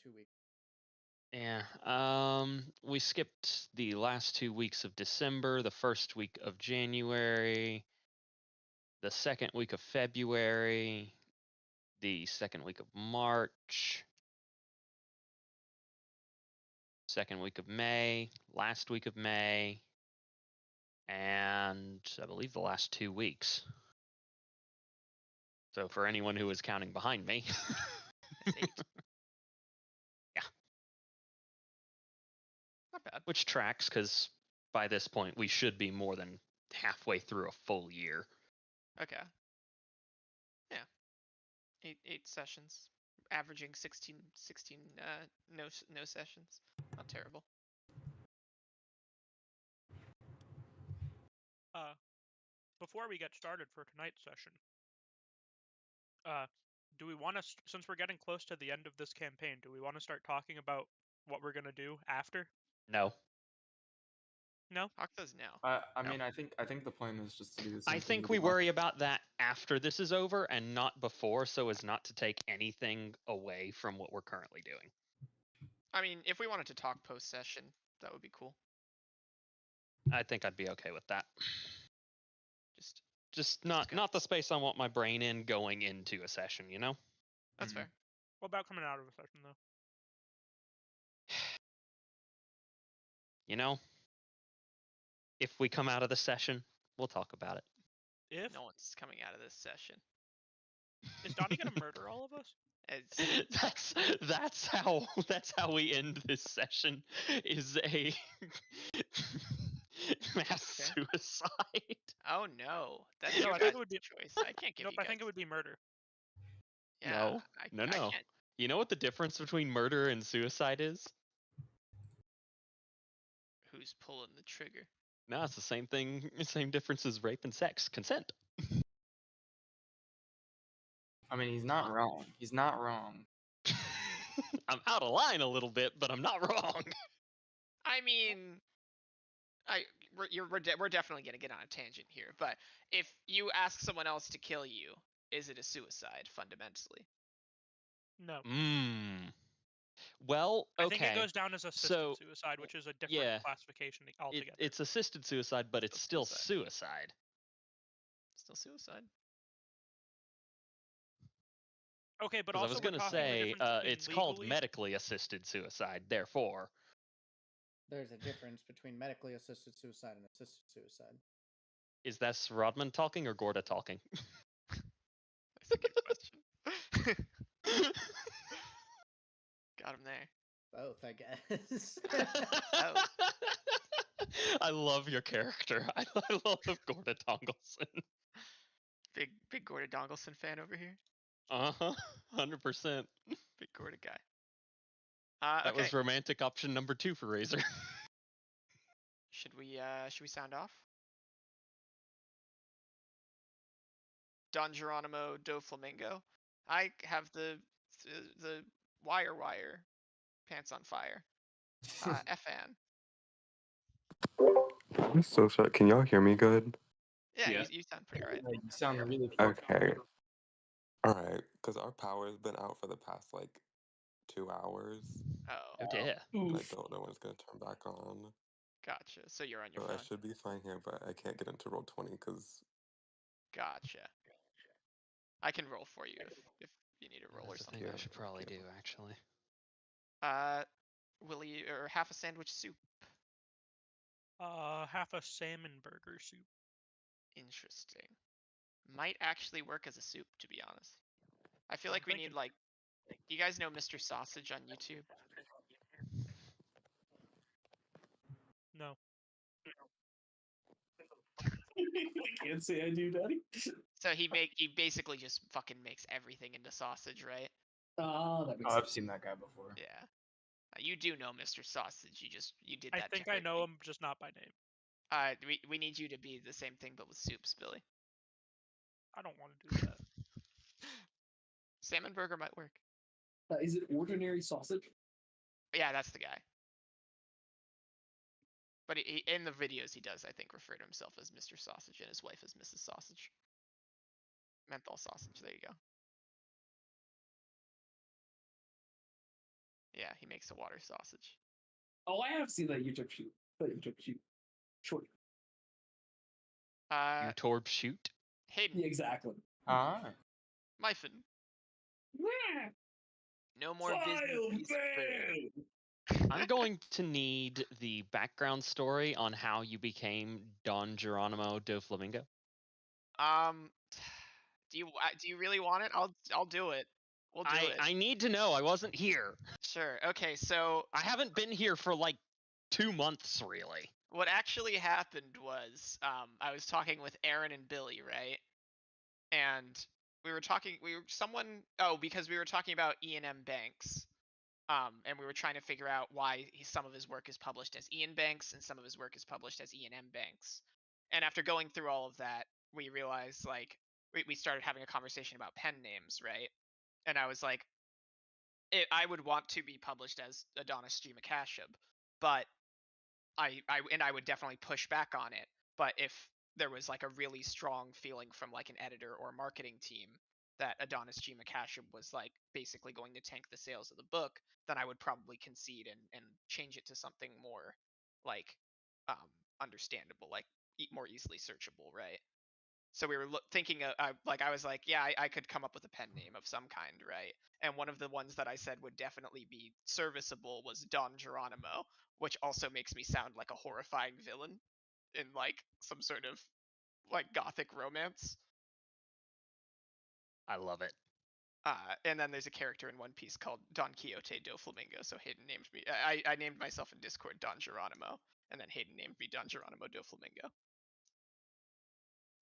2 weeks. Yeah. We skipped the last 2 weeks of December, the first week of January, the second week of February, the second week of March, second week of May, last week of May, and I believe the last 2 weeks. So for anyone who is counting behind me, That's 8. Yeah. Not bad. Which tracks, because by this point we should be more than halfway through a full year. Okay. Yeah. 8 sessions, averaging 16 no sessions. Not terrible. Before we get started for tonight's session, do we want to, since we're getting close to the end of this campaign, do we want to start talking about what we're gonna do after? No. No? Hawk says no. I No. mean, I think the plan is just to do the same I thing think we we did last- worry about that after this is over and not before, so as not to take anything away from what we're currently doing. I mean, if we wanted to talk post-session, that would be cool. I think I'd be okay with that. Just not go. not the space I want my brain in going into a session, you know? That's Mhm. fair. What about coming out of a session, though? You know? If we come out of the session, we'll talk about it. If? No one's coming out of this session. Is Donnie gonna murder all of us? It's that's how we end this session, is a mass suicide. oh no, that's No, your I think guys' it would be choice. I can't give Nope, you I think it guys- would be murder. Yeah, No. I No. can't. You know what the difference between murder and suicide is? Who's pulling the trigger? No, it's the same thing, same difference as rape and sex. Consent. I mean, he's not wrong. He's not wrong. I'm out of line a little bit, but I'm not wrong. I mean, we're definitely gonna get on a tangent here, but if you ask someone else to kill you, is it a suicide fundamentally? No. Well, okay. I think it goes down as assisted suicide, which is a different classification altogether. It's assisted suicide, but it's still suicide. Still suicide. Okay, but 'Cause also I was we're gonna talking the say difference between it's called legally- medically assisted suicide. Therefore, There's a difference between medically assisted suicide and assisted suicide. is that Rodman talking or Gorda talking? That's a good question. Got him there. Both, I guess. Oh. I love your character. I love Gorda Dongleson. Big Gorda Dongleson fan over here. 100%. Big Gorda guy. That okay. was romantic option number 2 for Razor. Should we sound off? Don Geronimo do Flamingo. I have the wire pants on fire. FN. I'm so sorry. Can y'all hear me good? Yeah, Yeah. You sound pretty right. You sound really Okay. Alright, because our power's been out for the past, 2 hours. Oh, dear. And I don't know when it's going to turn back on. gotcha. So you're on your So phone. I should be fine here, but I can't get into Roll20 because... Gotcha. I can roll for you if you need a roll or That's the something. thing I should probably do, actually. Willie, or half a sandwich soup. half a salmon burger soup. Interesting. Might actually work as a soup, to be honest. I feel like we need you guys know Mr. Sausage on YouTube? No. I can't say I do, Daddy. So he basically just fucking makes everything into sausage, right? Oh, that makes Oh, sense. I've seen that guy before. Yeah. You do know Mr. Sausage. You did that. I think I know him, just not by name. We need you to be the same thing, but with soups, Billy. I don't want to do that. Salmon burger might work. Is it ordinary sausage? Yeah, that's the guy. But in the videos, he does, I think, refer to himself as Mr. Sausage and his wife as Mrs. Sausage. Menthol sausage. There you go. Yeah, he makes a water sausage. Oh, I have seen that YouTube shoot. Short. You torb shoot. Hayden, Yeah, exactly. Alright. Myfin, Yeah. no more File business. ban! I'm going to need the background story on how you became Don Geronimo do Flamingo. Do you really want it? I'll do it. We'll do it. I need to know. I wasn't here. Sure. Okay, so I haven't been here for like 2 months, really. what actually happened was I was talking with Aaron and Billy, right? And because we were talking about Ian M. Banks. And we were trying to figure out why some of his work is published as Ian Banks and some of his work is published as Ian M. Banks. And after going through all of that, we realized like we started having a conversation about pen names, right? And I was like, I would want to be published as Adonis G. McCashab, but I would definitely push back on it. But if there was like a really strong feeling from like an editor or marketing team that Adonis G. McCashab was like basically going to tank the sales of the book, then I would probably concede and change it to something more like understandable, like more easily searchable, right? So we were thinking, I was like, yeah, I could come up with a pen name of some kind, right? And one of the ones that I said would definitely be serviceable was Don Geronimo, which also makes me sound like a horrifying villain in like some sort of like gothic romance. I love it. And then there's a character in One Piece called Don Quixote do Flamingo. So Hayden named me. I named myself in Discord Don Geronimo, and then Hayden named me Don Geronimo do Flamingo.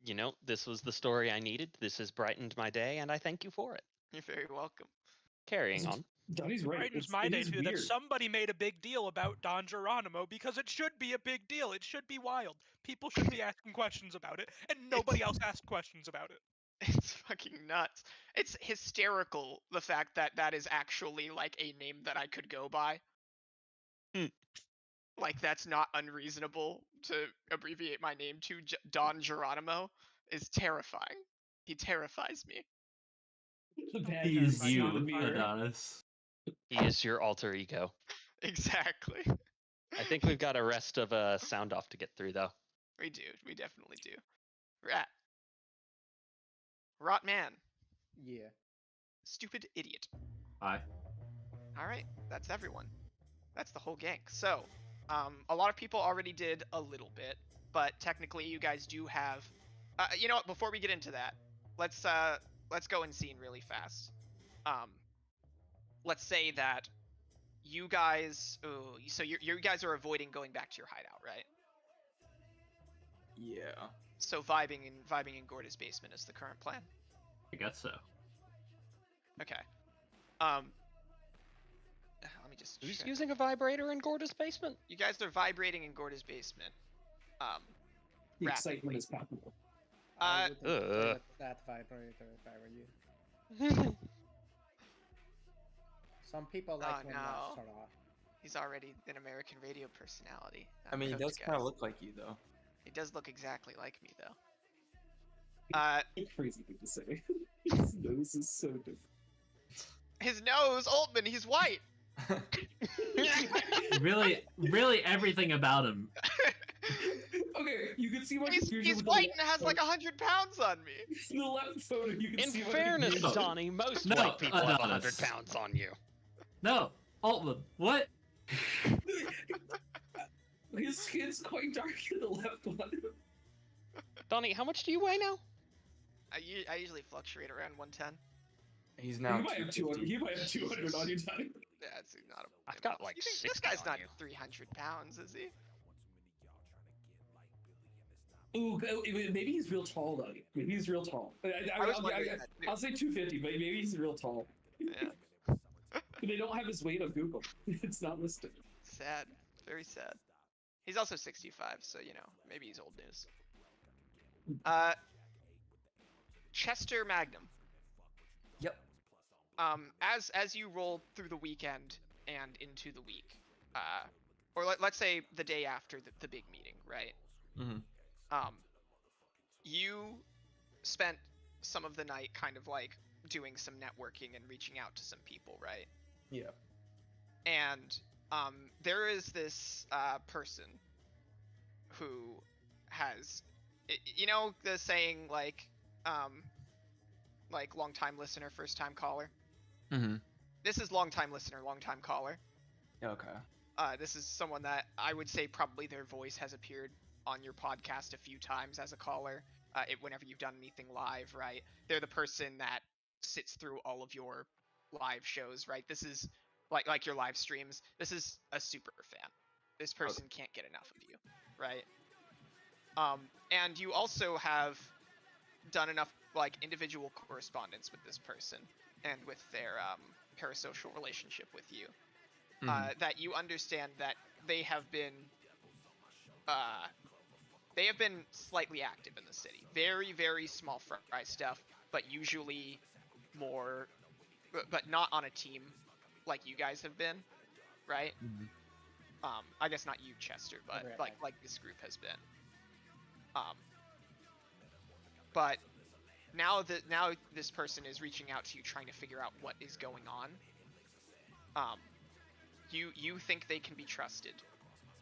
You know, this was the story I needed. This has brightened my day, and I thank you for it. You're very welcome. Carrying on. Donnie's right. Brightens It's, my it day is too that weird. somebody made a big deal about Don Geronimo because it should be a big deal. It should be wild. People should be asking questions about it, and nobody else asked questions about it. It's fucking nuts. It's hysterical, the fact that that is actually like a name that I could go by. Like that's not unreasonable to abbreviate my name to Don Geronimo is terrifying. He terrifies me. The bad He guys is see you, the mirror. Adonis. He is your alter ego. Exactly. I think we've got a rest of a sound off to get through, though. We do. We definitely do. Rat. Rot man. Yeah. Stupid idiot. Hi. All right, that's everyone. That's the whole gang. So, a lot of people already did a little bit, but technically, you guys do have. You know what? Before we get into that, let's go and scene really fast. Let's say that you guys. Oh, so you guys are avoiding going back to your hideout, right? Yeah. So vibing in Gorda's basement is the current plan. I guess so. Okay. Let me just. Who's check. using a vibrator in Gorda's basement? You guys are vibrating in Gorda's basement. The rapidly. excitement is palpable. I wouldn't play Ugh. with that vibrator if I were you. Some people like Oh, when no. laughs are off. He's already an American radio personality. I mean, he Coach does guy. kind of look like you, though. He does look exactly like me, though. A crazy thing to say. His nose is so different. His nose, Altman, he's white. Really everything about him. Okay, you can see my He's confusion with white the and has like 100 pounds on me. In the left photo, you can In see my fairness, confusion. Donnie, most No, white people have 100 Adonis. pounds on you. No, Altman. What? His skin's quite dark in the left one. Donnie, how much do you weigh now? I usually fluctuate around 110. He's now He might have 200. 250. He might have 200 on you, Donnie. Yeah, it's not a. I've got, like, You think 60 this guy's on not you. 300 pounds, is he? Ooh, maybe he's real tall though. Maybe he's real tall. I was wondering that, too. I'll say 250, but maybe he's real tall. Yeah. They don't have his weight on Google. It's not listed. Sad. Very sad. He's also 65, so you know, maybe he's old news. Chester Magnum. Yep. As you roll through the weekend and into the week, or let's say the day after the big meeting, right? Mm-hmm. You spent some of the night kind of like doing some networking and reaching out to some people, right? Yeah. and there is this person who has, you know, the saying like long time listener, first time caller. Mm-hmm. This is long time listener, long time caller. Okay. This is someone that I would say probably their voice has appeared on your podcast a few times as a caller. Whenever you've done anything live, right? They're the person that sits through all of your live shows, right? This is like your live streams. This is a super fan. This person can't get enough of you, right? And you also have done enough like individual correspondence with this person and with their parasocial relationship with you. That you understand that they have been slightly active in the city. Very, very small fry stuff, but usually more, but not on a team like you guys have been, right? I guess not you, Chester, but like this group has been. But now this person is reaching out to you, trying to figure out what is going on. You think they can be trusted,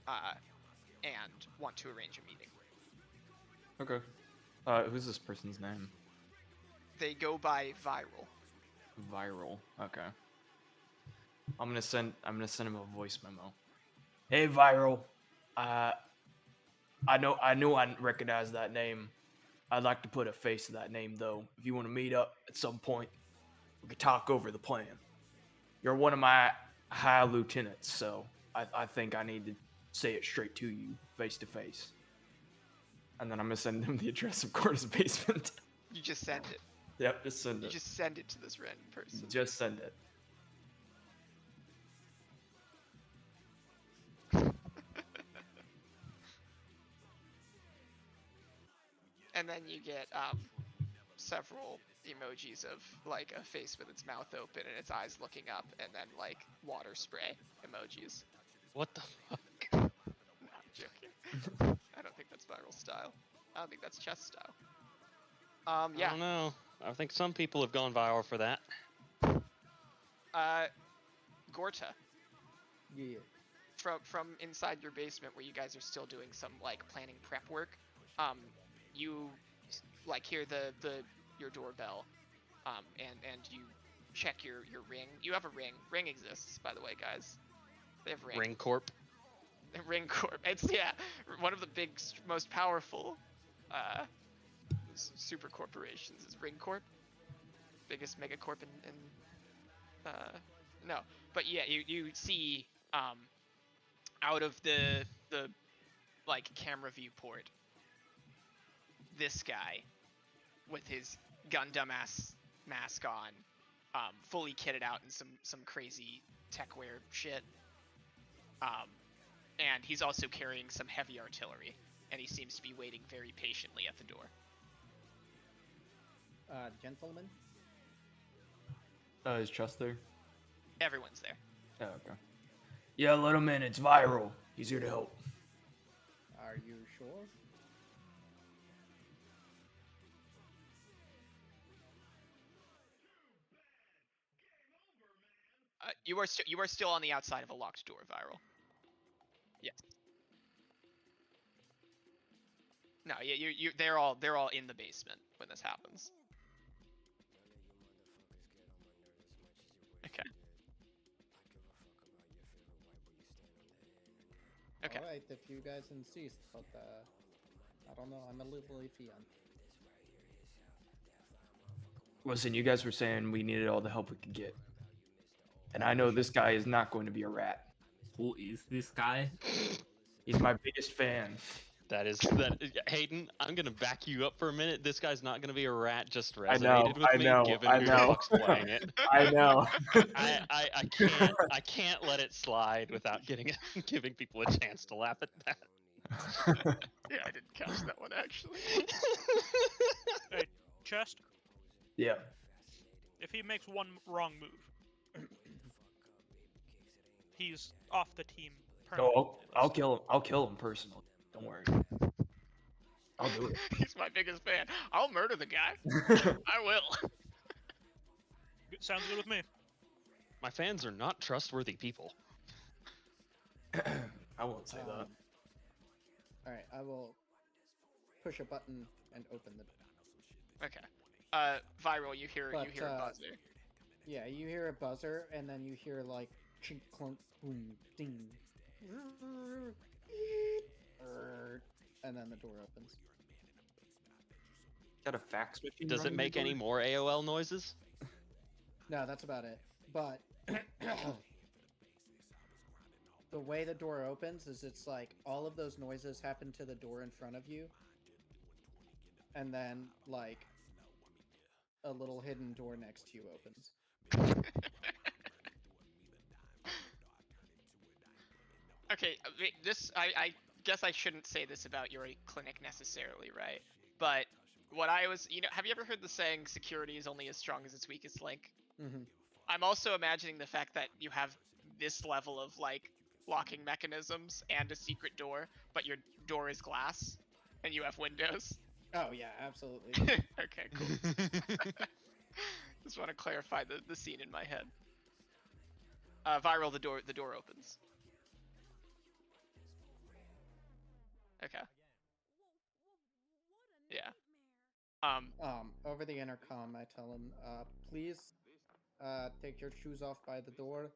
and want to arrange a meeting. Okay. Who's this person's name? They go by Viral. Viral. Okay. I'm gonna send him a voice memo. Hey, Viral. I knew I recognized that name. I'd like to put a face to that name, though. If you want to meet up at some point, we could talk over the plan. You're one of my high lieutenants, so I think I need to say it straight to you, face to face. And then I'm gonna send him the address of Corda's basement. You just send it. Yep, just send it. You just send it to this random person. Just send it. And then you get several emojis of like a face with its mouth open and its eyes looking up, and then like water spray emojis. What the fuck? No, I'm joking. I don't think that's Viral style. I don't think that's chess style. Yeah. I don't know. I think some people have gone viral for that. Gorta. Yeah. From inside your basement where you guys are still doing some like planning prep work, you like hear your doorbell, and you check your ring. You have a ring. Ring exists, by the way, guys. They have ring. Ring Corp. Ring Corp. It's one of the big, most powerful super corporations is Ring Corp. Biggest megacorp in no, but yeah, you see out of the like camera viewport, this guy with his Gundam ass mask on, fully kitted out in some crazy tech wear shit, and he's also carrying some heavy artillery, and he seems to be waiting very patiently at the door. Gentlemen? Is Trust there? Everyone's there. Oh, okay. Yeah, let him in. It's Viral. He's here to help. Are you sure? You are still on the outside of a locked door, Viral. Yes. No, they're all in the basement when this happens. Okay. Okay. Alright, if you guys insist, but I don't know, I'm a little iffy on. Listen, you guys were saying we needed all the help we could get. And I know this guy is not going to be a rat. Who is this guy? He's my biggest fan. Hayden, I'm gonna back you up for a minute. This guy's not gonna be a rat. Just I know, resonated with I me, know, given I who know. the fuck's playing it. I know. I can't let it slide without giving people a chance to laugh at that. Yeah, I didn't catch that one actually. Hey, Chester, Yeah. if he makes one wrong move, he's off the team permanently. Oh, I'll kill him. I'll kill him personally. Don't worry. I'll do it. He's my biggest fan. I'll murder the guy. I will. Sounds good with me. My fans are not trustworthy people. I won't say that. All right, I will push a button and open the door. Okay. Viral, you hear a buzzer. Yeah, you hear a buzzer, and then you hear like chink, clunk, boom, ding, and then the door opens. Got a fax machine. Does it running make the any door? more AOL noises? No, that's about it. But the way the door opens is it's like all of those noises happen to the door in front of you, and then like a little hidden door next to you opens. Okay, I guess I shouldn't say this about your clinic necessarily, right? But what I was, have you ever heard the saying security is only as strong as its weakest link? Mm-hmm. I'm also imagining the fact that you have this level of like locking mechanisms and a secret door, but your door is glass and you have windows. Oh yeah, absolutely. Okay, cool. Just want to clarify the scene in my head. Viral, the door opens. Okay. Yeah. Over the intercom, I tell him, please, take your shoes off by the door,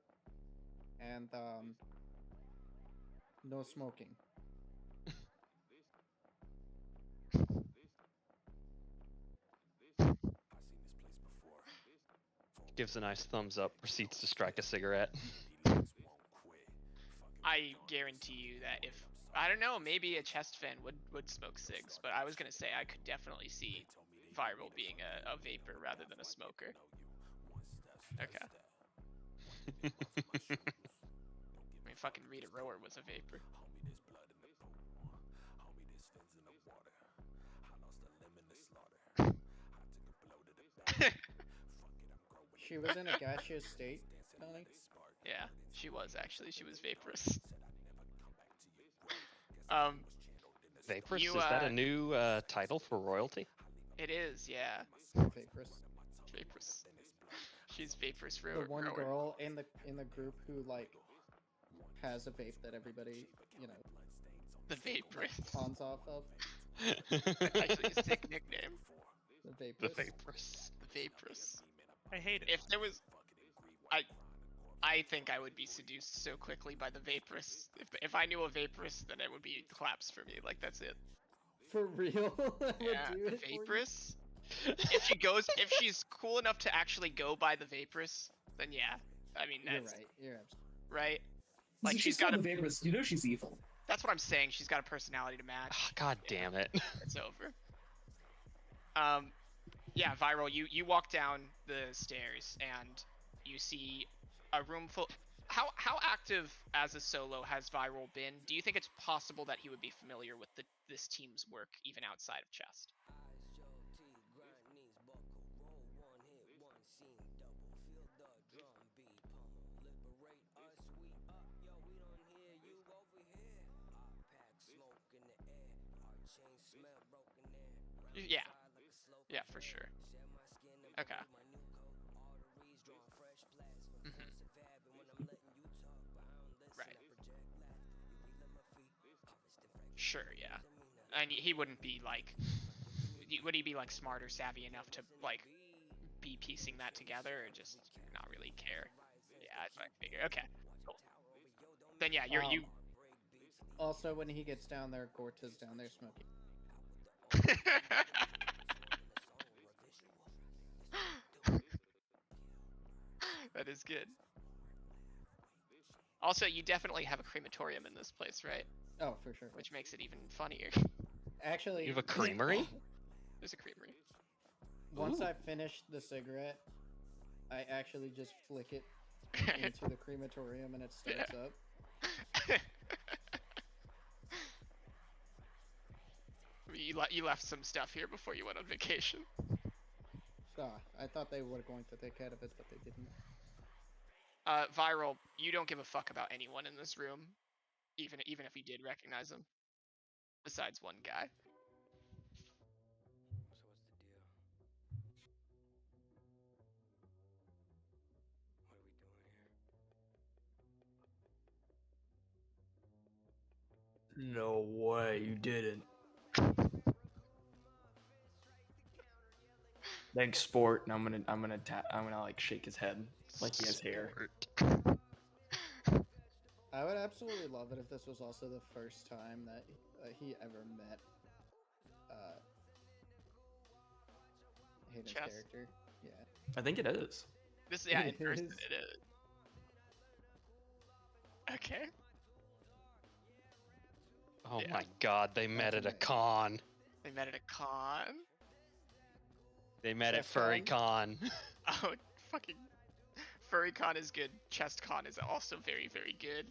and no smoking. Gives a nice thumbs up, proceeds to strike a cigarette. I guarantee you that if I don't know, maybe a chest fan would smoke cigs, but I was gonna say I could definitely see Viral being a vapor rather than a smoker. Okay. I mean, fucking Rita Rower was a vapor. She was in a gaseous state, Tony? Yeah, she was actually. She was vaporous. Vaporous? You, Is that a new title for royalty? It is, yeah. Vaporous. Vaporous. She's vaporous The one girl in the group who like has a vape that everybody, The vaporous. pawns off of. That's actually a sick nickname. The The vaporous. vaporous. The vaporous. I hate it. If there was, I think I would be seduced so quickly by the vaporous. If I knew a vaporous, then it would be claps for me. Like that's it. For real? Yeah, the vaporous. If she's cool enough to actually go by the vaporous, then yeah. I mean, You're that's right. You're absolutely right. Like Like she's got a vaporous. You know she's evil. That's what I'm saying. She's got a personality to match. God damn it. It's over. Yeah, Viral, you walk down the stairs and you see a room full. How active as a solo has Viral been? Do you think it's possible that he would be familiar with this team's work even outside of chest? Yeah. Yeah, for sure. Okay. Mm-hmm. Right. Sure, yeah. And he wouldn't be like, would he be like smart or savvy enough to like be piecing that together, or just not really care? Yeah, that's what I figure. Okay, cool. Then yeah, you. Also, when he gets down there, Gorta's down there smoking. That is good. Also, you definitely have a crematorium in this place, right? Oh, for sure. Which makes it even funnier. Actually, You have a creamery? There's a creamery. Once Ooh. I finish the cigarette, I actually just flick it into the crematorium and it starts up. You left some stuff here before you went on vacation. I thought they were going to take care of it, but they didn't. Viral, you don't give a fuck about anyone in this room, even if you did recognize them, besides one guy. No way, you didn't. Thanks, sport. And I'm gonna like shake his head like he has hair. Sport. I would absolutely love it if this was also the first time that he ever met Hayden's Chess? character. Yeah. I think it is. This, yeah, in It person is. it is. Okay. Oh Yeah. my god, they met That's at a amazing. con. They met at a con. They met at Chest Furry Con. Oh, fucking. FurryCon is good. ChestCon is also very, very good.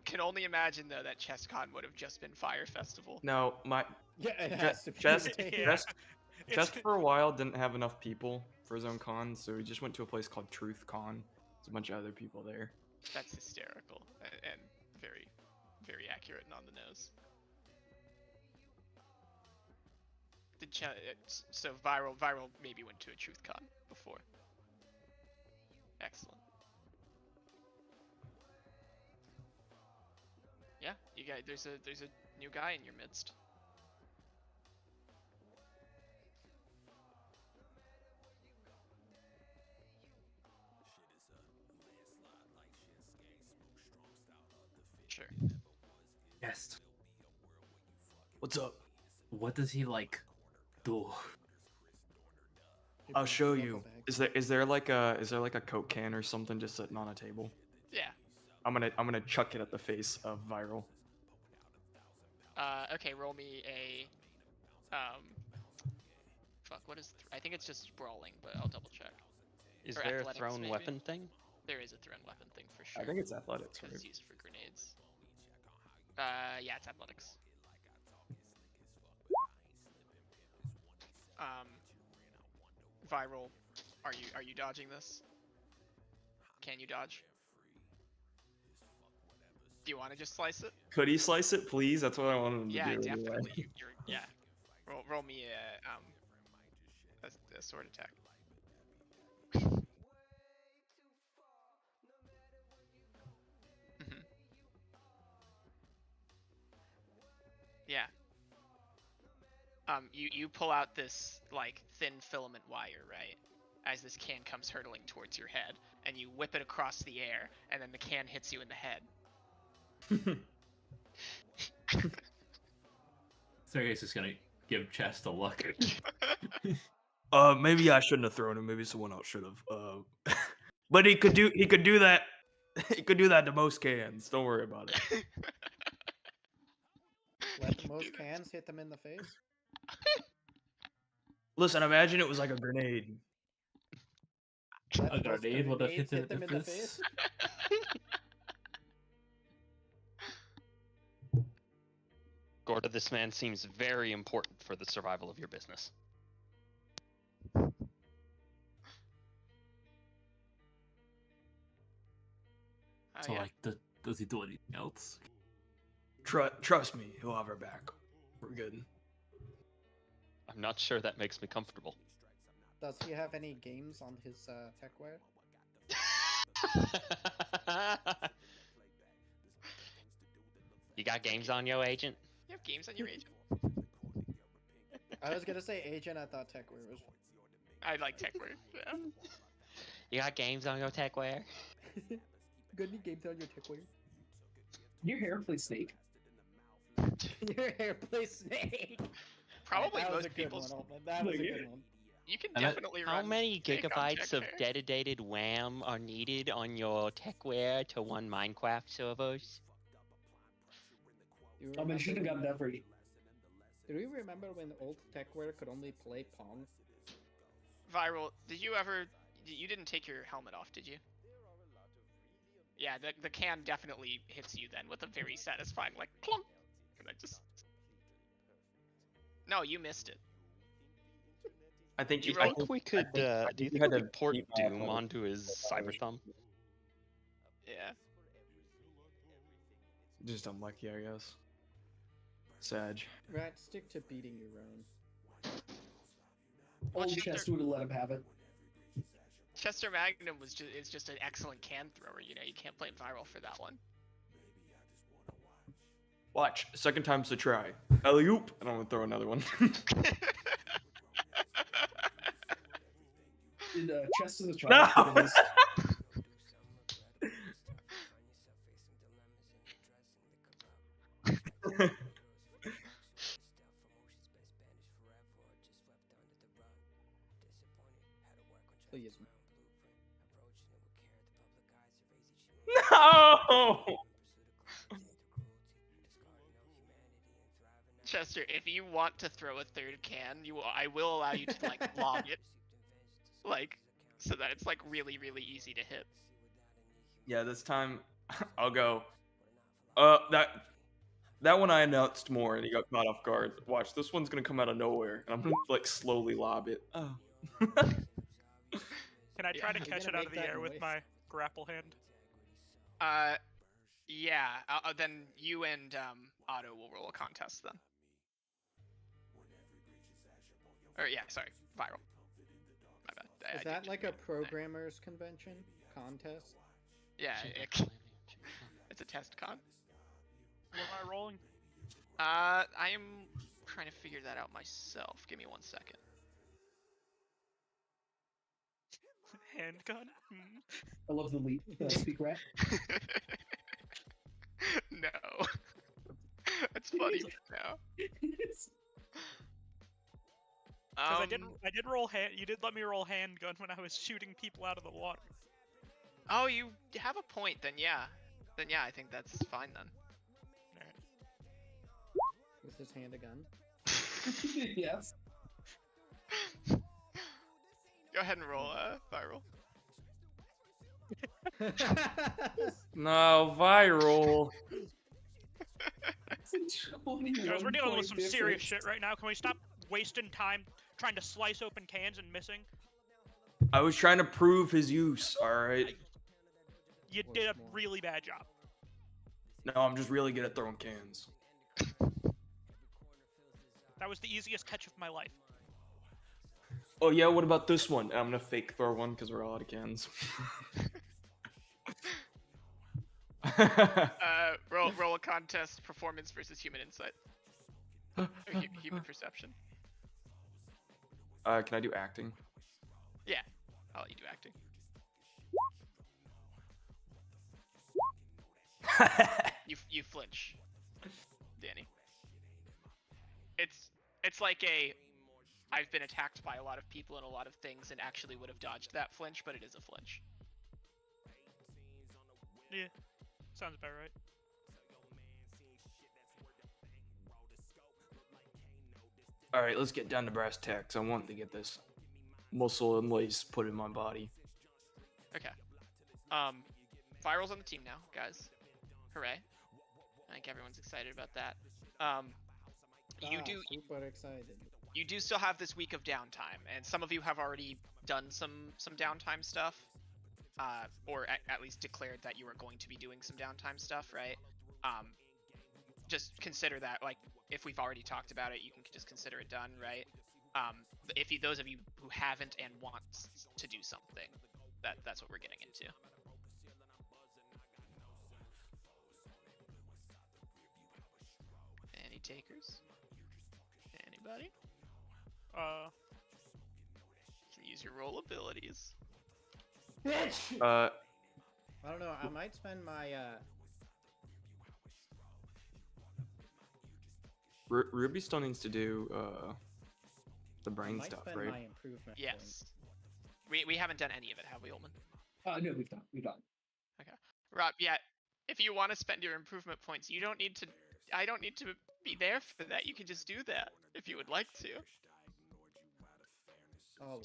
Can only imagine though that ChestCon would have just been Fire Festival. No, my Yeah, it has to be. Chest, Dave. Chest, It's- Chest for a while didn't have enough people for his own con, so he just went to a place called Truth Con. There's a bunch of other people there. That's hysterical and very, very accurate and on the nose. So viral maybe went to a TruthCon before. Excellent. Yeah, you guys. There's a new guy in your midst. Sure. Yes. What's up? What does he like do? He I'll brings show duffel you. bags. Is there like a Coke can or something just sitting on a table? Yeah. I'm gonna chuck it at the face of Viral. Okay. Roll me a. Fuck. What is? I think it's just brawling, but I'll double check. Is Or there a athletics, thrown maybe? weapon thing? There is a thrown weapon thing for sure. I think it's athletics, because right? it's used for grenades. Yeah, it's athletics. Viral. Are you dodging this? Can you dodge? Do you want to just slice it? Could he slice it, please? That's what I wanted him to Yeah, do. definitely. Anyway. You're yeah. Roll me a sword attack. Mhm. Yeah. You pull out this like thin filament wire, right? As this can comes hurtling towards your head, and you whip it across the air, and then the can hits you in the head. Sergey's just gonna give Chest a look. Maybe I shouldn't have thrown him. Maybe someone else should have. But he could do that. He could do that to most cans. Don't worry about it. Let the most cans hit them in the face. Listen, imagine it was like a grenade. Let A the most grenade would have grenades hit hit them in the face. Gorda, this man seems very important for the survival of your business. So yeah. like, does he do anything else? Trust me, he'll have her back. We're good. I'm not sure that makes me comfortable. Does he have any games on his techware? You got games on yo, agent? You have games on your agent. I was gonna say agent. I thought techware was. I like techware. Yeah. You got games on your techware? Good any games on your techware? Your hair play Snake. Your hair plays Snake. Probably that was most a good people's. one. That was a good one. You can And I- definitely How run. many Snake on gigabytes of techware. dedicated RAM are needed on your techware to run Minecraft servers? Do you Oh man, should have remember gotten that for you. Do you remember when old techware could only play Pong? Viral. Did you ever? You didn't take your helmet off, did you? Yeah, the can definitely hits you then with a very satisfying like clunk. And I just. No, you missed it. I think Do you rolled- think we could? do you Do you had think we to could port keep my Doom phone. onto his cyber thumb? Yeah. Just unlucky, I guess. Sag. Right, stick to beating your own. Well, Old Chester- Chest would have let him have it. Chester Magnum is just an excellent can thrower. You know, you can't blame Viral for that one. Watch. Second time's the try. Alley oop, and I'm gonna throw another one. Did chest of the No! tribe was Please. No! Chester, if you want to throw a third can, I will allow you to like lob it, like so that it's like really easy to hit. Yeah, this time I'll go. That one I announced more and he got caught off guard. Watch, this one's gonna come out of nowhere and I'm gonna like slowly lob it. Oh. Can I try to Are you catch gonna it out make of the that air with noise? my grapple hand? Yeah. Then you and Otto will roll a contest then. Or yeah, sorry, viral. My bad. Is I that did like a read that. programmers convention contest? Yeah, it's a test con. What am I rolling? I am trying to figure that out myself. Give me 1 second. Handgun? I love the leap. Speak rat. No. That's funny. No. Because I did roll you did let me roll handgun when I was shooting people out of the water. Oh, you have a point. Then yeah, I think that's fine then. Alright. Is his hand a gun? Yes. Go ahead and roll viral. No, viral. Guys, we're dealing with some serious difference. shit right now. Can we stop wasting time trying to slice open cans and missing? I was trying to prove his use, alright? You Voice did a more. really bad job. No, I'm just really good at throwing cans. That was the easiest catch of my life. Oh yeah, what about this one? I'm gonna fake throw one because we're all out of cans. Roll a contest. Performance versus human insight. Or human perception. Can I do acting? Yeah, I'll let you do acting. You flinch, Danny. It's like I've been attacked by a lot of people and a lot of things and actually would have dodged that flinch, but it is a flinch. Yeah, sounds about right. Alright, let's get down to brass tacks. I want to get this muscle and lace put in my body. Okay. Viral's on the team now, guys. Hooray. I think everyone's excited about that. Super excited. You do still have this week of downtime, and some of you have already done some downtime stuff, or at least declared that you are going to be doing some downtime stuff, right? Just consider that, like, if we've already talked about it, you can just consider it done, right? Those of you who haven't and want to do something, that's what we're getting into. Any takers? Anybody? You can use your roll abilities. I don't know. I might spend my Ruby still needs to do the I brain might stuff, spend right? my improvement Yes. points. We haven't done any of it, have we, Ullman? No, we've done. Okay. Rob, yeah, if you want to spend your improvement points, you don't need to. I don't need to be there for that. You can just do that if you would like to. Oh,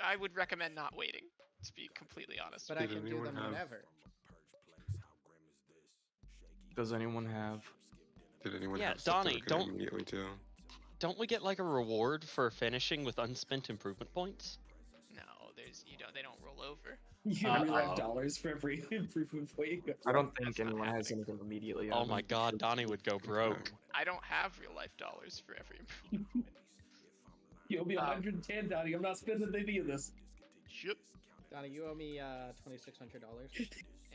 I would recommend not waiting, to be completely honest. but I Did can do anyone them have- whenever. Does anyone have? Did anyone Yeah, have stuff that Donnie, we could don't- immediately too? Don't we get like a reward for finishing with unspent improvement points? No, they don't roll over. You get real life Uh-oh. dollars for every improvement point. I don't think That's not anyone has happening. anything immediately. Oh my god, Donnie would go broke. I don't have real life dollars for every improvement point. You owe me 110, Donnie. I'm not spending any of this. Yep. Donnie, you owe me $2,600.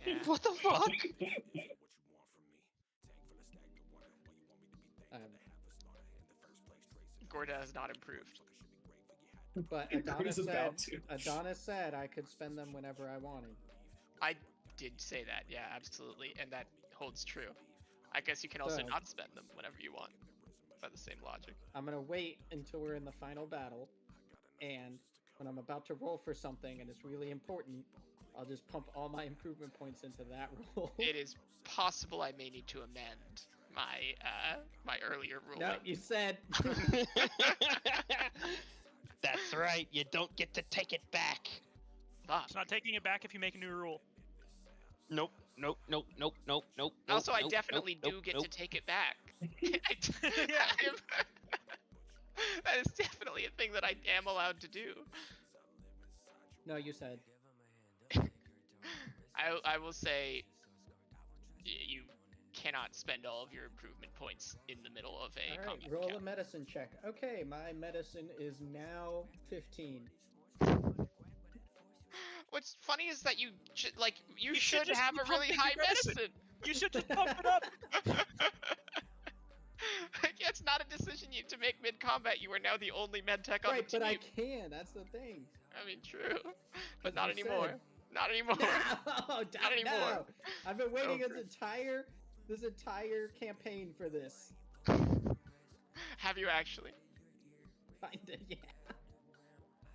Yeah. What the fuck? Gorda has not improved. But Who's about to? Adonis said I could spend them whenever I wanted. I did say that, yeah, absolutely, and that holds true. I guess you can also So- not spend them whenever you want, by the same logic. I'm gonna wait until we're in the final battle, and when I'm about to roll for something and it's really important, I'll just pump all my improvement points into that roll. It is possible I may need to amend my my earlier ruling. No, you said. That's right. You don't get to take it back. Fuck. It's not taking it back if you make a new rule. Nope. Nope. Nope. Nope. Nope. Nope. Also, I nope, definitely nope, do get nope. to take it back. Yeah. That is definitely a thing that I am allowed to do. No, you said. I will say you cannot spend all of your improvement points in the middle of a All right, combat roll a encounter. medicine check. Okay, my medicine is now 15. What's funny is that you should You should just have be a really pumping high your medicine. medicine. You should just pump it up. Yeah, it's not a decision you to make mid-combat. You are now the only med tech on Right, the but team. I can. That's the thing. I mean, true, but That's not what I anymore. said. Not anymore. No, Not anymore. no. I've been waiting Over. this entire campaign for this. Have you actually? Kinda, yeah.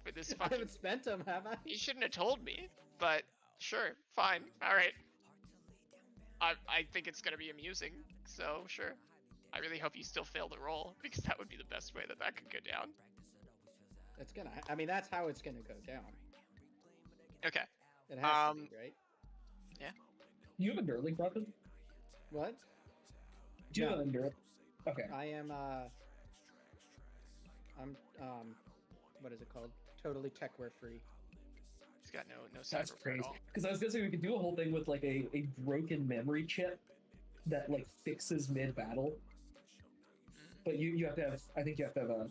For this I fucking. haven't spent them, have I? You shouldn't have told me. But sure, fine, all right. I think it's gonna be amusing. So sure. I really hope you still fail the roll because that would be the best way that could go down. It's gonna. I mean, that's how it's gonna go down. Okay. It has to be, right? You have a Nurling weapon? What? Do you No. have a Nurling? Okay. I am. I'm. What is it called? Totally techwear free. He's got no That's cyber at crazy. all. Because I was gonna say we could do a whole thing with like a broken memory chip that like fixes mid battle. But you have to have. I think you have to have a.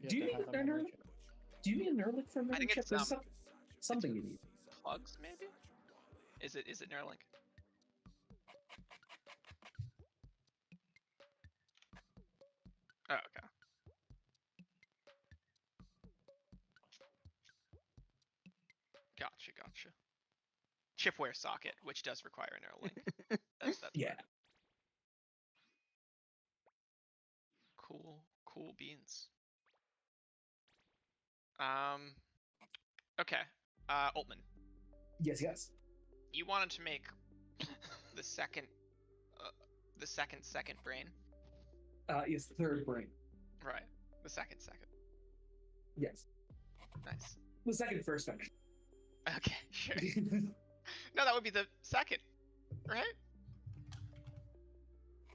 Do you have need to a have memory Nurling? chip. Do you need a Nurling for a memory think chip? it's, There's something you need. Plugs maybe? Is it Neuralink? Oh, okay. Gotcha. Chipware socket, which does require a Neuralink. That's Yeah. Cool beans. Okay. Altman, Yes. you wanted to make the second brain, Yes, third brain. right? The second. Yes. Nice. The second first actually. Okay, sure. No, that would be the second, right?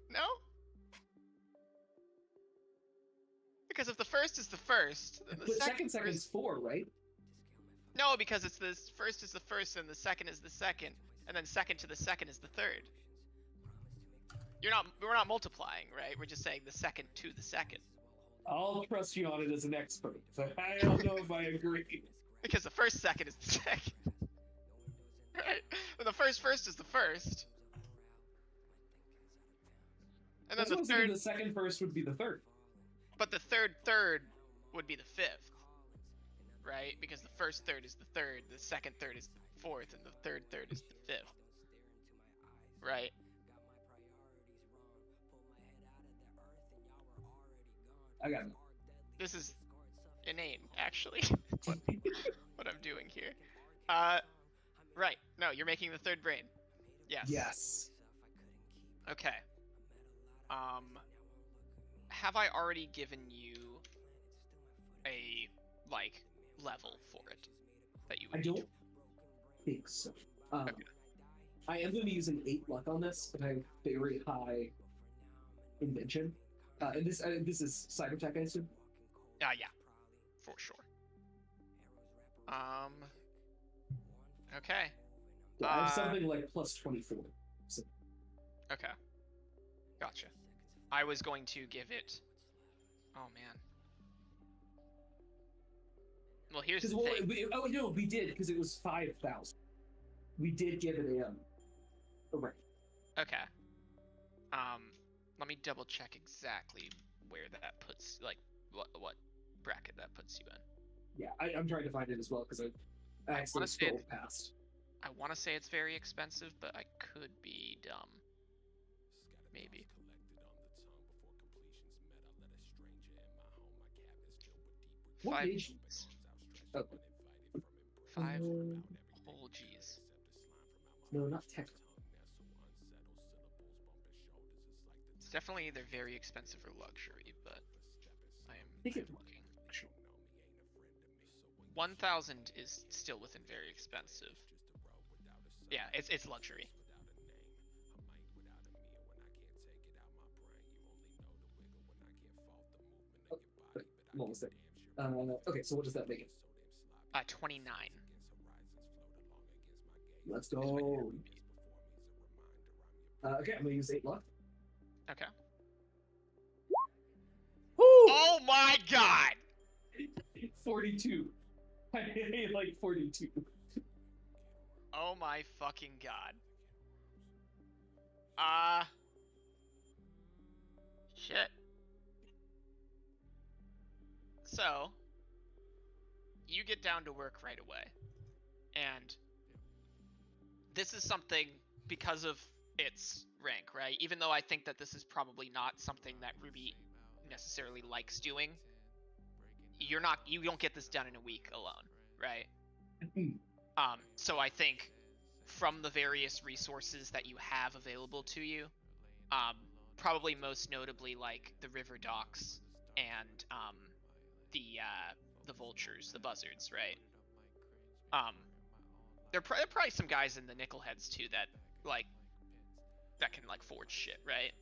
No? Because if the first is the first, then the But second second's 4, right? No, because it's the first is the first and the second is the second, and then second to the second is the third. We're not multiplying, right? We're just saying the second to the second. I'll trust you on it as an expert. But I don't know if I agree. Because the first second is the second. Right? And the first is the first. And then That's what I the was thinking, third, the second first would be the third. but the third would be the fifth. Right? Because the first third is the third, the second third is the fourth, and the third is the fifth. Right? I got it. This is inane, actually, what I'm doing here. Right. No, you're making the third brain. Yes. Yes. Okay. Have I already given you a, level for it that you I would don't think so. Okay. I am going to use an 8 luck on this, but I have very high invention. And this is Cybertech, I assume? Yeah, for sure. Okay. Yeah, I have something like plus 24. So. Okay. Gotcha. I was going to give it... Oh, man. Well, here's the thing. We did, because it was 5,000. We did give it a rank. Okay. Let me double check exactly where that puts, like, what bracket that puts you in. Yeah, I'm trying to find it as well because I wanna actually say scrolled past. I want to say it's very expensive, but I could be dumb. Maybe. What Five page? Gs. Oh, 5 um, whole G's. no, not tech. It's definitely either very expensive or luxury, but I'm think it- looking. 1,000 is still within very expensive. Yeah, it's luxury. What was it? Okay, so what does that make it? 29. Let's go. Okay, I'm gonna use 8 luck. Okay. Woo! Oh my god! 42. I hit like 42. Oh my fucking god. Shit. So, you get down to work right away. And this is something because of its rank, right? Even though I think that this is probably not something that Ruby necessarily likes doing, you don't get this done in a week alone, right? So I think from the various resources that you have available to you, probably most notably like the river docks and the vultures, the buzzards, right? There are probably some guys in the nickelheads too that can like forge shit, right?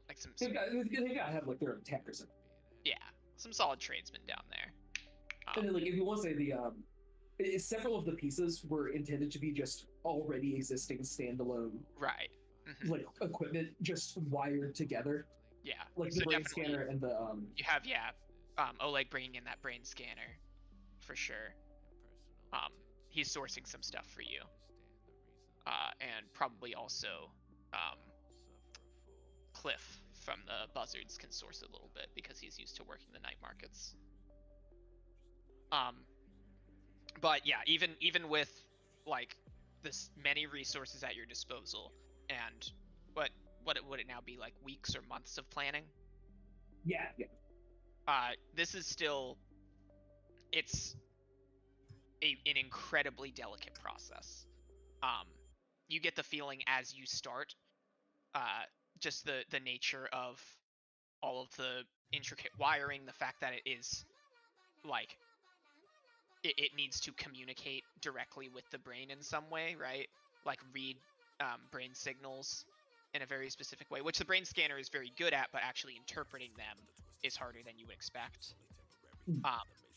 Like some They gotta have like their own tech or something. yeah, some solid tradesmen down there. And then, like, if you want to say several of the pieces were intended to be just already existing standalone, right? Like equipment just wired together. Yeah, like the so brain definitely scanner and the you have Oleg bringing in that brain scanner for sure. He's sourcing some stuff for you, and probably also Cliff from the buzzards can source a little bit because he's used to working the night markets. But yeah, even with like this many resources at your disposal, and what would it now be, like weeks or months of planning? yeah. This is still, it's an incredibly delicate process. You get the feeling as you start, just the nature of all of the intricate wiring, the fact that it is like it needs to communicate directly with the brain in some way, right? Like read brain signals in a very specific way, which the brain scanner is very good at, but actually interpreting them is harder than you would expect.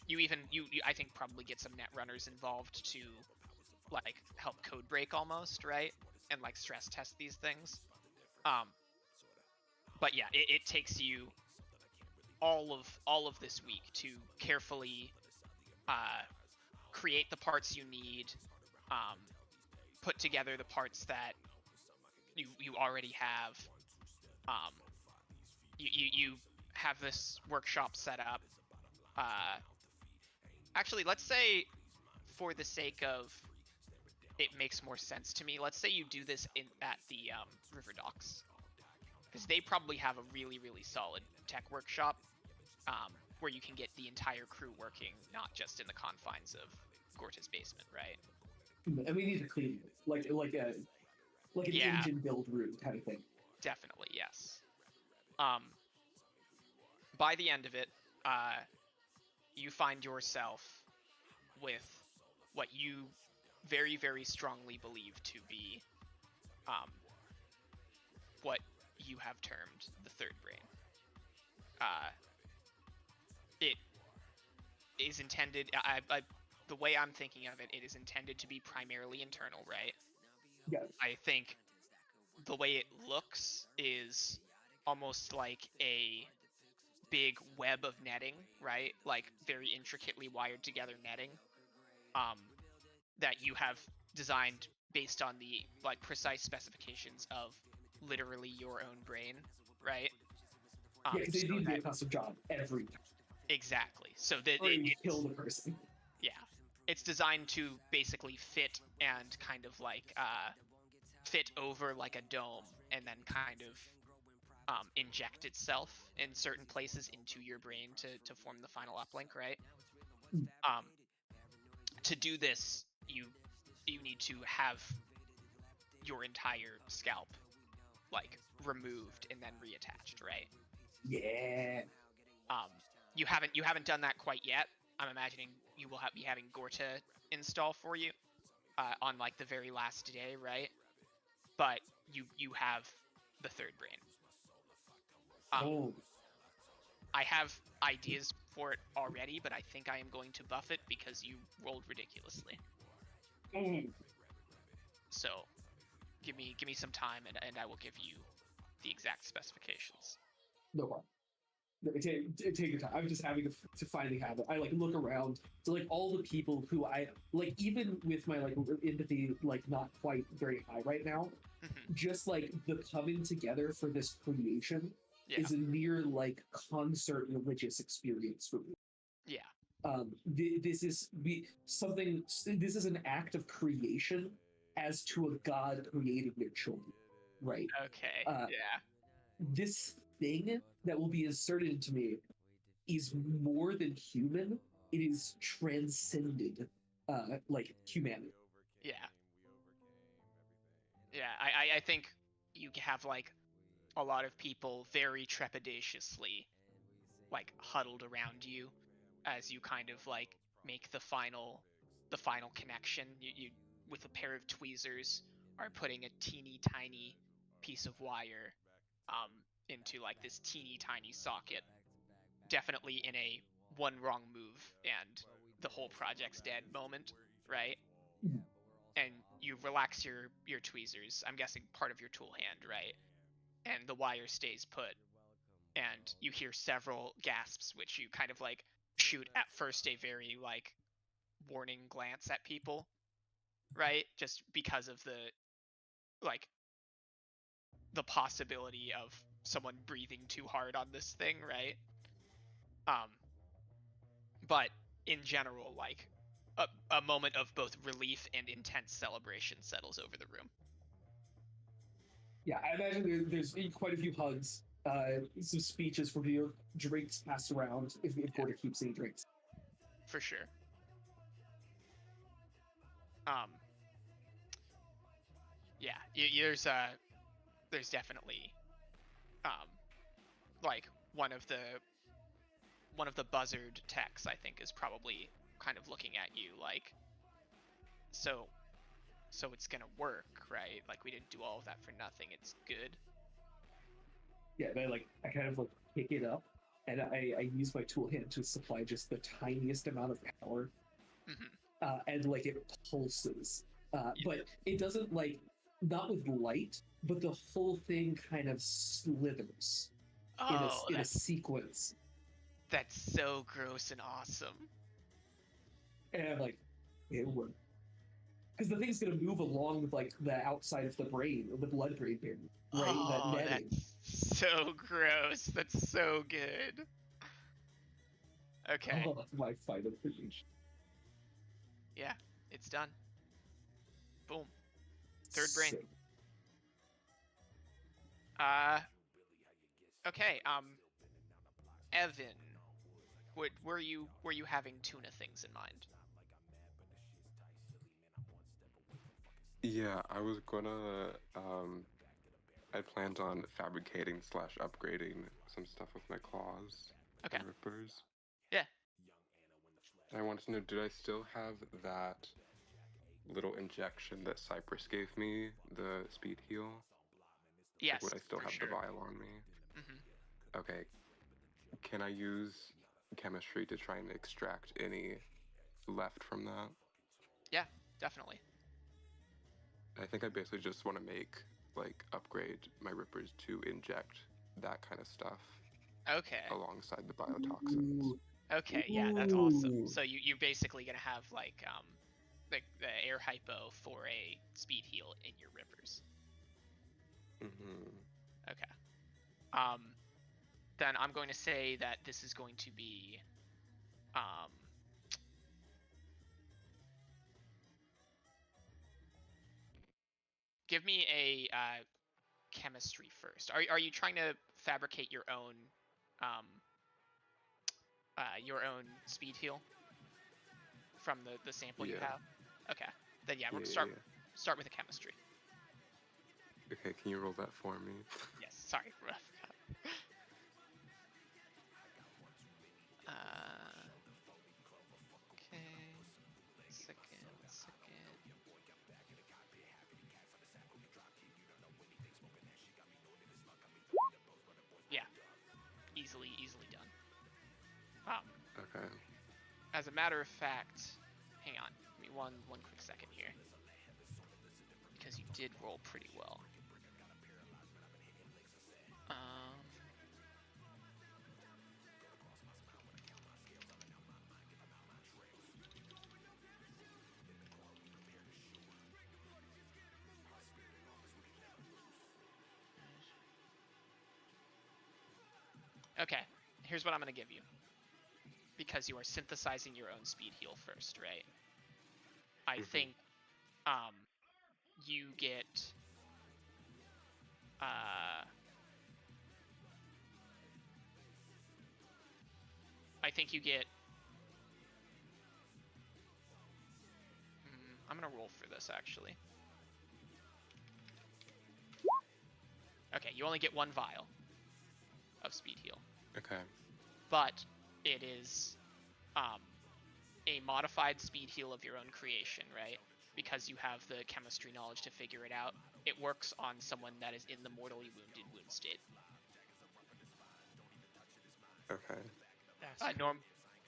You I think probably get some net runners involved to like help code break almost, right? And like stress test these things. But yeah, it takes you all of this week to carefully create the parts you need, put together the parts that you already have. You have this workshop set up. Actually, let's say, for the sake of it makes more sense to me, let's say you do this at the river docks, because they probably have a really solid tech workshop, where you can get the entire crew working, not just in the confines of Gorta's basement, right? And we need to clean it, like an engine build room kind of thing. Definitely, yes. By the end of it, you find yourself with what you very strongly believe to be what you have termed the third brain. It is intended, the way I'm thinking of it, it is intended to be primarily internal, right? Yeah. I think the way it looks is almost like a big web of netting, right? Like very intricately wired together netting, that you have designed based on the like precise specifications of literally your own brain, right? Yeah, because they so need to do a that- custom job every time. exactly. So that Or you it's, kill the person. yeah, it's designed to basically fit and kind of like fit over like a dome, and then kind of inject itself in certain places into your brain to form the final uplink, right? To do this, you need to have your entire scalp like removed and then reattached, right? Yeah. You haven't done that quite yet. I'm imagining you will be having Gorta install for you on like the very last day, right? But you have the third brain. I have ideas for it already, but I think I am going to buff it because you rolled ridiculously. So give me some time, and I will give you the exact specifications. No problem. Take your time. I'm just having to finally have it. I like look around to like all the people who I like, even with my like empathy like not quite very high right now. Just like the coming together for this creation is a near like concert religious experience for me. Yeah. This is something. This is an act of creation as to a god creating their children, right? Okay. Yeah. This thing that will be inserted into me is more than human. It is transcended, like humanity. Yeah. Yeah. I think you have like a lot of people very trepidatiously like huddled around you as you kind of like make the final connection. You with a pair of tweezers are putting a teeny tiny piece of wire into like this teeny tiny socket, definitely in a one wrong move and the whole project's dead moment, right? And you relax your tweezers, I'm guessing part of your tool hand, right? And the wire stays put, and you hear several gasps, which you kind of like shoot at first a very like warning glance at people, right? Just because of the like the possibility of someone breathing too hard on this thing, right? But in general, like a moment of both relief and intense celebration settles over the room. Yeah, I imagine there's quite a few hugs, some speeches from you, drinks passed around if Gorta keeps any drinks. For sure. Yeah, there's definitely like one of the buzzard techs, I think, is probably kind of looking at you like, so it's gonna work, right? Like, we didn't do all of that for nothing. It's good. Yeah, I kind of like pick it up, and I use my tool hand to supply just the tiniest amount of power, and like it pulses, but it doesn't like, not with light, but the whole thing kind of slithers in a sequence. That's so gross and awesome. And I'm like, it worked. Because the thing's gonna move along with like the outside of the brain, the blood-brain barrier, right? That netting. That's so gross. That's so good. Okay. Oh, my final creation. Yeah, it's done. Boom. Third brain. Sick. Okay. Evan, were you having tuna things in mind? Yeah, I was gonna, I planned on fabricating / upgrading some stuff with my claws. Okay. And rippers. Yeah. I wanted to know, did I still have that little injection that Cypress gave me, the speed heal? Yes, Would I still have sure. the vial on me? Okay. Can I use chemistry to try and extract any left from that? Yeah, definitely. I think I basically just want to upgrade my rippers to inject that kind of stuff. Okay. Alongside the biotoxins. Okay, yeah, that's awesome. So you're basically gonna have like the air hypo for a speed heal in your rippers. Okay. Then I'm going to say that this is going to be give me a chemistry first. Are you trying to fabricate your own speed heal from the sample you Yeah. have? Okay. Then yeah, Yeah, we'll yeah. start with a chemistry. Okay, can you roll that for me? Yes, sorry. I forgot. Okay. Second. Yeah. Easily done. Okay. As a matter of fact, hang on. Give me one quick second here. Because you did roll pretty well. Okay, here's what I'm going to give you. Because you are synthesizing your own speed heal first, right? I think you get I'm gonna roll for this actually. Okay, you only get 1 vial of speed heal. Okay. But it is a modified speed heal of your own creation, right? Because you have the chemistry knowledge to figure it out. It works on someone that is in the mortally wounded wound state. Okay.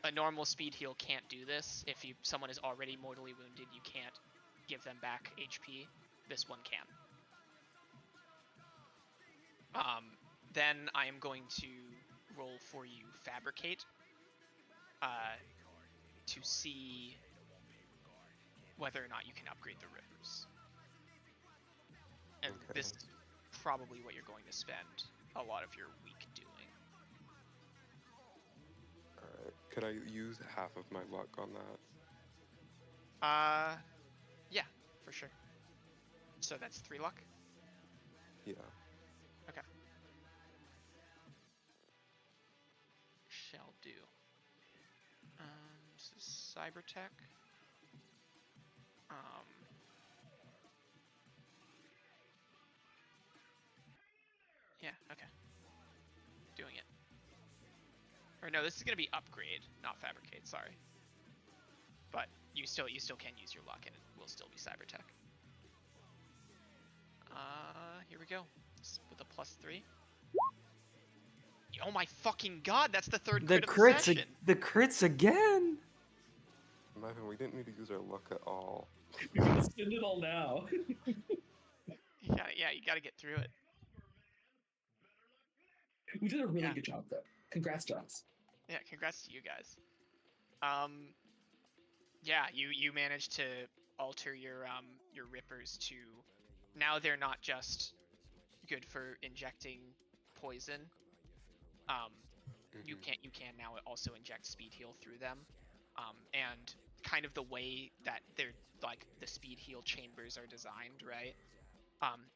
A normal speed heal can't do this. If someone is already mortally wounded, you can't give them back HP. This one can. Then I am going to roll for you Fabricate to see whether or not you can upgrade the Rippers. And Okay. this is probably what you're going to spend a lot of your week doing. Alright. Could I use half of my luck on that? Yeah, for sure. So that's 3 luck? Yeah. Okay. Shall do. This is Cyber Tech. Yeah, okay. Doing it. Or no, this is gonna be upgrade, not fabricate, sorry. But you still can use your luck and it will still be Cyber Tech. Here we go. With a +3. Oh my fucking god, that's the third crit of the session. The crits again. Ivan, we didn't need to use our luck at all. You're gonna spend it all now. Yeah, you gotta get through it. We did a really good job, though. Congrats to us. Yeah, congrats to you guys. Yeah, you managed to alter your Rippers to now they're not just good for injecting poison. You can now also inject speed heal through them. And kind of the way that they're like the speed heal chambers are designed, right?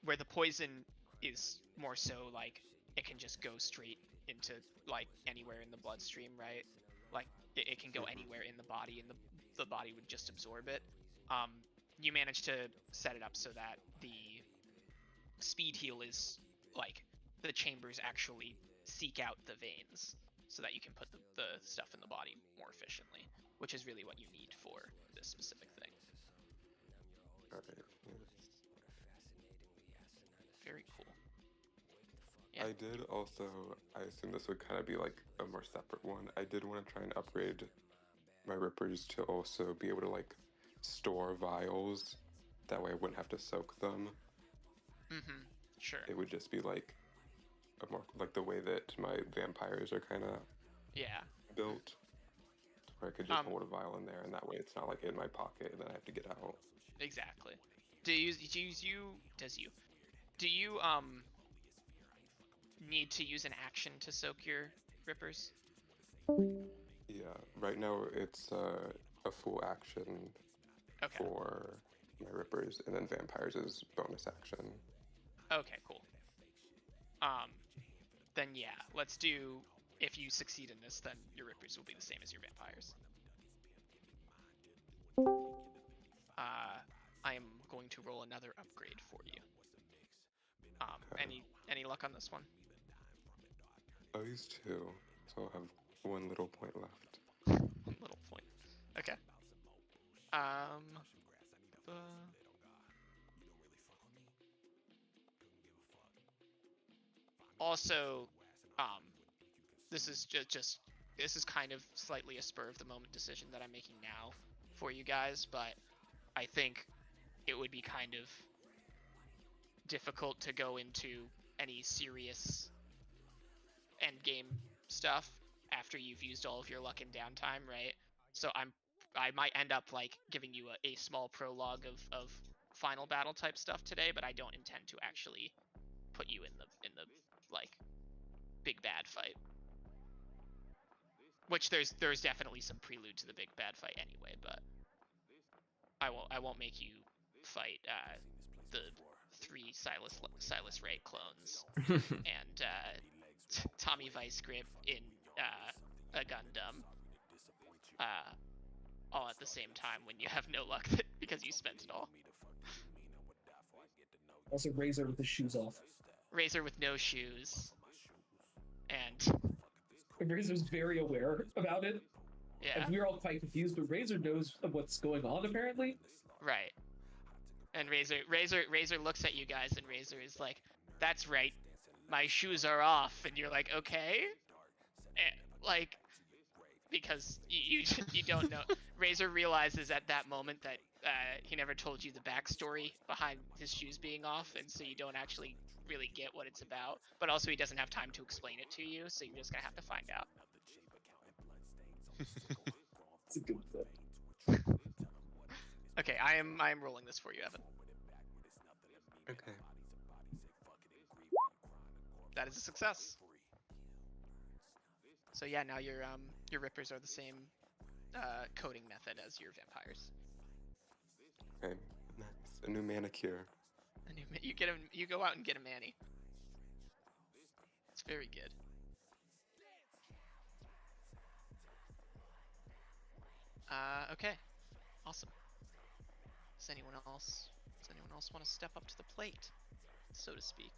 Where the poison is more so like it can just go straight into like anywhere in the bloodstream, right? Like it can go anywhere in the body and the body would just absorb it. You manage to set it up so that the speed heal is like the chambers actually seek out the veins so that you can put the stuff in the body more efficiently, which is really what you need for this specific thing. Alright. Very cool. Yeah. I did also, I assume this would kind of be like a more separate one. I did want to try and upgrade my Rippers to also be able to like store vials. That way I wouldn't have to soak them. Sure. It would just be like a more like the way that my vampires are kind of built. Where I could just hold a vial in there, and that way it's not like in my pocket, and then I have to get out. Exactly. Do you need to use an action to soak your rippers? Yeah, right now it's a full action Okay. for my rippers, and then vampires is bonus action. Okay, cool. Then yeah, let's do. If you succeed in this, then your rippers will be the same as your vampires. I am going to roll another upgrade for you. Okay. Any luck on this one? Oh, he's 2, so I'll have 1 little point left. 1 little point. Okay. Also, this is just this is kind of slightly a spur of the moment decision that I'm making now for you guys, but I think it would be kind of difficult to go into any serious end game stuff after you've used all of your luck in downtime, right? So I might end up like giving you a small prologue of final battle type stuff today, but I don't intend to actually put you in the like big bad fight. Which there's definitely some prelude to the big bad fight anyway, but I won't make you fight the 3 Silas Ray clones and Tommy Vice Grip in a Gundam all at the same time when you have no luck because you spent it all. Also, Razor with his shoes off. Razor with no shoes. And Razor's very aware about it. yeah. And we're all quite confused, but Razor knows what's going on, apparently. Right. And Razor looks at you guys, and Razor is like, "That's right, my shoes are off." And you're like, "Okay," and, like, because you don't know. Razor realizes at that moment that he never told you the backstory behind his shoes being off, and so you don't actually really get what it's about. But also, he doesn't have time to explain it to you, so you're just gonna have to find out. It's a good flip. Okay, I am rolling this for you, Evan. Okay. That is a success. So yeah, now your rippers are the same coding method as your vampires. Okay, nice. A new manicure. And you go out and get a mani. It's very good. Okay, awesome. Does anyone else want to step up to the plate, so to speak?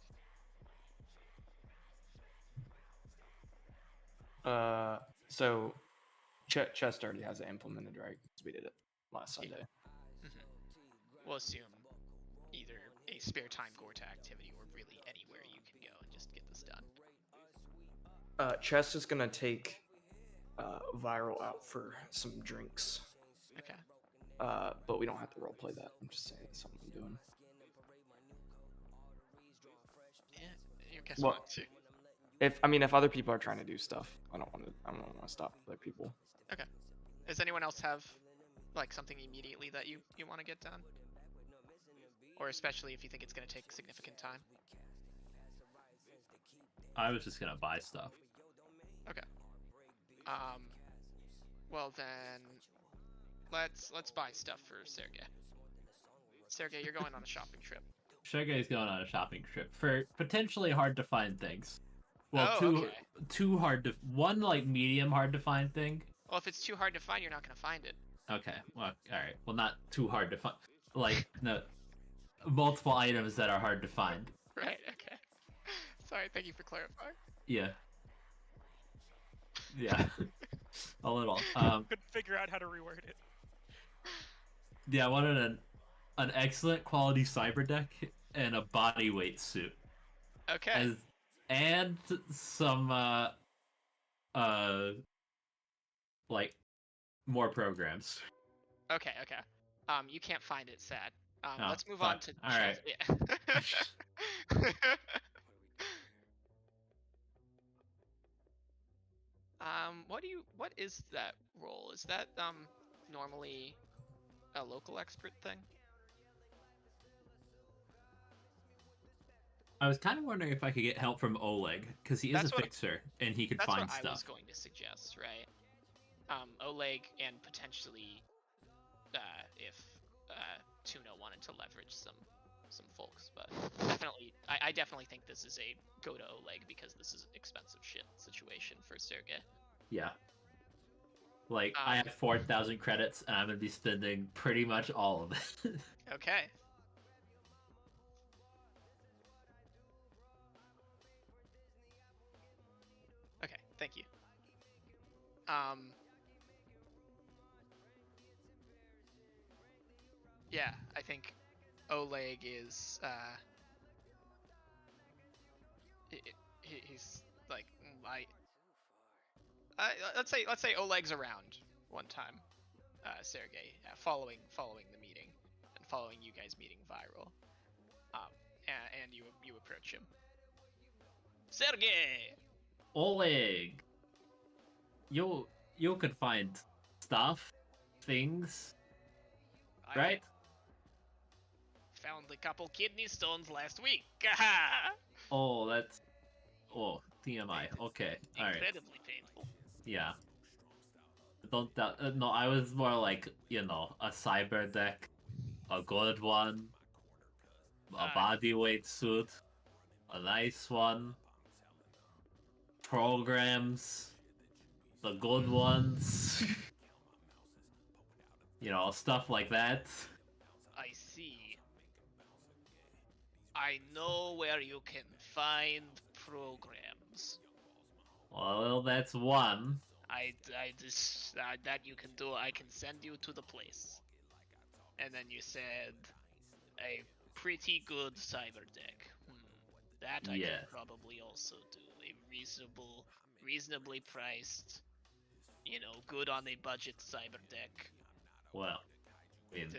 So Chest already has it implemented, right? 'Cause we did it last Sunday. We'll assume either a spare time Gorta activity or really anywhere you can go and just get this done. Chest is gonna take Viral out for some drinks. Okay. But we don't have to roleplay that. I'm just saying it's something I'm doing. Yeah, you guess Well, what? Too. if other people are trying to do stuff, I don't want to stop other people. Okay. Does anyone else have like something immediately that you want to get done? Or especially if you think it's going to take significant time? I was just gonna buy stuff. Okay. Well then, let's buy stuff for Sergey. Sergey, you're going on a shopping trip. Sergey's going on a shopping trip for potentially hard to find things. Well, Oh, okay. two hard to one like medium hard to find thing. Well, if it's too hard to find, you're not going to find it. Okay, well, all right. Well, not too hard to find. Like no, multiple items that are hard to find. Right. Okay. Sorry. Thank you for clarifying. Yeah. Yeah. A little. Couldn't figure out how to reword it. Yeah, I wanted an excellent quality cyber deck and a body weight suit. Okay. And some like more programs. Okay. You can't find it. Sad. Oh, Let's move on fuck. to. All right. Yeah. What is that role? Is that normally a local expert thing? I was kind of wondering if I could get help from Oleg, because he is That's a what- fixer and he could That's find what I was stuff. going to suggest, right? Oleg and potentially if Tuna wanted to leverage some folks, but definitely, I definitely think this is a go to Oleg because this is an expensive shit situation for Sergey. Yeah. Like, I have 4,000 credits, and I'm going to be spending pretty much all of it. Okay. Okay, thank you. Yeah, I think Oleg is he's like let's say Oleg's around one time, Sergey, following the meeting and following you guys meeting Viral, and you approach him. Sergey. Oleg, you could find stuff, things, right? Found a couple kidney stones last week. Oh, that's TMI. Okay, all right. Incredibly painful. Yeah. Don't doubt. No, I was more like, a cyber deck, a good one, a bodyweight suit, a nice one, programs, the good ones, stuff like that. I see. I know where you can find programs. Well, that's one. That you can do. I can send you to the place. And then you said a pretty good cyber deck. That I can probably also do. A reasonably priced, good on a budget cyber deck. Well, I mean,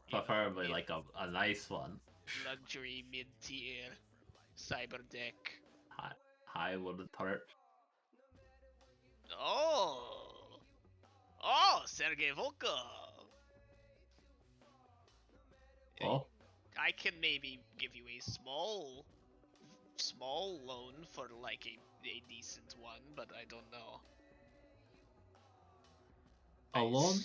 preferably like a nice one. Luxury mid-tier cyber deck. High wouldn't hurt. Oh, Sergey Volkov. Oh. I can maybe give you a small loan for like a decent one, but I don't know. A loan?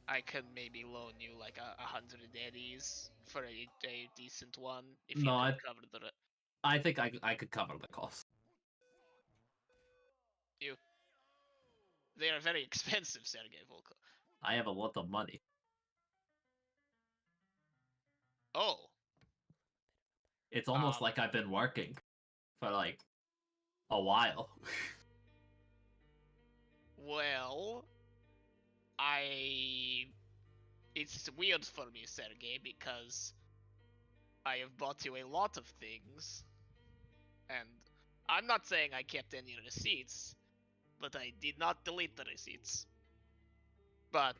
I could maybe loan you like 100 eddies for a decent one if No, you could cover the. I think I could cover the cost. They are very expensive, Sergey Volkov. I have a lot of money. Oh. It's almost like I've been working for like a while. Well, it's weird for me, Sergey, because I have bought you a lot of things, and I'm not saying I kept any receipts, but I did not delete the receipts. But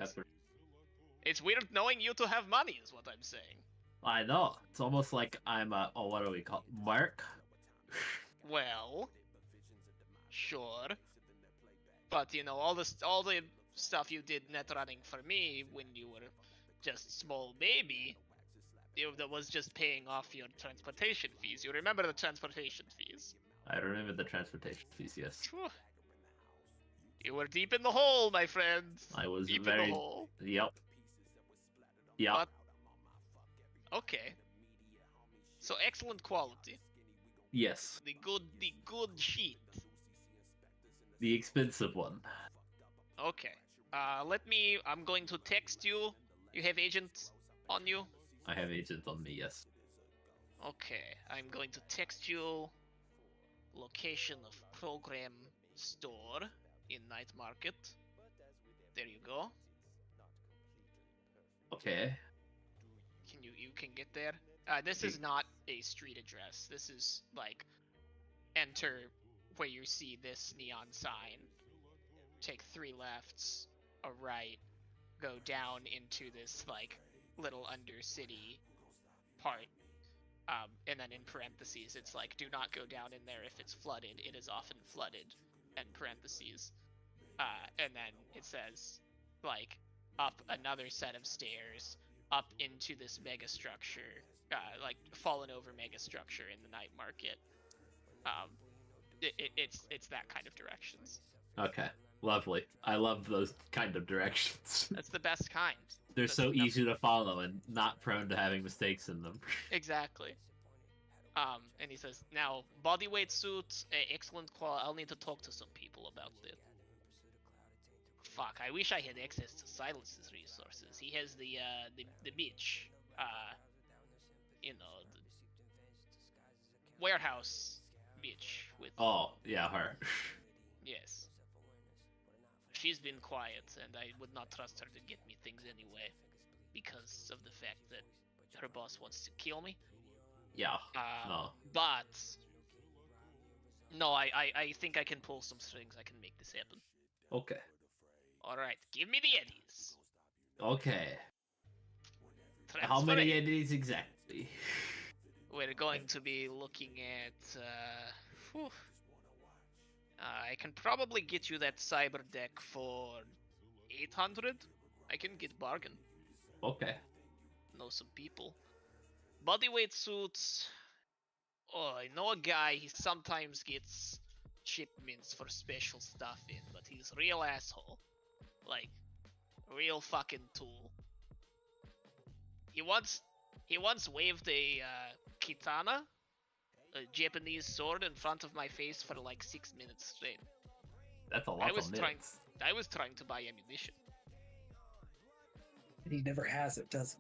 it's weird knowing you to have money, is what I'm saying. I know. It's almost like I'm what do we call it? Mark? Well, sure. But all the stuff you did net running for me when you were just small baby, that was just paying off your transportation fees. You remember the transportation fees? I remember the transportation fees, yes. Whew. You were deep in the hole, my friend. I was deep very... in the hole. Yep. But... Okay. So excellent quality. Yes. The good sheet. The expensive one. Okay. I'm going to text you. You have agent on you? I have agent on me, yes. Okay. I'm going to text you location of program store in Night Market. There you go. Okay. You can get there? This is not a street address. This is like enter where you see this neon sign. Take 3 lefts, a right, go down into this like little undercity part. And then in parentheses, it's like, do not go down in there if it's flooded. It is often flooded. And parentheses. And then it says, like, up another set of stairs, up into this mega structure, like fallen over mega structure in the night market. It's that kind of directions. Okay, lovely. I love those kind of directions. That's the best kind. They're That's so the best- easy to follow and not prone to having mistakes in them. Exactly. And he says, now, bodyweight suit, excellent quality. I'll need to talk to some people about it. Fuck, I wish I had access to Silas's resources. He has the bitch, the warehouse bitch with. Oh, yeah, her. Yes. She's been quiet, and I would not trust her to get me things anyway, because of the fact that her boss wants to kill me. Yeah, no. But no, I think I can pull some strings. I can make this happen. Okay. All right, give me the eddies. Okay. How Transfer many it. eddies exactly? We're going to be looking at. I can probably get you that cyber deck for 800. I can get bargain. Okay. Know some people. Bodyweight suits. Oh, I know a guy. He sometimes gets shipments for special stuff in, but he's a real asshole. Like, real fucking tool. He once waved a katana, a Japanese sword, in front of my face for like 6 minutes straight. That's a lot of trying. minutes. I was trying to buy ammunition. And he never has it, does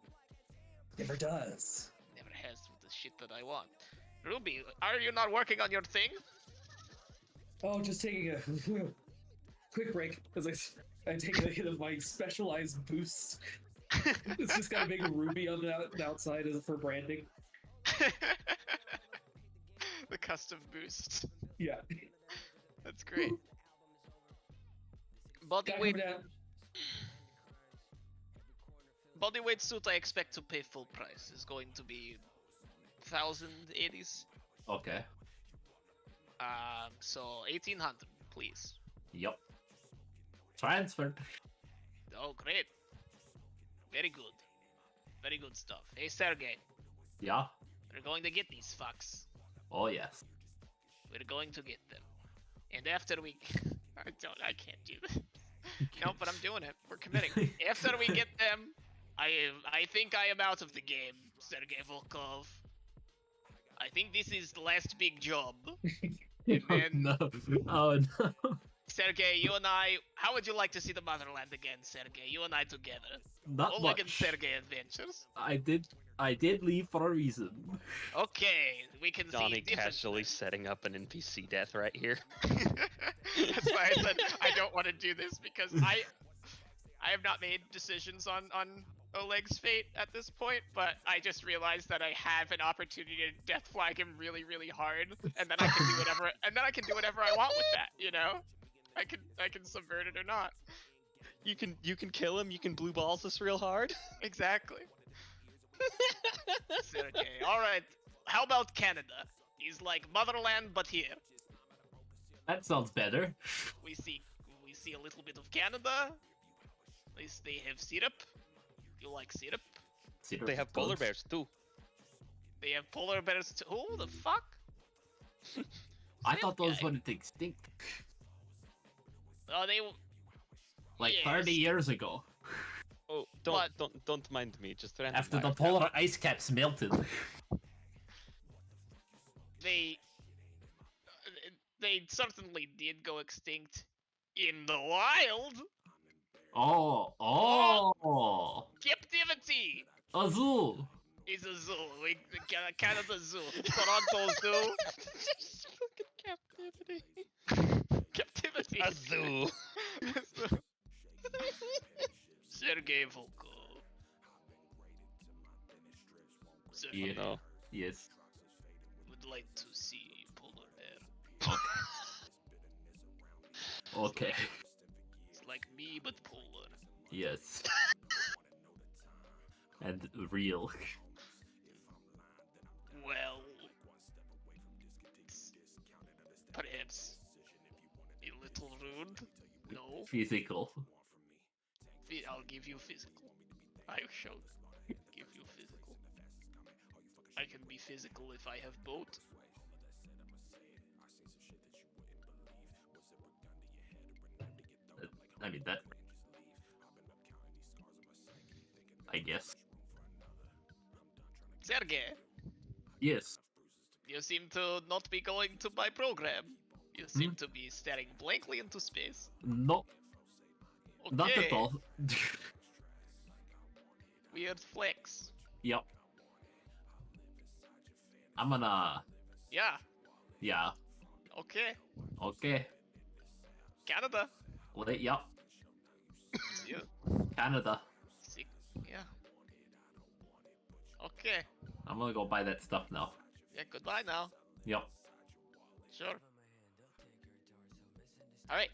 he? Never does. Never has the shit that I want. Ruby, are you not working on your thing? Oh, just taking a quick break as I take a hit of my specialized boost. It's just got a big ruby on the outside for branding. The custom boost. Yeah. That's great. Gotta come Bodyweight down. bodyweight suit I expect to pay full price is going to be 1,080s. Okay. So 1,800, please. Yup. Transferred. Oh, great. Very good. Very good stuff. Hey, Sergey, Yeah. we're going to get these fucks. Oh, yes. We're going to get them. And after we... I can't do this. No, but I'm doing it. We're committing. After we get them, I think I am out of the game, Sergey Volkov. I think this is the last big job. And then, No. Oh, no. Sergey, you and I... How would you like to see the motherland again, Sergey? You and I together. Not Oleg and much. Sergey adventures. I did leave for a reason. Okay, we can Donnie see different... casually setting up an NPC death right here. That's why I said I don't want to do this, because I have not made decisions on Oleg's fate at this point, but I just realized that I have an opportunity to death flag him really, really hard, and then I can do whatever I want with that, you know? I can subvert it or not. You can kill him. You can blue balls this real hard. Exactly. Sergey. All right. How about Canada? He's like motherland, but here That sounds better. we see a little bit of Canada. At least they have syrup. You like syrup? Cedar They have goats. polar bears too. They have polar bears too. Who the fuck? I thought those guy. went extinct Oh, they. like Yes. 30 years ago. Oh, But- don't mind me. Just After the randomize. polar ice caps melted. They certainly did go extinct in the wild. Oh. Captivity A zoo. is a zoo. Canada Zoo. Toronto Zoo. Fucking captivity. Captivity. A zoo. Sergey Volkov. Yeah. No. Yes. Would like to see polar bear. Okay. It's like me, but polar. Yes. And real. Well, it's perhaps a little rude. No, Physical. I'll give you physical. I shall. I can be physical if I have boat. I mean that. I guess. Sergey, Yes. you seem to not be going to my program. You seem to be staring blankly into space. No, Okay. not at all. Weird flex. Yep. I'm gonna. Yeah. Yeah. Okay. Okay. Canada. Wait. Yep. See you. Canada. See. Yeah. Okay. I'm gonna go buy that stuff now. Yeah. Goodbye now. Yep. Sure. All right.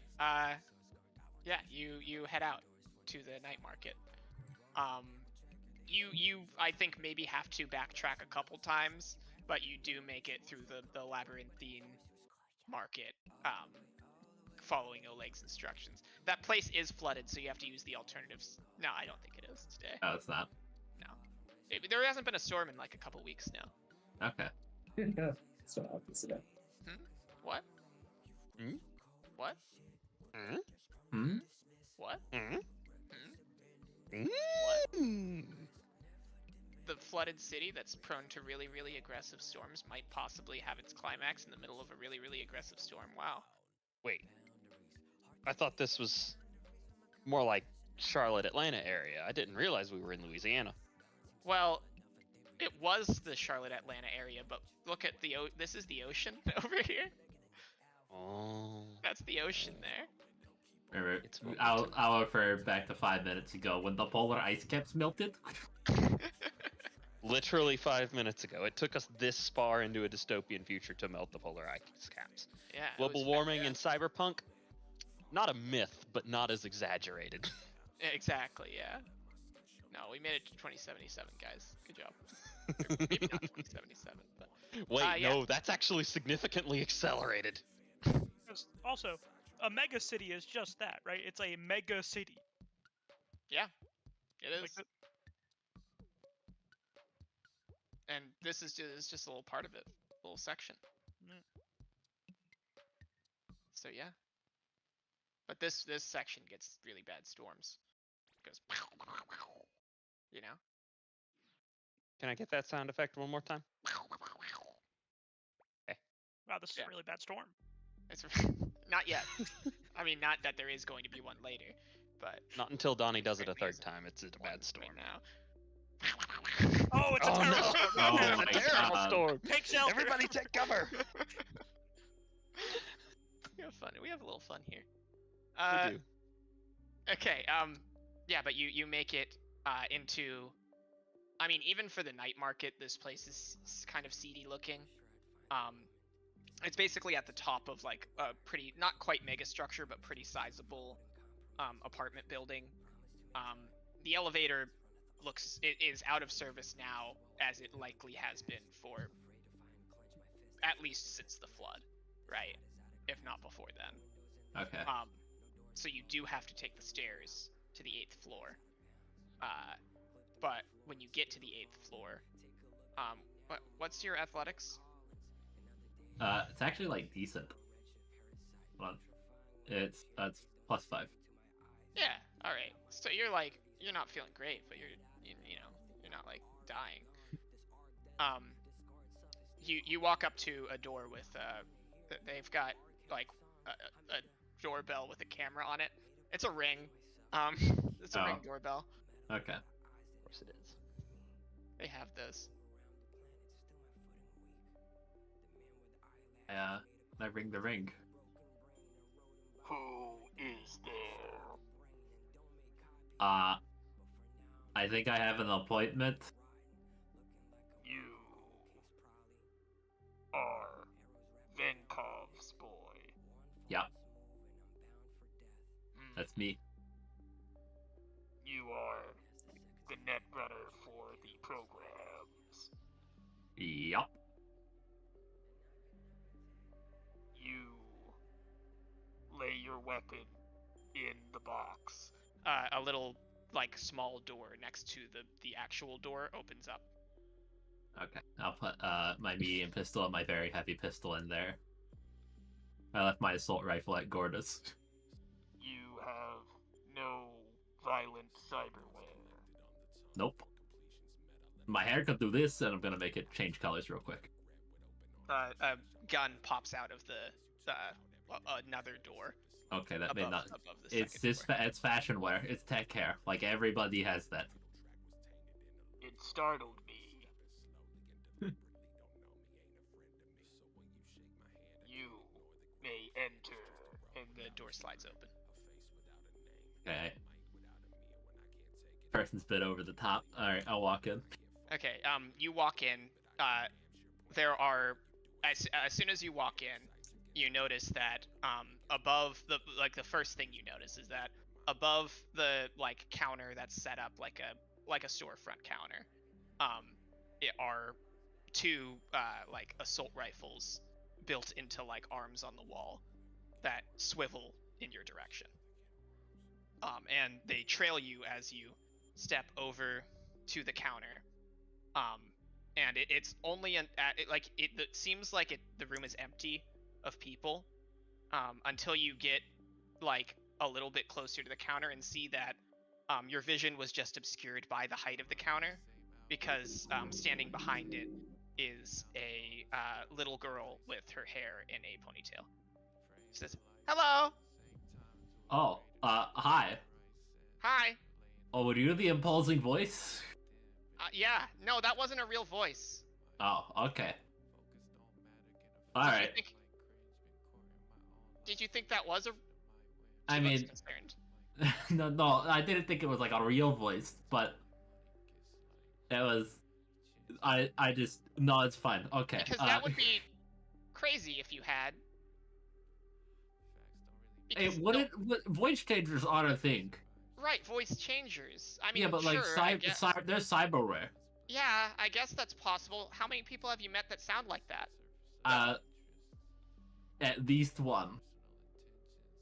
Yeah. You head out to the night market. You I think maybe have to backtrack a couple times, but you do make it through the labyrinthine market. Following Oleg's instructions. That place is flooded, so you have to use the alternatives. No, I don't think it is today. Oh, it's not. No. There hasn't been a storm in like a couple weeks now. Okay. So opposite. What? Hmm? What? Hmm. What? Hmm? What? Mm. The flooded city that's prone to really, really aggressive storms might possibly have its climax in the middle of a really, really aggressive storm. Wow. Wait. I thought this was more like Charlotte, Atlanta area. I didn't realize we were in Louisiana. Well, it was the Charlotte, Atlanta area, but look at this is the ocean over here. Oh. That's the ocean there. Remember, It's what we I'll refer back to 5 minutes ago when the polar ice caps melted. Literally 5 minutes ago. It took us this far into a dystopian future to melt the polar ice caps. Yeah. it Global was- warming yeah. in cyberpunk, not a myth, but not as exaggerated. Exactly, yeah. No, we made it to 2077, guys. Good job. Or maybe not 2077, but Wait, yeah. no, that's actually significantly accelerated. Because also, a mega city is just that, right? It's a mega city. yeah, it is. Like the- And this is just a little part of it, a little section. Mm. So yeah. But this section gets really bad storms. It goes, you know. Can I get that sound effect one more time? Wow, this is Yeah. a really bad storm. It's not yet. I mean, not that there is going to be one later, but Not until Donnie does it a Currently third isn't time. It's a one bad storm. right now. Oh, it's a Oh terrible no! storm. Oh It's my a terrible God. storm. Take shelter. Everybody take cover. We have fun. We have a little fun here. We do. Okay. Yeah, but you make it into. I mean, even for the night market, this place is kind of seedy looking. It's basically at the top of like a pretty, not quite mega structure, but pretty sizable apartment building. The elevator is out of service now, as it likely has been for at least since the flood, right? If not before then. Okay. So you do have to take the stairs to the 8th floor. But when you get to the 8th floor, what's your athletics? It's actually like decent. Hold on. It's +5. Yeah. All right. So you're not feeling great, but you're not like dying. You walk up to a door with they've got like a doorbell with a camera on it. It's a ring. It's a ring Oh. doorbell. Okay. Of course it is. They have those. I ring the ring. Who is there? I think I have an appointment. You are Venkov's boy. Yeah, Mm, that's me. You are the net runner for the programs. Yup. You lay your weapon in the box. A little like small door next to the actual door opens up. Okay, I'll put my medium pistol and my very heavy pistol in there. I left my assault rifle at Gordas. You have no violent cyberware. Nope. My hair could do this, and I'm gonna make it change colors real quick. A gun pops out of the another door. Okay, that may not. Above the It's second this. door. It's fashion wear. It's tech hair. Like everybody has that. It startled me. You may enter. And the door slides open. Okay. Person's bit over the top. All right, I'll walk in. Okay, you walk in. There are, as soon as you walk in, you notice that above the first thing you notice is that above the counter that's set up like a storefront counter, it are two assault rifles built into arms on the wall that swivel in your direction. And they trail you as you step over to the counter. And it's only it seems like the room is empty of people until you get a little bit closer to the counter and see that your vision was just obscured by the height of the counter, because standing behind it is a little girl with her hair in a ponytail. She says, "Hello." Oh, hi. "Hi." Oh, were you the imposing voice? Yeah, no, that wasn't a real voice. Oh, okay. All Did right. you think- Did you think that was a? I She looks mean, concerned. no, I didn't think it was like a real voice, but it was. I just no, it's fine. Okay. Because that would be crazy if you had. Because voice changers are a thing. Right, voice changers. I mean, Yeah, but sure, I guess. there's cyberware. Yeah, I guess that's possible. How many people have you met that sound like that? At least one.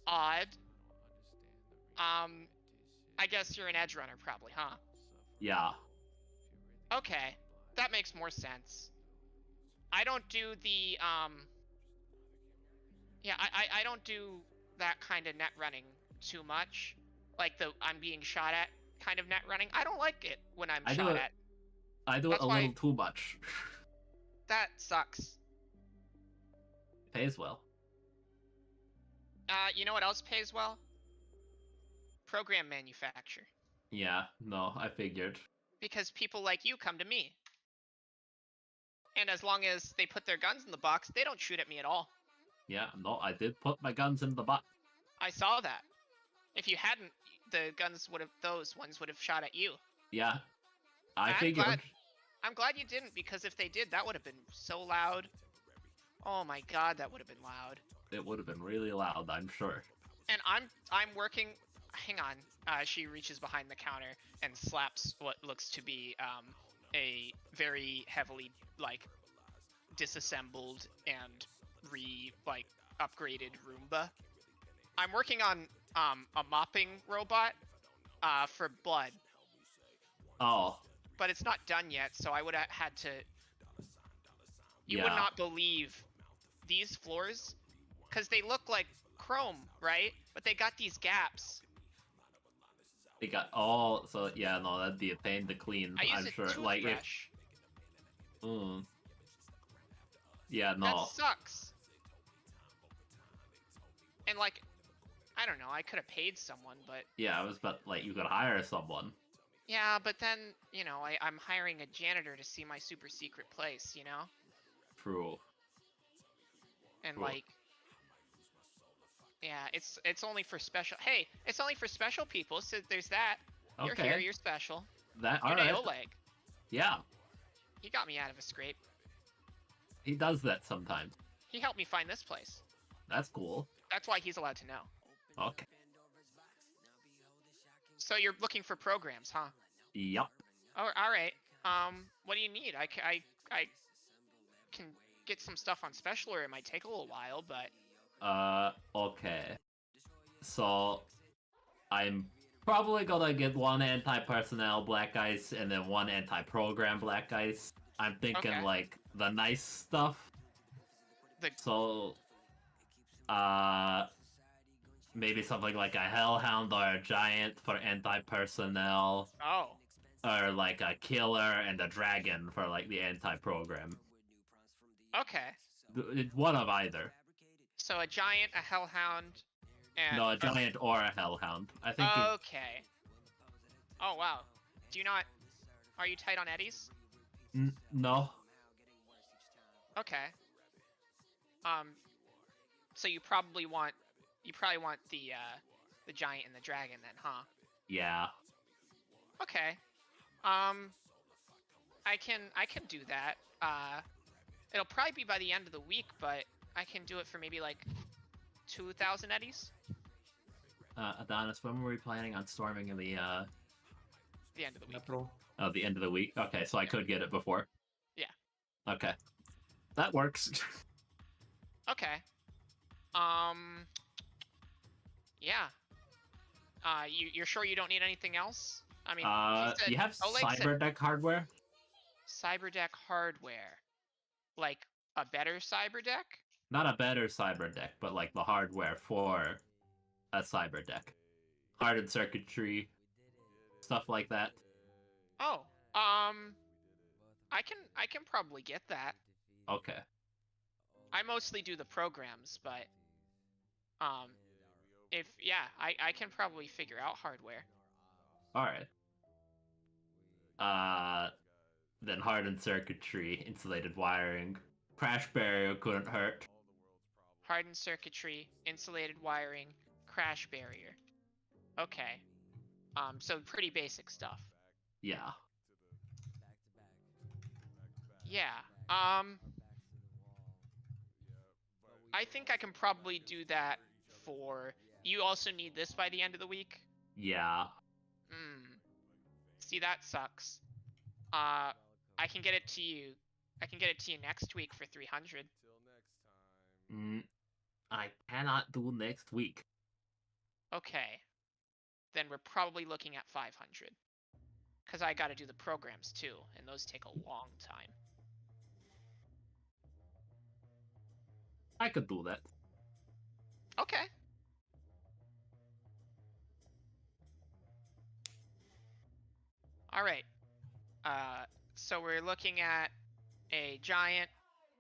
Odd. I guess you're an edge runner, probably, huh? Yeah. Okay, that makes more sense. I don't do the Yeah, I don't do that kind of net running too much. Like the I'm being shot at kind of net running. I don't like it when I'm shot at. I do it That's a why- little too much. That sucks. Pays well. You know what else pays well? Program manufacture. Yeah, no, I figured. Because people like you come to me. And as long as they put their guns in the box, they don't shoot at me at all. Yeah, no, I did put my guns in the box. I saw that. If you hadn't, those ones would have shot at you. Yeah, I I'm figured. I'm glad you didn't, because if they did, that would have been so loud. Oh my god, that would have been loud. It would have been really loud, I'm sure. And I'm working. Hang on. She reaches behind the counter and slaps what looks to be a very heavily disassembled and upgraded Roomba. I'm working on a mopping robot for blood. Oh. But it's not done yet, so I would have had to. You would Yeah. not believe these floors, because they look like chrome, right? But they got these gaps. They got so yeah, no, that'd be a pain to clean, I use I'm a sure. toothbrush. Like if yeah, no. That sucks. And I don't know, I could have paid someone, but Yeah, I was about you could hire someone. yeah, but then, I'm hiring a janitor to see my super secret place, True. And Cool. yeah, it's only for special. Hey, it's only for special people, so there's that. You're Okay. here, you're special. That You're alright. Oleg. Yeah. He got me out of a scrape. He does that sometimes. He helped me find this place. That's cool. That's why he's allowed to know. Okay. So you're looking for programs, huh? Yup. Oh, all right. What do you need? I can get some stuff on special, or it might take a little while, but Okay. So, I'm probably gonna get one anti-personnel black ice and then one anti-program black ice. I'm thinking Okay. like the nice stuff. The- So, maybe something like a hellhound or a giant for anti-personnel, Oh. or like a killer and a dragon for like the anti-program. Okay. One of either. So a giant, a hellhound, and No, a giant or a hellhound. I think. Okay. Oh wow. Do you not? Are you tight on eddies? No. Okay. So you probably want the giant and the dragon then, huh? Yeah. Okay. I can do that. It'll probably be by the end of the week, but I can do it for maybe like 2,000 eddies. Adonis, when were we planning on storming the The end of the week. Capital. Oh, the end of the week? Okay, so I could get it before. Yeah. Okay. That works. Okay. Yeah. You're sure you don't need anything else? I mean, he said, you have Oleg said Cyberdeck hardware? Cyberdeck hardware. Like a better Cyberdeck? Not a better Cyberdeck, but like the hardware for a Cyberdeck. Hardened circuitry, stuff like that. Oh, I can probably get that. Okay. I mostly do the programs, but if I can probably figure out hardware. Alright. Then hardened circuitry, insulated wiring. Crash barrier couldn't hurt. Hardened circuitry, insulated wiring, crash barrier. Okay. So pretty basic stuff. Yeah. Yeah. I think I can probably do that for... You also need this by the end of the week? Yeah. See, that sucks. I can get it to you. I can get it to you next week for 300. I cannot do next week. Okay. Then we're probably looking at 500. Because I gotta do the programs too, and those take a long time. I could do that. Okay. Alright. So we're looking at a giant,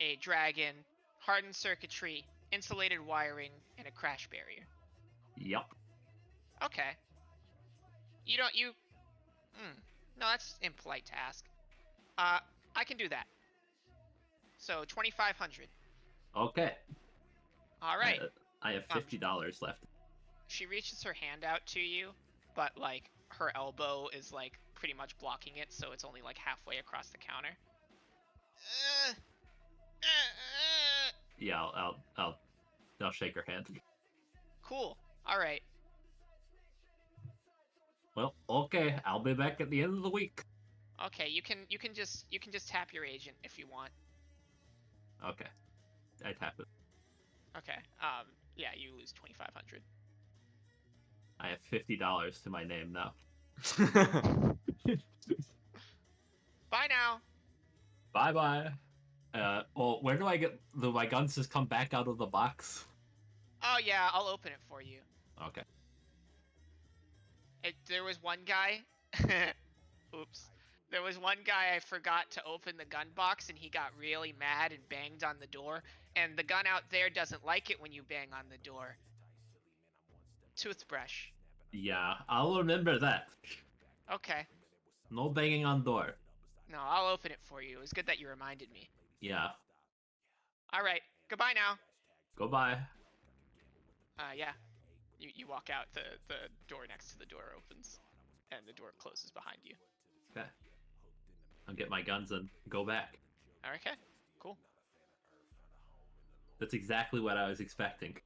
a dragon, hardened circuitry, insulated wiring, and a crash barrier. Yup. Okay. No, that's impolite to ask. I can do that. So 2,500. Okay. All right. I have $50 left. She reaches her hand out to you, but like her elbow is like pretty much blocking it, so it's only like halfway across the counter. Yeah, I'll shake her hand. Cool. All right. Well, okay, I'll be back at the end of the week. Okay, you can just tap your agent if you want. Okay, I tap it. Okay. Yeah, you lose 2,500. I have $50 to my name now. Bye now. Bye bye. Well, where do I get my guns? Just come back out of the box. Oh yeah, I'll open it for you. Okay. There was one guy. Oops. There was one guy I forgot to open the gun box, and he got really mad and banged on the door. And the gun out there doesn't like it when you bang on the door. Toothbrush. Yeah, I'll remember that. Okay. No banging on door. No, I'll open it for you. It was good that you reminded me. Yeah. All right. Goodbye now. Goodbye. Yeah. You walk out. The door next to the door opens, and the door closes behind you. Okay. I'll get my guns and go back. Okay. Cool. That's exactly what I was expecting.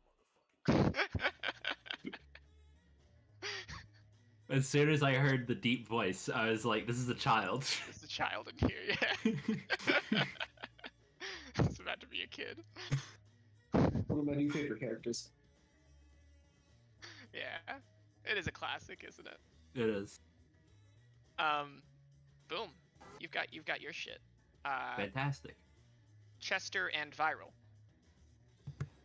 As soon as I heard the deep voice, I was like, this is a child. There's a child in here, yeah. It's about to be a kid. One of my new favorite characters. Yeah. It is a classic, isn't it? It is. Boom. You've got your shit. Fantastic. Chester and Viral.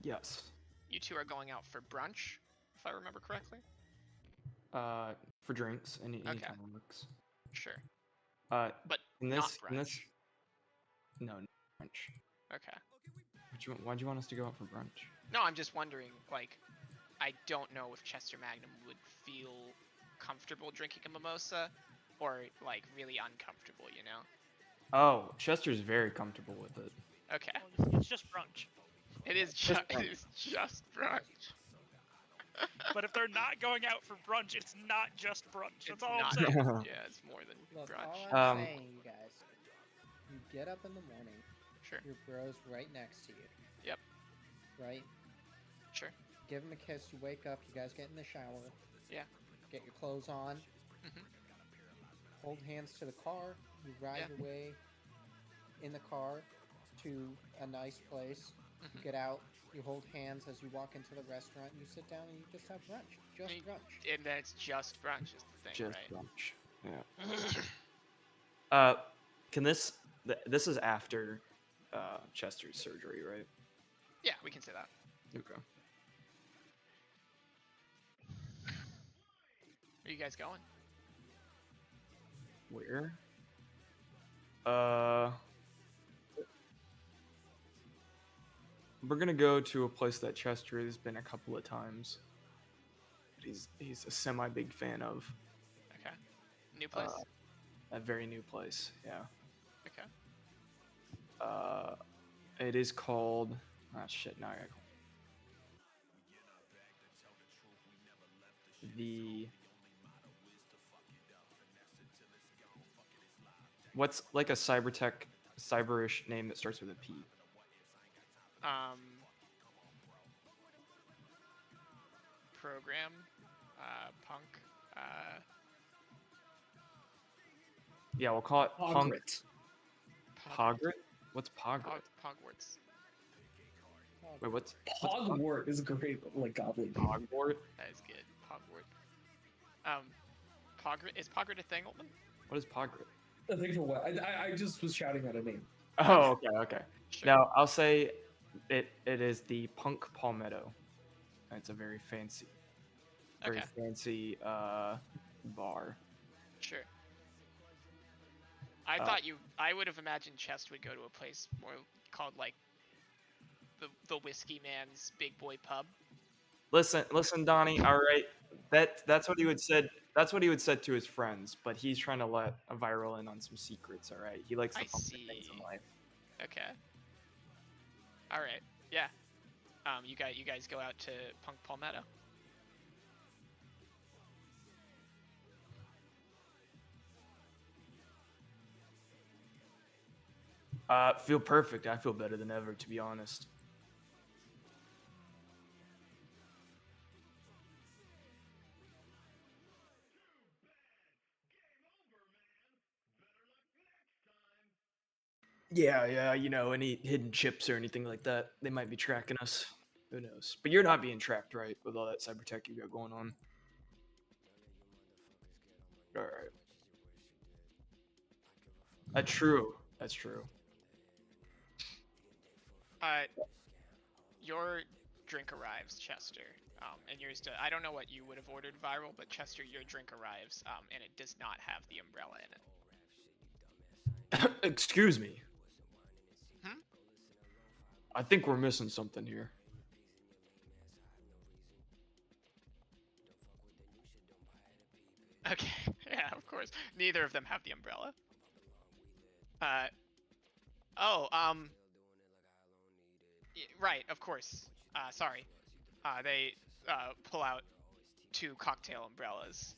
Yes. You two are going out for brunch, if I remember correctly. For drinks, any Okay. time works. Sure. Uh, But in not this, in brunch. this, no, no brunch. Okay. Why'd you want us to go out for brunch? No, I'm just wondering, like, I don't know if Chester Magnum would feel comfortable drinking a mimosa or, like, really uncomfortable, you know? Oh, Chester's very comfortable with it. Okay. Well, it's just brunch. It is Just just, it is just brunch. But if they're not going out for brunch, it's not just brunch. That's It's all I'm not, saying. yeah, it's more than Look, brunch. all I'm Um, saying, you guys, you get up in the morning, Sure. your bro's right next to you. Yep. Right? Sure. Give him a kiss, you wake up, you guys get in the shower. Yeah. Get your clothes on. Mhm. Hold hands to the car, you ride Yeah. your way in the car to a nice place. You Mhm. get out, you hold hands as you walk into the restaurant, and you sit down and you just have brunch. Just Me- brunch. And that's just brunch is the thing, Just right? brunch. Yeah. Can this? This is after, Chester's surgery, right? Yeah, we can say that. Okay. Where you guys going? Where? We're gonna go to a place that Chester has been a couple of times. He's a semi big fan of. Okay. New place? A very new place. Yeah. Okay. It is called. Ah, shit. Now I gotta. What's like a cyberish name that starts with a P? Program, punk, Yeah, we'll call it Punk. Hogwarts. Pogrit? What's Pogrit? Hogwarts. Wait, what's Hogwart is a great like goblin name. Hogwart? That is good. Hogwarts. Pogrit is Pogrit a thing, Altman? What is Pogrit? I think for what? I just was shouting out a name. Oh, okay. Sure. Now I'll say it is the Punk Palmetto. It's a very fancy Okay. bar. Sure. I would have imagined Chest would go to a place more called like the Whiskey Man's Big Boy Pub. Listen, Donnie. All right, that's what he would said. That's what he would said to his friends. But he's trying to let a viral in on some secrets. All right, he likes the I fun things in see. life. Okay. All right. Yeah. You guys go out to Punk Palmetto. Feel perfect. I feel better than ever, to be honest. Yeah, you know, any hidden chips or anything like that, they might be tracking us. Who knows? But you're not being tracked, right, with all that cyber tech you got going on. All right. That's true. That's true. Your drink arrives, Chester. And yours I don't know what you would have ordered viral, but Chester, your drink arrives, and it does not have the umbrella in it. Excuse me. Hmm? I think we're missing something here. Okay, yeah, of course. Neither of them have the umbrella. Right, of course. Sorry. They pull out 2 cocktail umbrellas.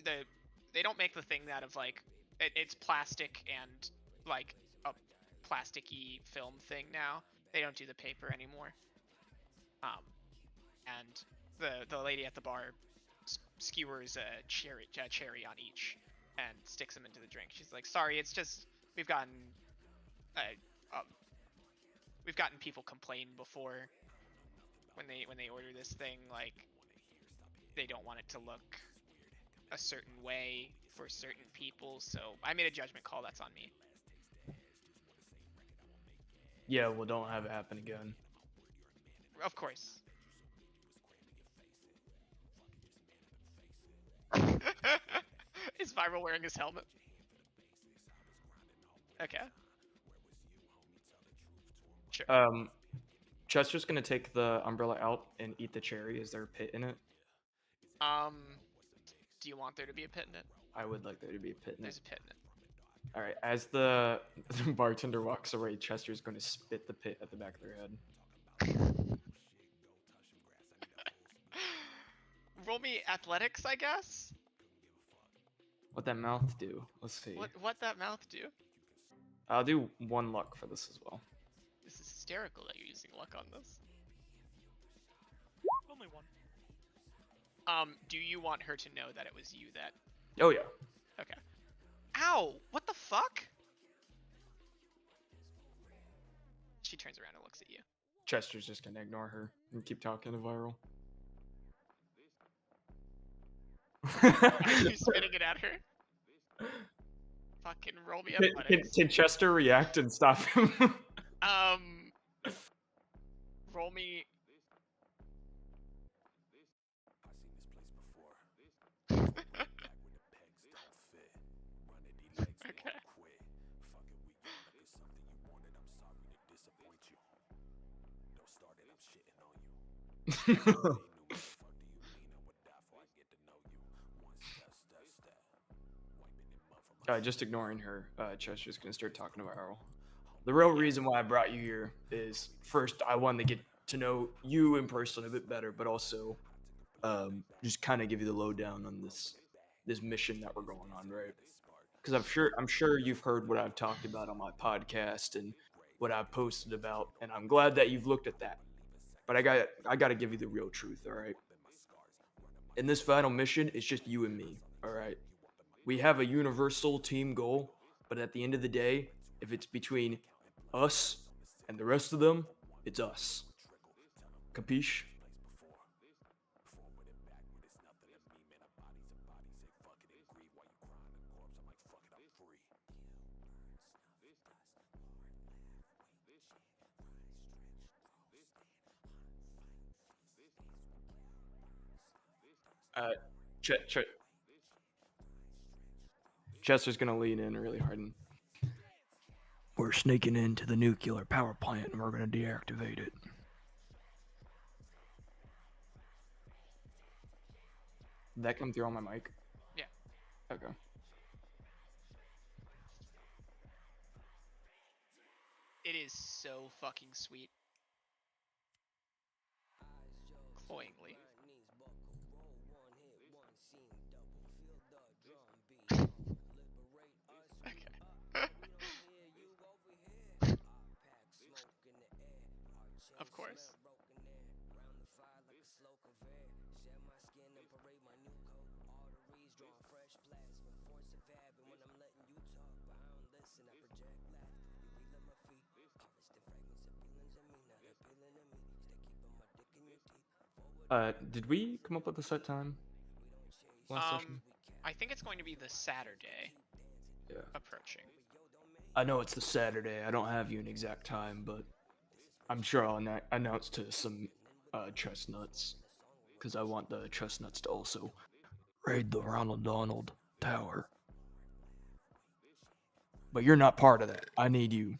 They don't make the thing out of like it's plastic and like a plasticky film thing now. They don't do the paper anymore. And the lady at the bar skewers a cherry on each and sticks them into the drink. She's like, "Sorry, it's just we've gotten people complain before when they order this thing, like they don't want it to look a certain way for certain people. So I made a judgment call. That's on me." Yeah, well, don't have it happen again. Of course. Is Viral wearing his helmet? Okay. Sure. Chester's gonna take the umbrella out and eat the cherry. Is there a pit in it? Do you want there to be a pit in it? I would like there to be a pit in There's it. a pit in it. All right. As the bartender walks away, Chester's going to spit the pit at the back of their head. Roll me athletics, I guess. What that mouth do? Let's see. What that mouth do? I'll do 1 luck for this as well. This is hysterical that you're using luck on this. Only one. Do you want her to know that it was you that? Oh yeah. Okay. Ow! What the fuck? She turns around and looks at you. Chester's just gonna ignore her and keep talking to Viral. Are you spitting it at her? Fucking roll me athletics. Can Chester react and stop him? Roll me. Okay. Just ignoring her, Chester's gonna start talking to Viral. The real reason why I brought you here is, first, I wanted to get to know you in person a bit better, but also just kind of give you the lowdown on this mission that we're going on, right? Because I'm sure you've heard what I've talked about on my podcast and what I've posted about, and I'm glad that you've looked at that. But I got to give you the real truth, all right? In this final mission, it's just you and me, all right? We have a universal team goal, but at the end of the day, if it's between us and the rest of them, it's us. Capiche? Chester's gonna lean in really hard and we're sneaking into the nuclear power plant and we're gonna deactivate it. Did that come through on my mic? Yeah. Okay. It is so fucking sweet. Cloyingly. Okay. Of course. Did we come up with a set time? Last session? I think it's going to be the Saturday. Yeah. Approaching. I know it's the Saturday. I don't have you an exact time, but I'm sure I'll announce to some chestnuts, because I want the chestnuts to also raid the Ronald Donald Tower. But you're not part of that. I need you.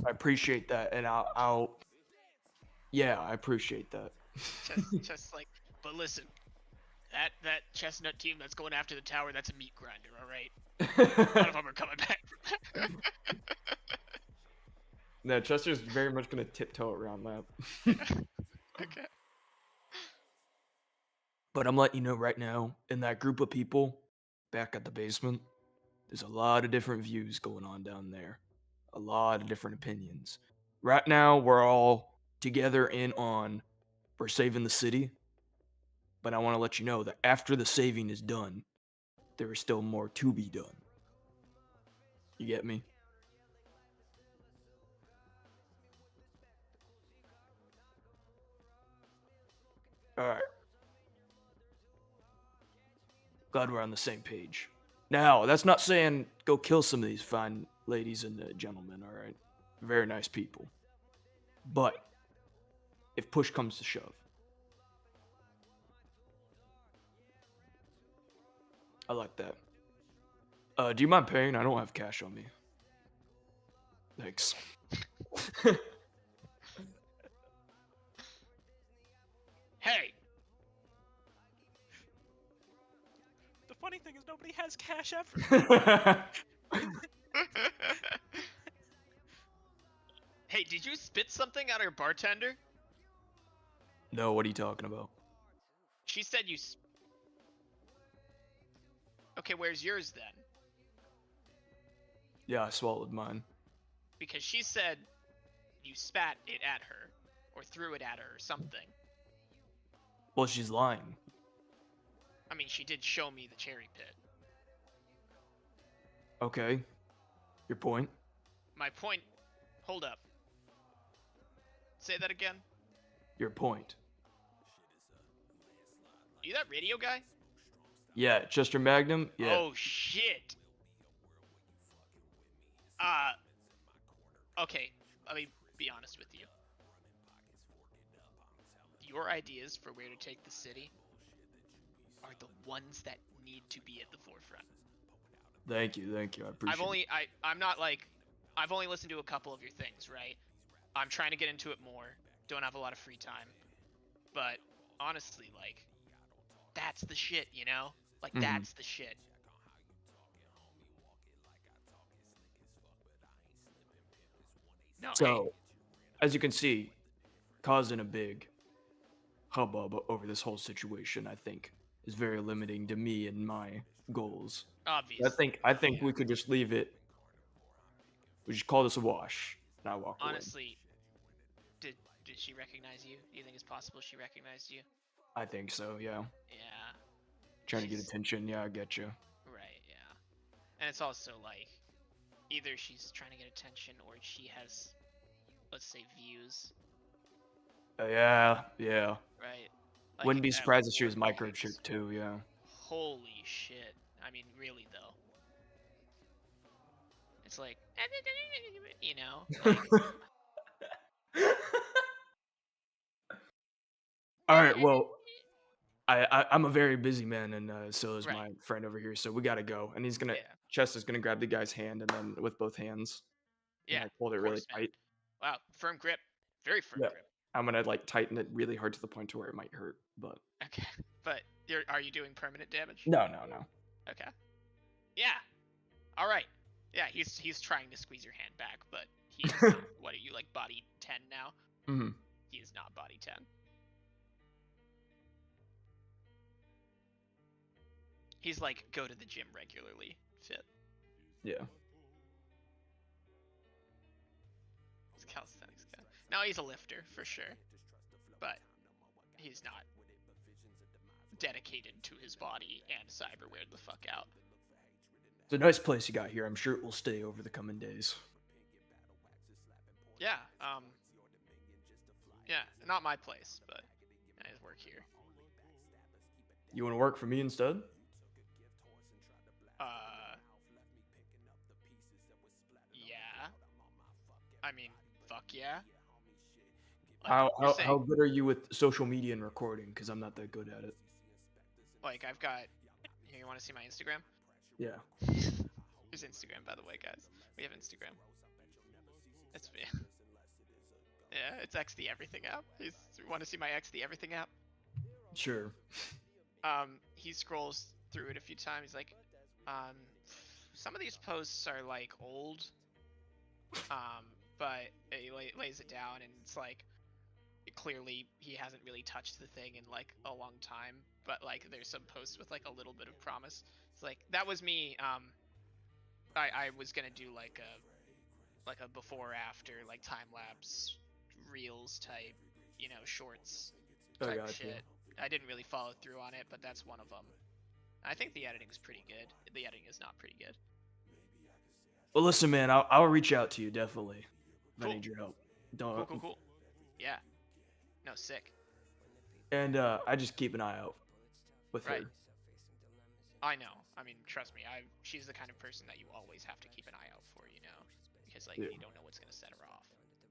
I appreciate that, and I'll yeah, I appreciate that. Just like, but listen, that chestnut team that's going after the tower, that's a meat grinder, all right? None of them are coming back. No, Chester's very much gonna tiptoe around that. Okay. But I'm letting you know right now, in that group of people back at the basement, there's a lot of different views going on down there. A lot of different opinions. Right now, we're all together in on we're saving the city. But I want to let you know that after the saving is done, there is still more to be done. You get me? Alright. Glad we're on the same page. Now, that's not saying go kill some of these fine ladies and gentlemen, all right? Very nice people. But if push comes to shove, I like that. Do you mind paying? I don't have cash on me. Thanks. Hey, The funny thing is nobody has cash ever. hey, did you spit something at our bartender? No, what are you talking about? She said you. Okay, where's yours then? Yeah, I swallowed mine. Because she said you spat it at her, or threw it at her, or something. Well, she's lying. I mean, she did show me the cherry pit. Okay. Your point? My point. Hold up. Say that again. Your point. You that radio guy? Yeah, Chester Magnum? Yeah. Oh shit. Okay, let me be honest with you. Your ideas for where to take the city are the ones that need to be at the forefront. Thank you, I appreciate it. I'm not like, I've only listened to a couple of your things, right? I'm trying to get into it more. Don't have a lot of free time. But honestly, like, that's the shit, you know? Like, that's the shit. No, So, as you can see, causing a big hubbub over this whole situation, I think, is very limiting to me and my goals. obviously. I think we could just leave it. We just call this a wash. And I walk away. Honestly, did she recognize you? Do you think it's possible she recognized you? I think so, yeah. Yeah. Trying to get attention, yeah, I get you. Right, yeah. And it's also like, either she's trying to get attention or she has, let's say, views. Yeah. Right. Like, Wouldn't be at surprised if she was work, microchipped too, yeah. Holy shit. I mean, really though. It's like, you know, like, All right, well, I'm a very busy man, and so is Right. my friend over here. So we gotta go, and he's gonna. Yeah. Chester's gonna grab the guy's hand, and then with both hands, and, yeah. like, hold it of really course, man. tight. Wow, firm grip. Very firm Yeah. grip. I'm gonna like tighten it really hard to the point to where it might hurt, but Okay. But are you doing permanent damage? no. Okay. Yeah. All right. Yeah, he's trying to squeeze your hand back, but he is not. What are you, like, body 10 now? Mm-hmm. He is not body 10. He's like, go to the gym regularly. Fit. Yeah. He's a calisthenics guy. No, he's a lifter for sure, but he's not dedicated to his body and cyberware the fuck out. It's a nice place you got here. I'm sure it will stay over the coming days. Yeah. Yeah, not my place, but I just work here. You want to work for me instead? Yeah. I mean, fuck yeah. Like, How good are you with social media and recording? Because I'm not that good at it. Like, I've got. Here, you want to see my Instagram? Yeah. Here's Instagram, by the way, guys. We have Instagram. It's me. Yeah, it's X the Everything app. You want to see my X the Everything app? Sure. He scrolls through it a few times. He's like, some of these posts are like old, but he lays it down, and it's like, clearly he hasn't really touched the thing in like a long time, but like there's some posts with like a little bit of promise. It's like, that was me. I was gonna do like a before after, like, time lapse reels type, you know, shorts type shit. I didn't really follow through on it, but that's one of them. I think the editing is pretty good. The editing is not pretty good. Well, listen, man, I'll reach out to you definitely if I Cool. need your help. Don't. Cool. Yeah. No, sick. And I just keep an eye out with Right. her. I know. I mean, trust me. She's the kind of person that you always have to keep an eye out for, because like Yeah. you don't know what's gonna set her off.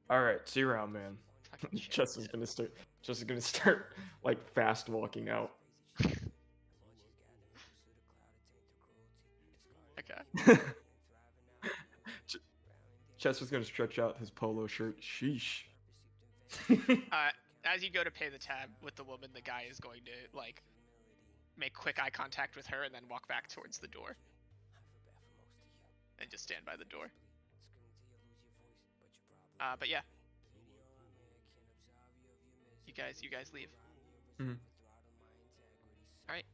All right, see you around, man. Fucking shit. Chess is gonna start. Chess is gonna start like fast walking out. Okay. Chess is gonna stretch out his polo shirt. Sheesh. As you go to pay the tab with the woman, the guy is going to like make quick eye contact with her and then walk back towards the door. And just stand by the door. But yeah. You guys leave. Mhm. Alright.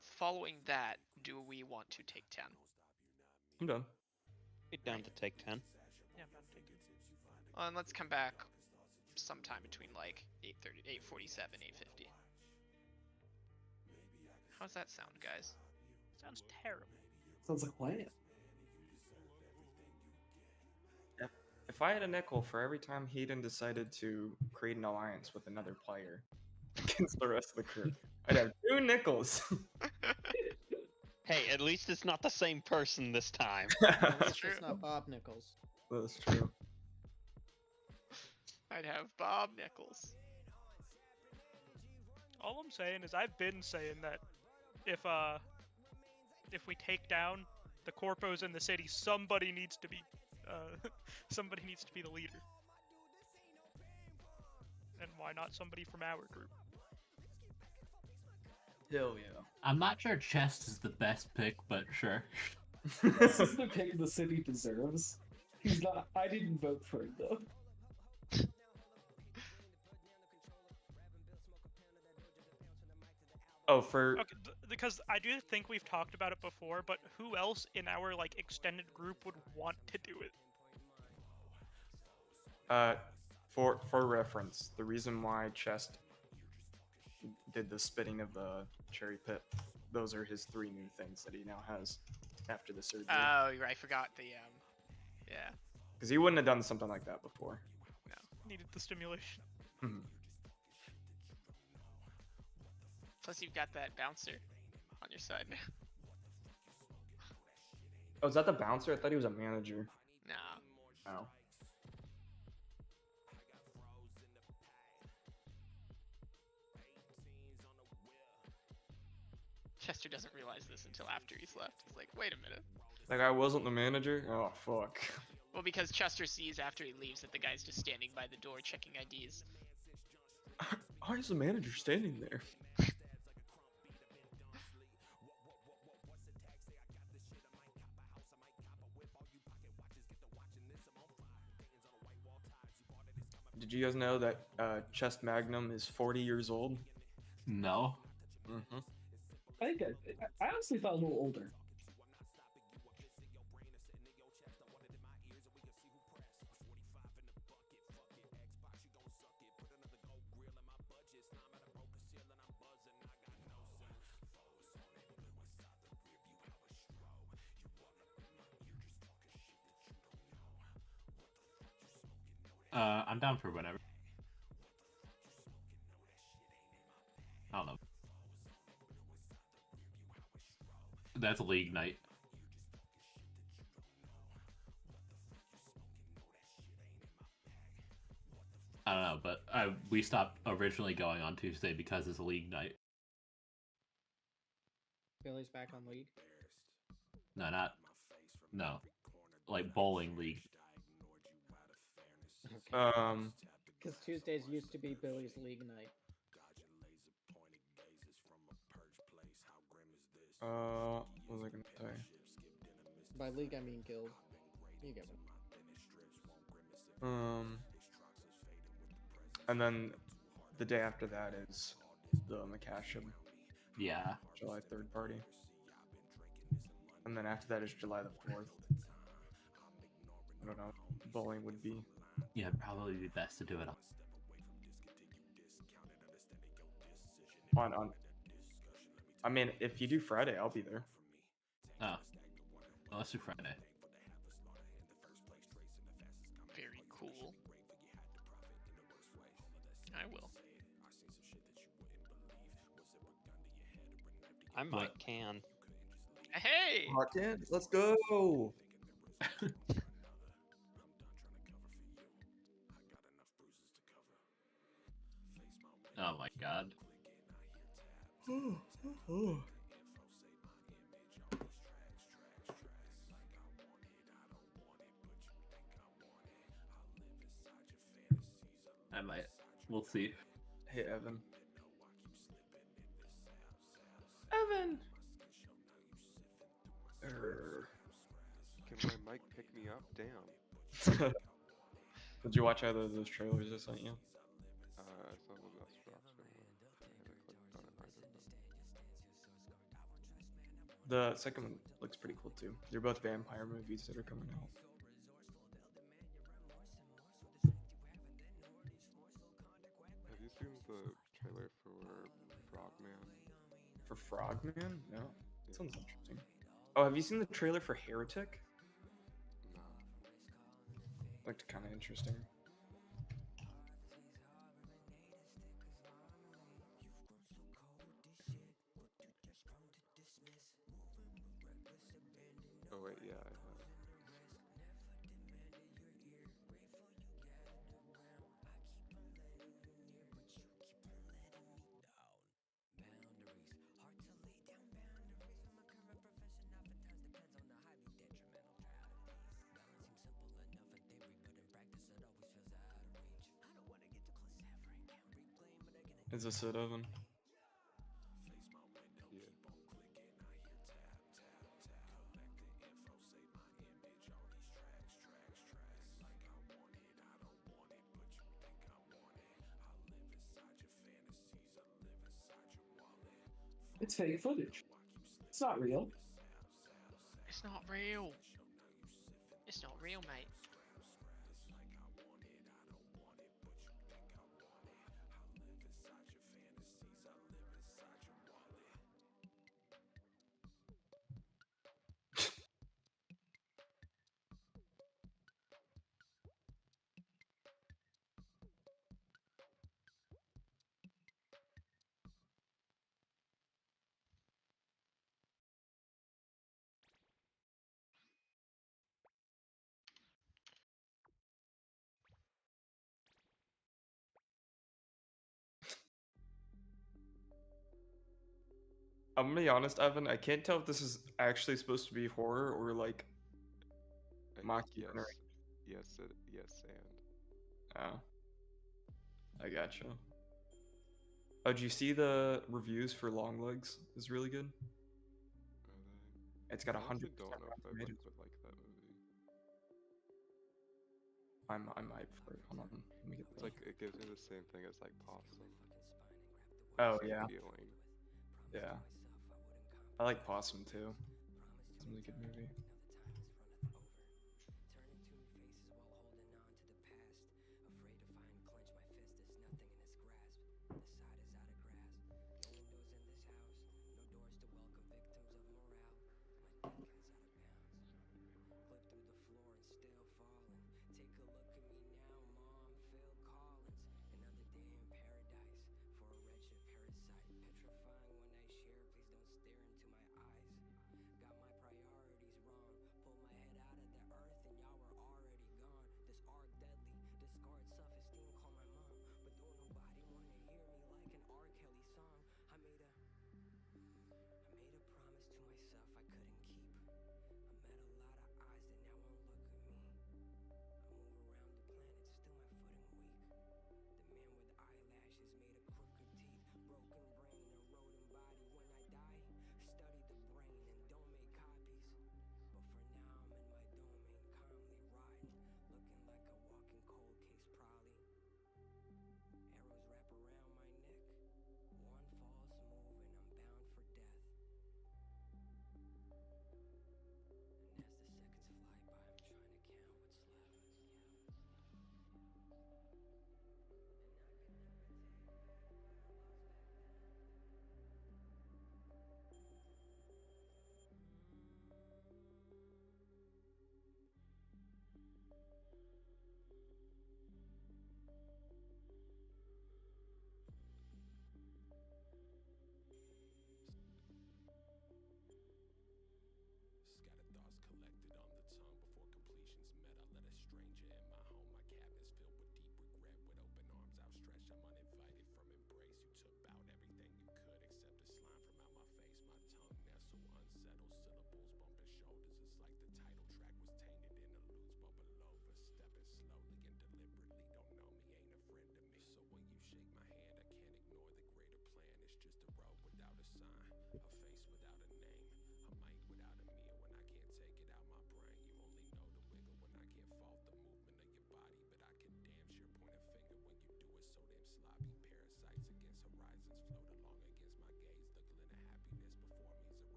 Following that, do we want to take 10? I'm done. Be down to take 10. Yeah, I'm about to take it. And let's come back sometime between like 8:30, 8:47, 8:50. How's that sound, guys? Sounds terrible. Sounds like a plan. If I had a nickel for every time Hayden decided to create an alliance with another player against the rest of the crew, I'd have 2 nickels. Hey, at least it's not the same person this time. At least true. it's not Bob Nichols. That's true. I'd have Bob Nichols. All I'm saying is I've been saying that if we take down the corpos in the city, somebody needs to be the leader. And why not somebody from our group? Hell yeah. I'm not sure Chest is the best pick, but sure. This is the pick the city deserves. He's not. I didn't vote for him though. Oh, for Okay, because I do think we've talked about it before, but who else in our like extended group would want to do it? for reference, the reason why Chest did the spitting of the cherry pit, those are his 3 new things that he now has after the surgery. Oh, I forgot the yeah. Because he wouldn't have done something like that before. Needed the stimulation. Mhm. Plus you've got that bouncer on your side now. Oh, is that the bouncer? I thought he was a manager. Nah. Oh. Chester doesn't realize this until after he's left. He's like, wait a minute. That guy wasn't the manager? Oh, fuck. Well, because Chester sees after he leaves that the guy's just standing by the door checking IDs. Why is the manager standing there? Did you guys know that Chest Magnum is 40 years old? No. Mm-hmm. I think I honestly thought a little older. I'm down for whatever. I don't know. That's league night. I don't know, but we stopped originally going on Tuesday because it's league night. Billy's back on league. No, like bowling league. Because Tuesdays used to be Billy's league night. What was I gonna say? By league, I mean guild. You get it. And then the day after that is the Macasham Yeah. July 3rd party. And then after that is July the 4th. I don't know. Bowling would be. Yeah, probably be best to do it on. I mean, if you do Friday, I'll be there. Oh. Well, let's do Friday. Very cool. I will. I might can. Hey! Locked in. Let's go. Oh my god. I might. We'll see. Hey, Evan. Evan. Can my mic pick me up? Damn. Did you watch either of those trailers I sent you? I saw the best drops one. I haven't clicked on either of them. The second one looks pretty cool too. They're both vampire movies that are coming out. Have you seen the trailer for Frogman? For Frogman? No. That sounds interesting. Oh, have you seen the trailer for Heretic? No. Looked kind of interesting. Oh wait, yeah, I have. Is this it, Evan? Yeah. It's fake footage. It's not real. It's not real. It's not real, mate. I'm gonna be honest, Evan. I can't tell if this is actually supposed to be horror or like mockumentary. Yes, yes, and. Oh, I gotcha. Oh, did you see the reviews for Long Legs? It's really good. Are they? It's got I 100% honestly don't know if I tomatoes. would like that movie. I'm hyped for it. Hold on, let me get It's the... like it gives me the same thing as like Possum. Oh Same yeah, feeling. yeah. I like Possum too. It's a really good movie.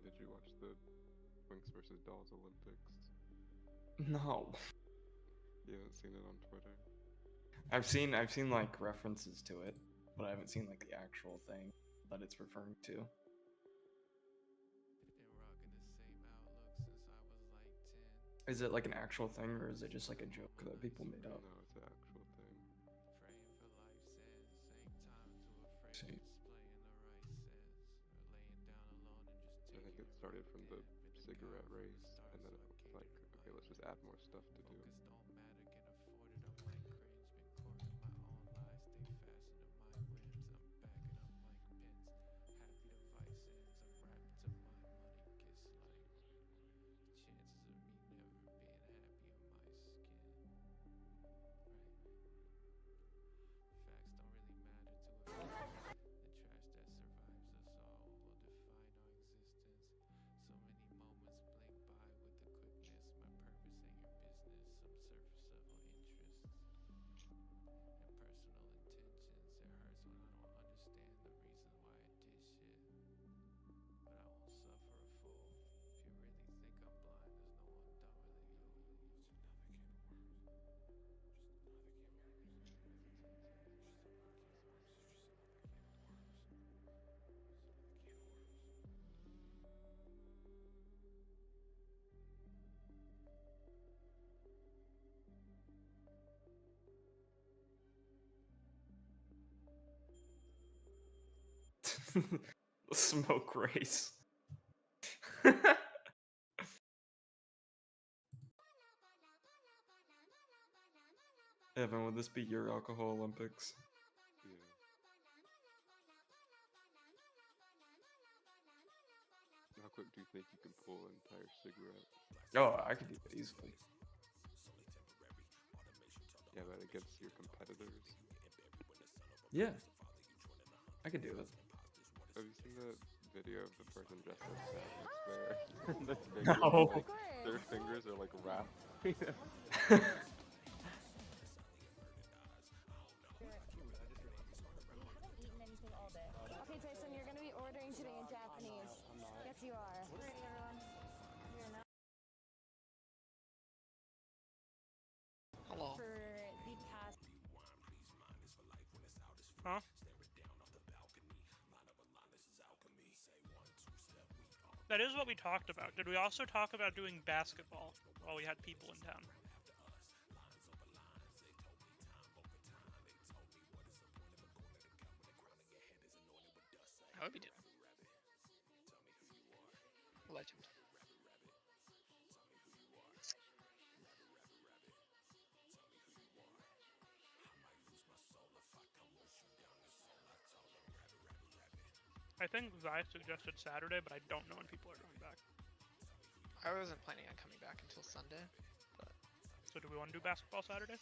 did you watch the Winx versus Dolls Olympics? No. You haven't seen it on Twitter? I've seen like references to it, but I haven't seen like the actual thing that it's referring to. Is it like an actual thing, or is it just like a joke that people made up? No, it's an actual thing. See. I think it started from the cigarette race, and then it was like, okay, let's just add more stuff to do. Smoke race. Evan, would this be your alcohol Olympics? Yeah. How quick do you think you can pull an entire cigarette? Oh, I could do that easily. Yeah, but against your competitors? Yeah, I could do it. Have you seen the video of the person dressed as Cyberhunks there? No. Their fingers are like wrapped. Eaten anything all day. Okay, Tyson, you're gonna be ordering today in Japanese. Yes, you are. Alrighty, everyone. Here now. Hello. For the past. Huh? That is what we talked about. Did we also talk about doing basketball while we had people in town? I would be doing. Legend. I think Zai suggested Saturday, but I don't know when people are coming back. I wasn't planning on coming back until Sunday, but So do we want to do basketball Saturday?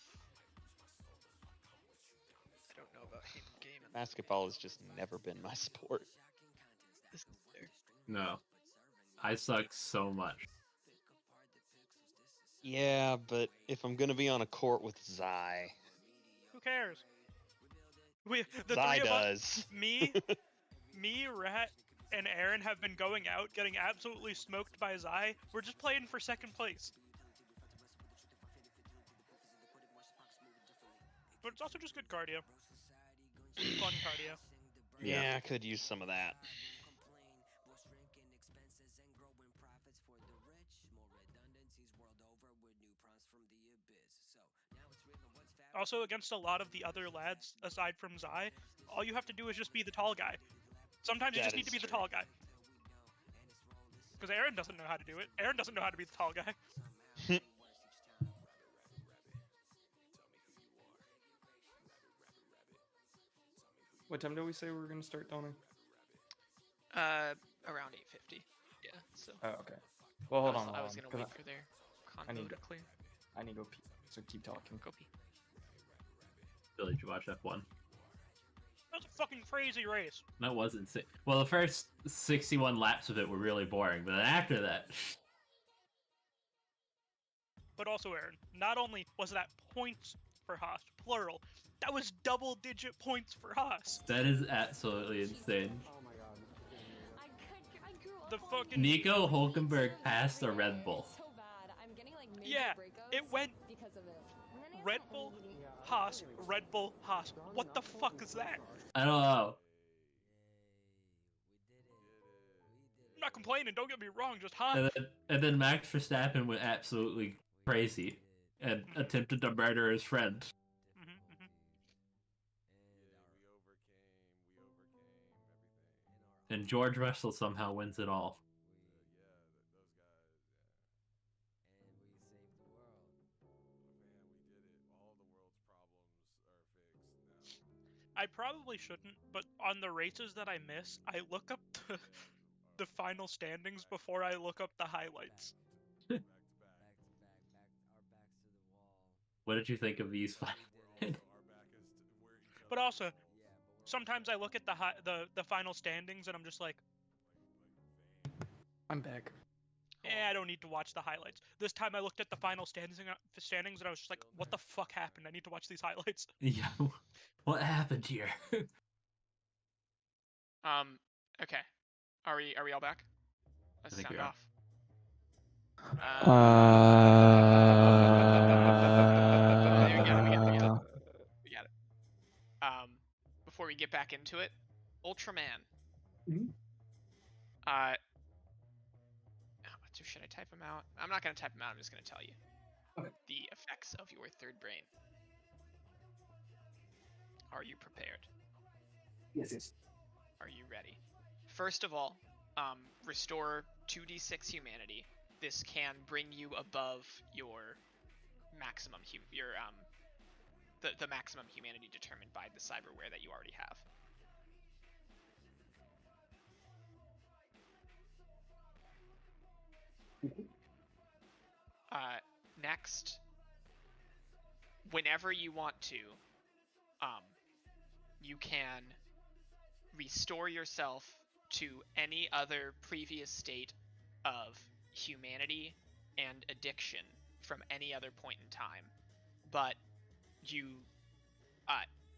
I don't know about Hayden Game and Basketball has just never been my sport. this is there. No. I suck so much. Yeah, but if I'm gonna be on a court with Zai, Who cares? The Zai three of us, does. me, Rat, and Aaron have been going out, getting absolutely smoked by Zai. We're just playing for second place. But it's also just good cardio. Fun cardio. Yeah, I could use some of that. Also, against a lot of the other lads, aside from Zai, all you have to do is just be the tall guy. Sometimes you That just need to is be the true. tall guy. Because Aaron doesn't know how to do it. Aaron doesn't know how to be the tall guy. What time do we say we were gonna start, Tony? Around 8:50. Yeah. So. Oh, okay. Well, hold on. I was hold gonna on, 'cause wait for their convo need to to- clear. I need to go pee. So keep talking. Go pee. Billy, did you watch F1? That was a fucking crazy race. That was insane. Well, the first 61 laps of it were really boring, but then after that, But also, Aaron, not only was that points for Haas, plural, that was double-digit points for Haas. that is absolutely insane. I grew up the fucking Nico Hulkenberg passed a Red Bull. So bad. I'm getting like major Yeah, breakouts it went because of it. Red Bull, Haas, Red Bull, Haas. What the fuck is that? I don't know. I'm not complaining. Don't get me wrong. Just Haas. And then Max Verstappen went absolutely crazy and attempted to murder his friend. And George Russell somehow wins it all. I probably shouldn't, but on the races that I miss, I look up the final standings before I look up the highlights. What did you think of these five? But also, sometimes I look at the final standings and I'm just like, I'm back. I don't need to watch the highlights. This time I looked at the final standings and I was just like, what the fuck happened? I need to watch these highlights. Yeah, what happened here? Okay. Are we all back? Let's think sound we are. off. We got it. Before we get back into it, Ultraman. Mhm. Should I type them out? I'm not gonna type them out. I'm just gonna tell you Okay. the effects of your third brain. Are you prepared? Yes. Are you ready? First of all, restore 2d6 humanity. This can bring you above your maximum the maximum humanity determined by the cyberware that you already have. Next, whenever you want to, you can restore yourself to any other previous state of humanity and addiction from any other point in time, but you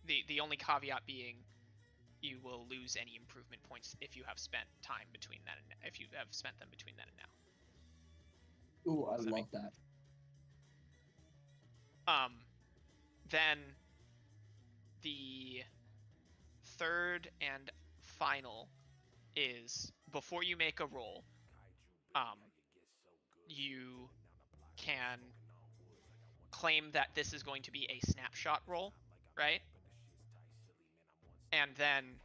the only caveat being you will lose any improvement points if you have spent time between then and if you have spent them between then and now. Ooh, I Does that love that. Then the third and final is before you make a roll, you can claim that this is going to be a snapshot roll, right? And then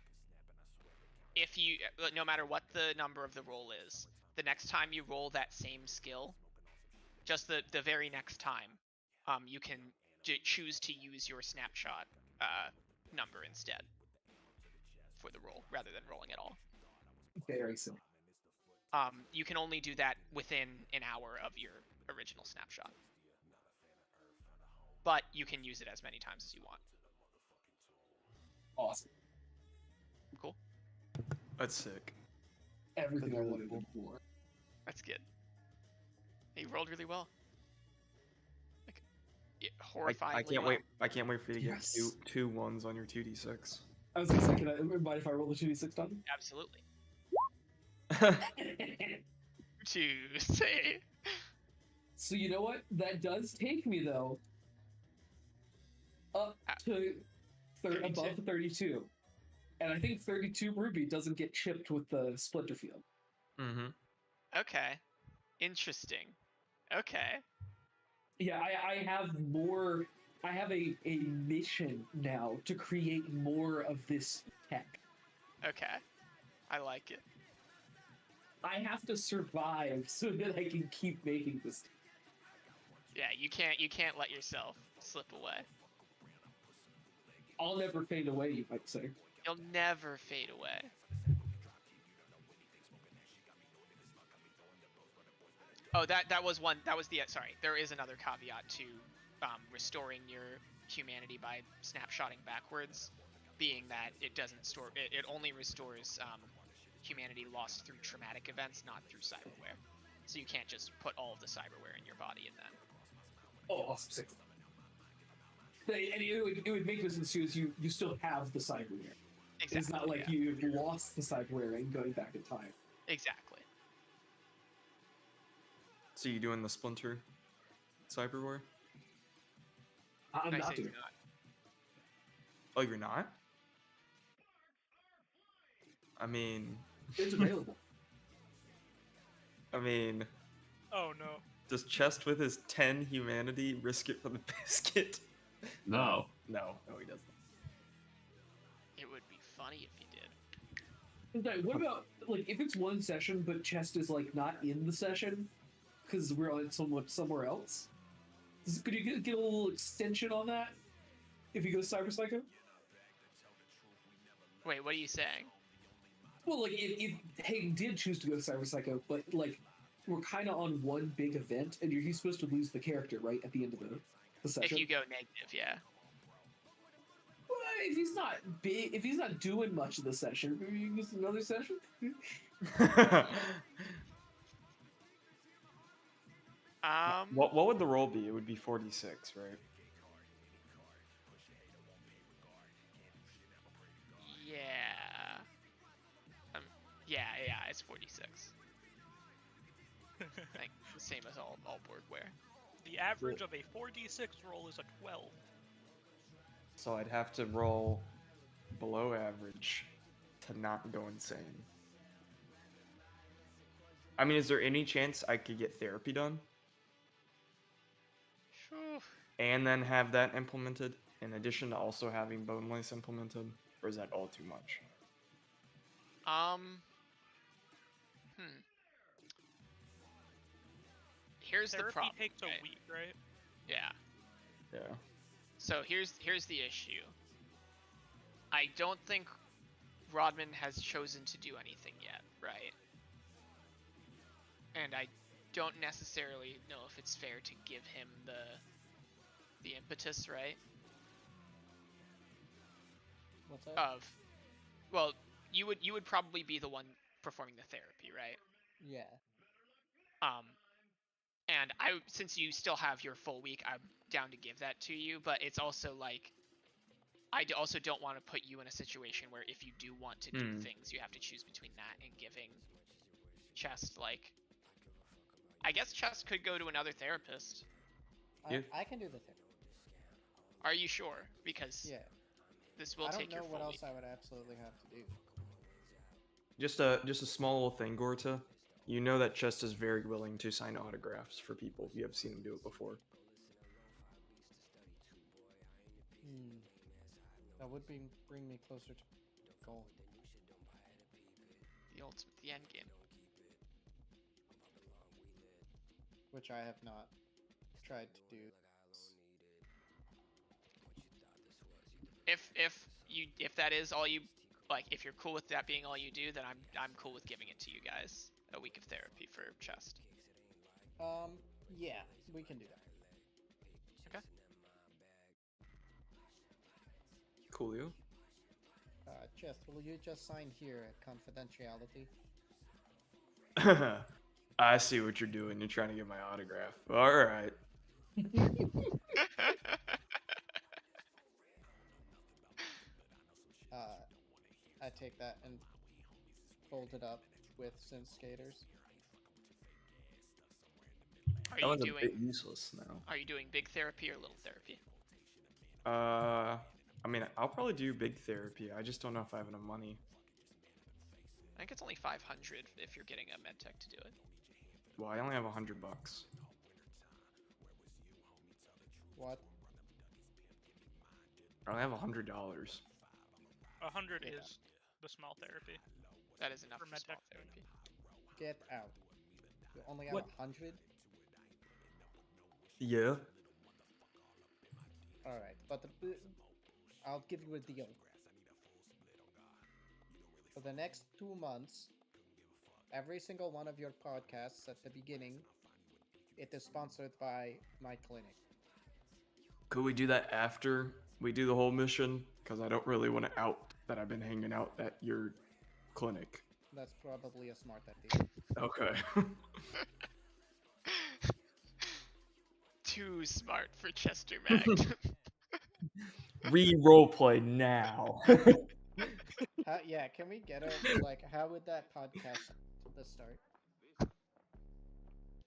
if you, no matter what the number of the roll is, the next time you roll that same skill, just the very next time, you can choose to use your snapshot number instead for the roll rather than rolling at all. Very simple. You can only do that within an hour of your original snapshot, but you can use it as many times as you want. Awesome. Cool. That's sick. Everything I wanted before. That's good. You rolled really well. Like, horrifyingly I can't well. wait. I can't wait for you to get Yes. two ones on your 2d6. I was gonna say, can I mind if I roll the 2d6 on? Absolutely. To say. So you know what? That does take me though up to 32. above 32, and I think 32 Ruby doesn't get chipped with the Splinter Field. Mm-hmm. Okay. Interesting. Okay. Yeah, I have more. I have a mission now to create more of this tech. Okay. I like it. I have to survive so that I can keep making this. Yeah, you can't let yourself slip away. I'll never fade away, you might say. You'll never fade away. Oh, that was one. That was the sorry. There is another caveat to restoring your humanity by snapshotting backwards, being that it doesn't store. It only restores humanity lost through traumatic events, not through cyberware. So you can't just put all of the cyberware in your body and then. Oh, awesome! Sick. And it would make no sense too, as you still have the cyberware. Exactly. It's not like yeah. you've lost the cyberware and going back in time. Exactly. So you doing the Splinter Cyberwar? I'm I not say doing do not. Oh, you're not? I mean, It's available. I mean, Oh no. does Chest with his 10 humanity risk it for the biscuit? No. No, he doesn't. It would be funny if you did. Okay, what about like if it's one session but chest is like not in the session because we're on somewhere else? Could you get a little extension on that if you go Cyber Psycho? Wait, what are you saying? Well, like if Hayden did choose to go Cyber Psycho, but like we're kind of on one big event and he's supposed to lose the character right at the end of the session. If you go negative, yeah. Well, if he's not big, if he's not doing much of the session, maybe you can use another session. What would the roll be? It would be 46, right? Yeah. Yeah, it's 46. Like the same as all boardware. The average of a 4d6 roll is a 12. So I'd have to roll below average to not go insane. I mean, is there any chance I could get therapy done Phew. and then have that implemented in addition to also having bone lace implemented? Or is that all too much? Here's the Therapy problem. takes a right? week, right? Yeah. Yeah. So here's the issue. I don't think Rodman has chosen to do anything yet, right? And I don't necessarily know if it's fair to give him the impetus, right? What's that? Well, you would probably be the one performing the therapy, right? Yeah. And since you still have your full week, I'm down to give that to you, but it's also like I also don't want to put you in a situation where if you do want to do things, you have to choose between that and giving Chest, like, I guess Chest could go to another therapist. I can do the thing. Are you sure? Because Yeah. this will take your full I don't know what else week. I would absolutely have to do. Just a small little thing, Gorta. You know that Chest is very willing to sign autographs for people. You have seen him do it before. That would bring me closer to goal. The end game. Which I have not tried to do. If that is all you like, if you're cool with that being all you do, then I'm cool with giving it to you guys. A week of therapy for Chest. Yeah, we can do that. Okay. Coolio. Chest, will you just sign here at confidentiality? I see what you're doing. You're trying to get my autograph. All right. I take that and fold it up with synth skaters. That was a bit useless now. Are you doing big therapy or little therapy? I mean, I'll probably do big therapy. I just don't know if I have enough money. I think it's only 500 if you're getting a medtech to do it. Well, I only have $100. What? I only have $100. 100 is the small therapy. That is enough For for small medtech. therapy. Get out. You only have What? 100? Yeah. Alright, but I'll give you a deal. For the next 2 months, every single one of your podcasts at the beginning, it is sponsored by my clinic. Could we do that after we do the whole mission? Because I don't really want to out that I've been hanging out at your clinic. That's probably a smart idea. Okay. Too smart for Chester Magnum. Re-roleplay now. Yeah, can we get a, like, how would that podcast sound at the start?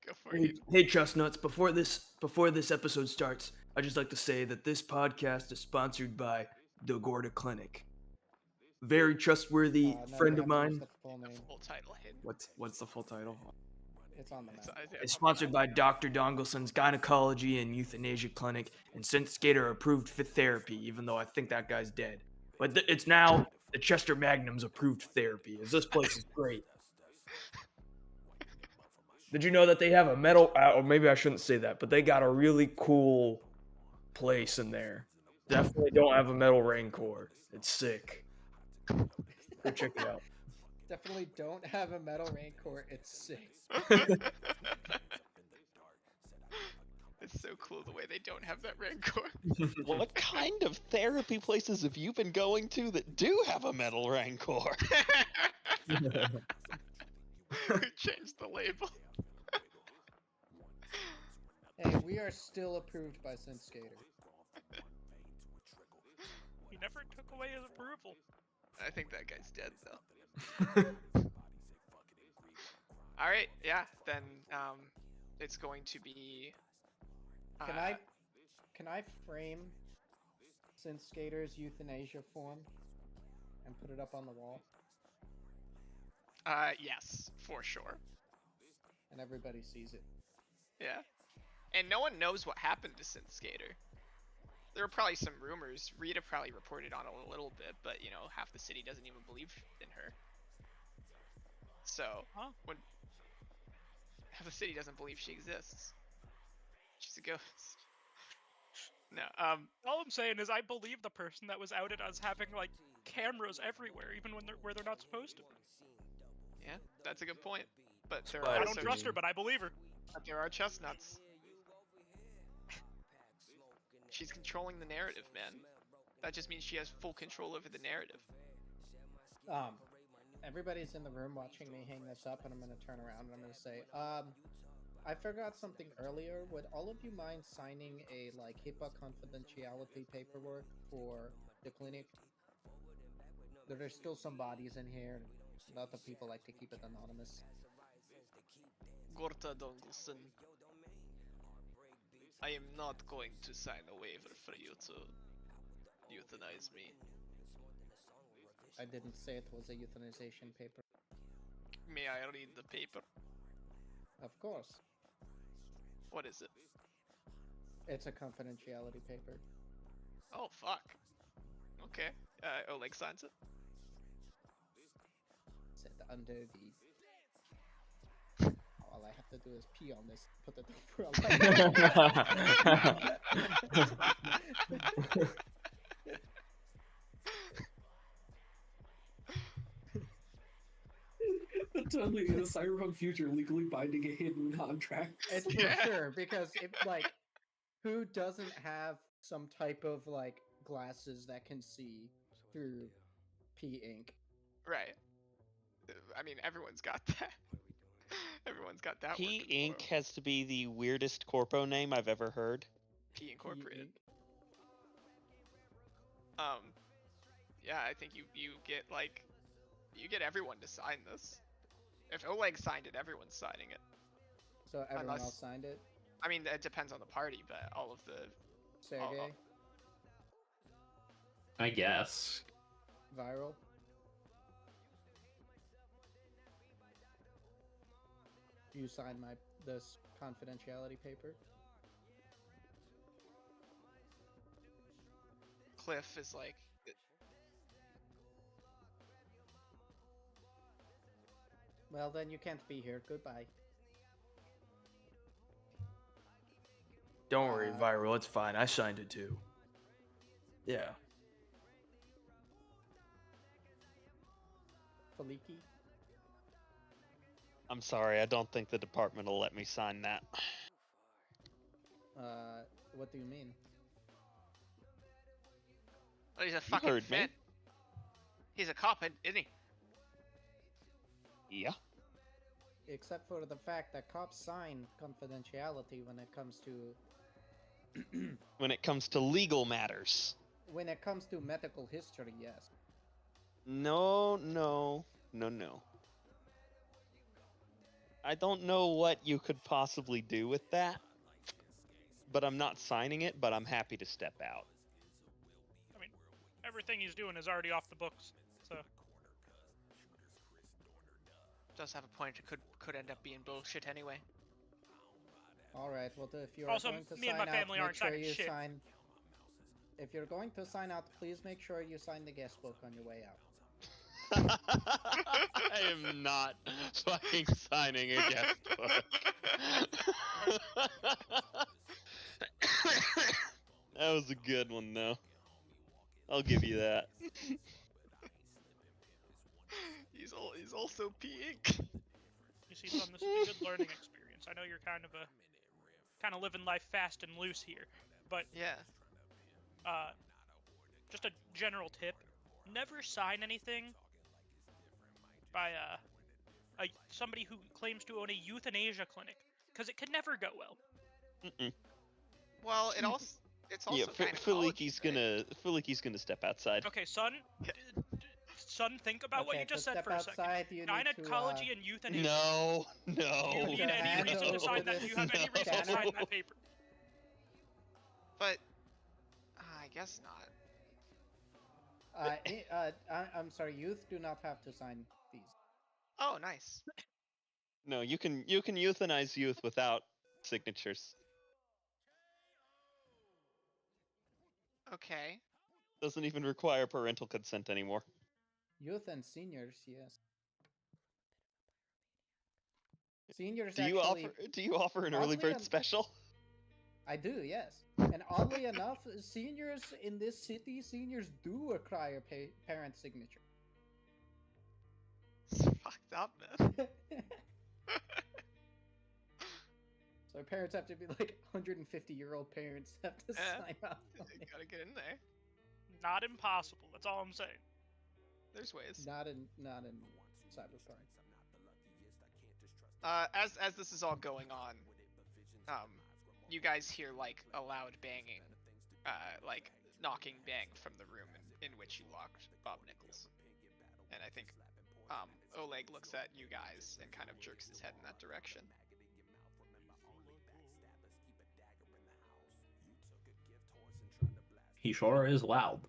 Go for it. Hey, Chestnuts! Before this episode starts, I'd just like to say that this podcast is sponsored by the Gorda Clinic. Very trustworthy No, friend you of have to use mine. the full name. Full title hidden. What's the full title? It's on the It's, map. yeah, It's it's on the sponsored map. by Dr. Dongelson's Gynecology and Euthanasia Clinic and Synth Skater approved for therapy, even though I think that guy's dead. But it's now the Chester Magnum's approved therapy, as this place is great. Did you know that they have a metal, or maybe I shouldn't say that, but they got a really cool place in there. Definitely don't have a metal Rancor. It's sick. Go check it out. Definitely don't have a metal rancor. It's sick. It's so cool the way they don't have that Rancor. What kind of therapy places have you been going to that do have a metal rancor? We changed the label. Hey, we are still approved by Synthskater. He never took away his approval. I think that guy's dead though. All right, yeah. Then it's going to be. Can I frame Synthskater's euthanasia form and put it up on the wall, Yes, for sure. and everybody sees it? Yeah. And no one knows what happened to Synthskater. There were probably some rumors. Rita probably reported on it a little bit, but you know, half the city doesn't even believe in her. So when half the city doesn't believe she exists, she's a ghost. No, All I'm saying is I believe the person that was outed as having like cameras everywhere, even when where they're not supposed to. yeah, that's a good point. But there Spider are I don't also, trust her, but I believe her. but there are chestnuts. She's controlling the narrative, man. That just means she has full control over the narrative. Everybody's in the room watching me hang this up, and I'm gonna turn around and I'm gonna say, I forgot something earlier. Would all of you mind signing a like HIPAA confidentiality paperwork for the clinic? There's still some bodies in here. A lot of people like to keep it anonymous. Gorta Dongelson, I am not going to sign a waiver for you to euthanize me. I didn't say it was a euthanization paper. May I read the paper? Of course. What is it? It's a confidentiality paper. Oh, fuck. Okay. Oleg signs it. Said under the. All I have to do is pee on this. Put it over a Totally in a cyberpunk future, legally binding a hidden contract. It's for Yeah. sure, because it like, who doesn't have some type of like glasses that can see through pee ink? Right. I mean, everyone's got that. Everyone's got that. P working Inc. for 'em. has to be the weirdest corpo name I've ever heard. P Incorporated. Ink. Yeah, I think you get like, you get everyone to sign this. If Oleg signed it, everyone's signing it. So everyone Unless- else signed it. I mean, it depends on the party, but all of the Sergey, I guess. Viral. You signed this confidentiality paper. Cliff is like, Well, then you can't be here. Goodbye. Don't worry, Viral. It's fine. I signed it too. Yeah. Faliki. I'm sorry, I don't think the department will let me sign that. What do you mean? oh, he's a fucking heard me. Finn. He's a cop, isn't he? Yeah. Except for the fact that cops sign confidentiality when it comes to When it comes to legal matters. medical history, yes. No. I don't know what you could possibly do with that, but I'm not signing it, but I'm happy to step out. I mean, everything he's doing is already off the books, so... Does have a point. It could end up being bullshit anyway. All right. Well, if you are Also, going to me and sign my out, family make aren't sure signing you shit. sign. If you're going to sign out, please make sure you sign the guest book on your way out. I am not fucking signing a guest book. That was a good one, though. I'll give you that. He's also peeing. You see, son, this is a good learning experience. I know you're kind of living life fast and loose here, but Yeah. just a general tip: never sign anything by somebody who claims to own a euthanasia clinic, because it could never go well. Mm-mm. Well, it's also Filiki's gonna step outside. Okay, son. Son, think about what Okay, you just to said step for a second. outside, you need Gynecology to, and euthanasia. No. Do you need any hand reason to sign over that? Do you have any this reason to sign scanner? that paper? But I guess not. I'm sorry. Youth do not have to sign these. Oh, nice. No, you can euthanize youth without signatures. Okay. Doesn't even require parental consent anymore. Youth and seniors, yes. Seniors Do you offer an early oddly bird en- special? I do, yes. And oddly enough, seniors in this city, seniors do require parent signature. It's fucked up, man. So parents have to be like 150-year-old parents have to Yeah. sign off. You gotta get in there. Not impossible. That's all I'm saying. There's ways. Not in Cyberpunk. As this is all going on, you guys hear like a loud banging, like knocking bang from the room in which you locked Bob Nichols. And I think Oleg looks at you guys and kind of jerks his head in that direction. He sure is loud.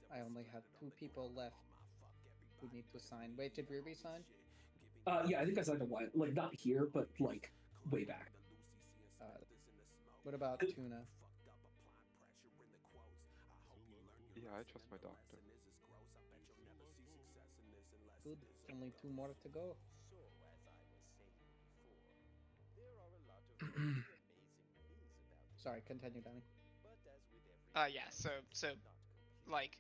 I only have 2 people left who need to sign. Wait, did Ruby sign? Yeah, I think I signed a while, like not here, but like way back. What about Tuna? Yeah, I trust my doctor. Good. Only 2 more to go. Sorry, continue, Danny. Yeah, so like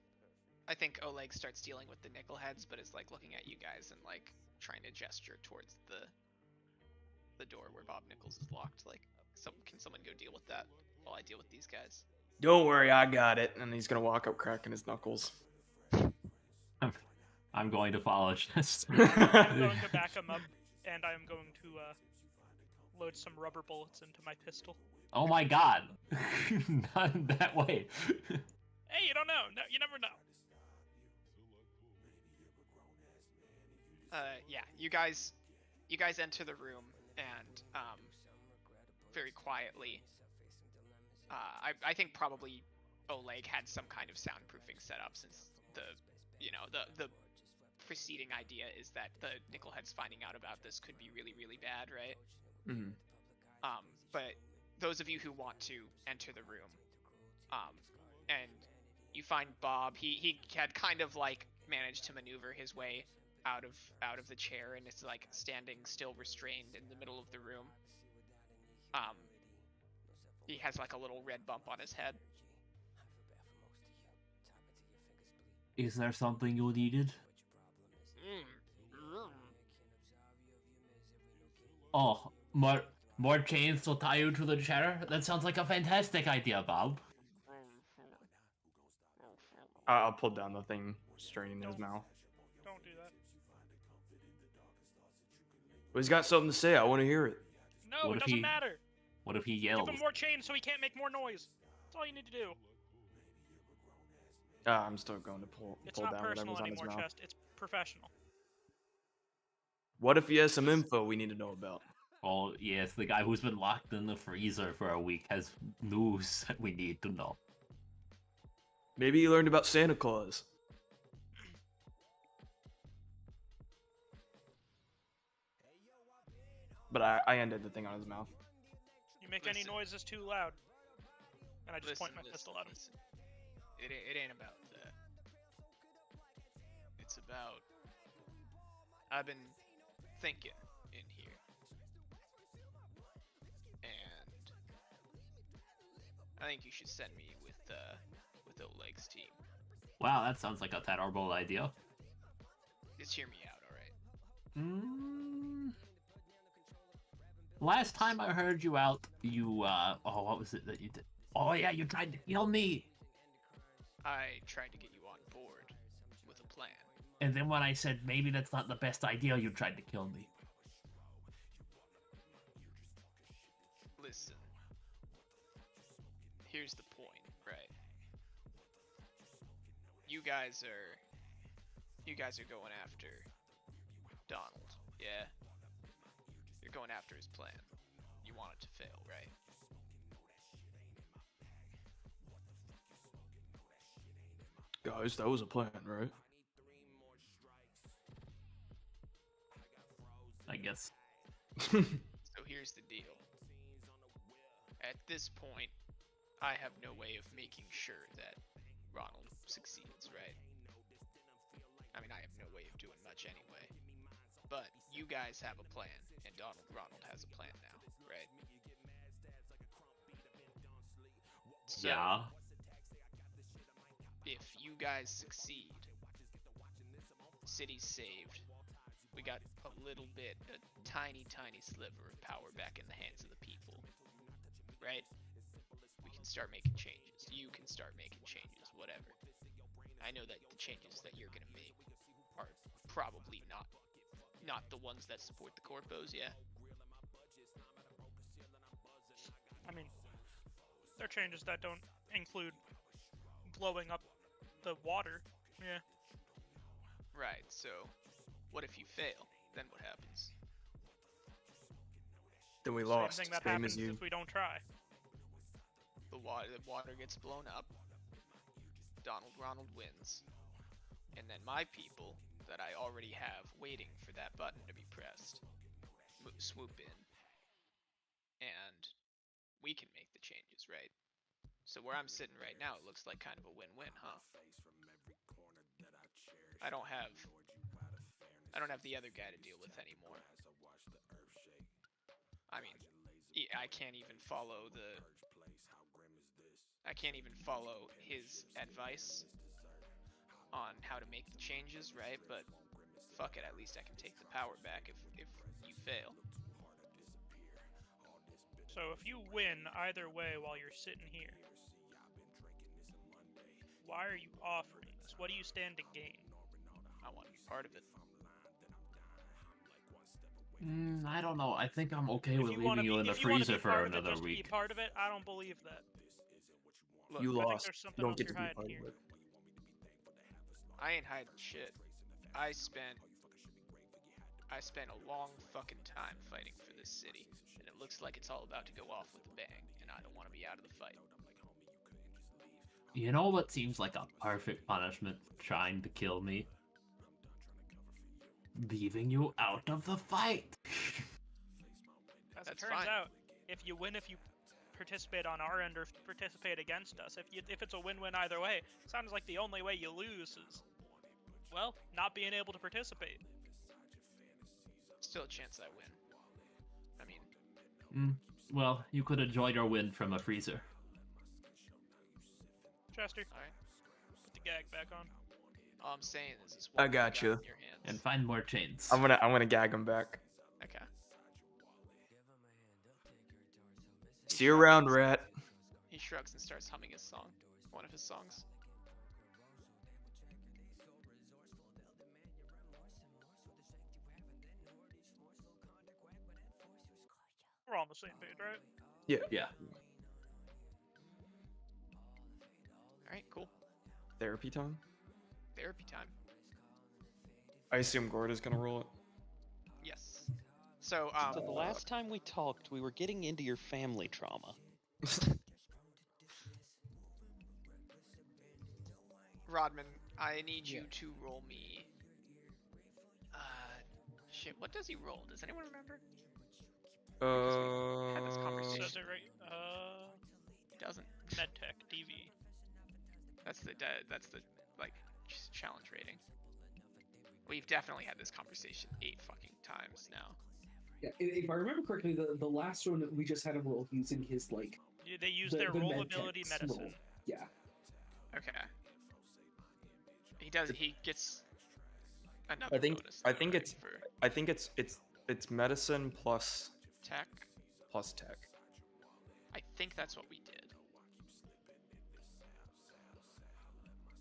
I think Oleg starts dealing with the nickel heads, but is like looking at you guys and like trying to gesture towards the door where Bob Nichols is locked. Like, can someone go deal with that while I deal with these guys? Don't worry, I got it. And he's gonna walk up cracking his knuckles. I'm going to follow just. I'm going to back him up, and I am going to load some rubber bullets into my pistol. Oh my god! Not in that way. Hey, you don't know. No, you never know. Yeah, you guys enter the room and very quietly. I think probably Oleg had some kind of soundproofing set up, since the preceding idea is that the Nickelheads finding out about this could be really, really bad, right? Mm-hmm. But those of you who want to enter the room, and you find Bob, he had kind of like managed to maneuver his way out of the chair and is like standing still restrained in the middle of the room. He has like a little red bump on his head. Is there something you needed? Oh, more chains to tie you to the chair? That sounds like a fantastic idea, Bob. I'll pull down the thing straining in his mouth. Don't do that. Well, he's got something to say. I want to hear it. No, What it if doesn't he- matter. What if he Give yells? him more chains so he can't make more noise. That's all you need to do. I'm still going to pull It's down not whatever's personal on his anymore, mouth. Chest. It's professional. What if he has some info we need to know about? Oh, yes, the guy who's been locked in the freezer for a week has news that we need to know. Maybe he learned about Santa Claus. But I ended the thing on his mouth. You make any Listen. noises too loud, and I just point my Listen, pistol at him. listen. It ain't about that. It's about I've been thinking in here, and I think you should send me with Oleg's team. Wow, that sounds like a terrible idea. Just hear me out, all right? Last time I heard you out, you, what was it that you did? Oh, yeah, you tried to kill me. I tried to get you on board with a plan. And then when I said maybe that's not the best idea, you tried to kill me. Listen. Here's the point, right? You guys are going after Donald, yeah? You're going after his plan. You want it to fail, right? Guys, that was a plan, right? I guess. So here's the deal. At this point, I have no way of making sure that Ronald succeeds, right? I mean, I have no way of doing much anyway. But you guys have a plan, and Ronald has a plan now, right? So, Yeah. if you guys succeed, city's saved. We got a tiny sliver of power back in the hands of the people, right? We can start making changes. You can start making changes, whatever. I know that the changes that you're gonna make are probably not the ones that support the corpos, yeah? I mean, they're changes that don't include blowing up the water. Yeah. Right, so what if you fail? Then what happens? Then we Same lost. thing that Same happens as you. if we don't try. The water gets blown up. Ronald wins. And then my people that I already have waiting for that button to be pressed swoop in. And we can make the changes, right? So where I'm sitting right now, it looks like kind of a win-win, huh? I don't have the other guy to deal with anymore. I mean, I can't even follow his advice on how to make the changes, right? But fuck it, at least I can take the power back if you fail. So if you win either way while you're sitting here, why are you offering this? What do you stand to gain? I want to be part of it. I don't know. I think I'm okay If with you wanna leaving you in the if you wanna freezer be for part of it another just to be week. part of it, I don't believe that. Look, You I think lost. there's You something don't else get to you're be hiding part here. of it. I ain't hiding shit. I spent a long fucking time fighting for this city, and it looks like it's all about to go off with a bang, and I don't want to be out of the fight. You know what seems like a perfect punishment for trying to kill me? Leaving you out of the fight. As it That's turns fine. out, if you win, if you participate on our end, or if you participate against us, if it's a win-win either way, sounds like the only way you lose is, well, not being able to participate. Still a chance I win. I mean, Well, you could enjoy your win from a freezer. Chester, alright. put the gag back on. All I'm saying is I one more gotcha. gun in your hands. And find more chains. I'm gonna gag him back. Okay. See you around, rat. He shrugs and starts humming his song. One of his songs. We're all on the same page, right? Yeah. Alright, cool. Therapy time. Therapy time. I assume Gorda's gonna roll it. Yes. So So the last time we talked, we were getting into your family trauma. Rodman, I need you Yeah. to roll me. Shit. What does he roll? Does anyone remember? Because we had this conversation. Says it right. He doesn't. MedTech DV. That's the like challenge rating. We've definitely had this conversation 8 fucking times now. Yeah, if I remember correctly, the last one we just had him roll using his like. They use The their med roll tech's ability medicine. roll. Yeah. Okay. He does. He gets another I think bonus. I though, think right, it's for I think it's medicine plus tech. tech. I think that's what we did.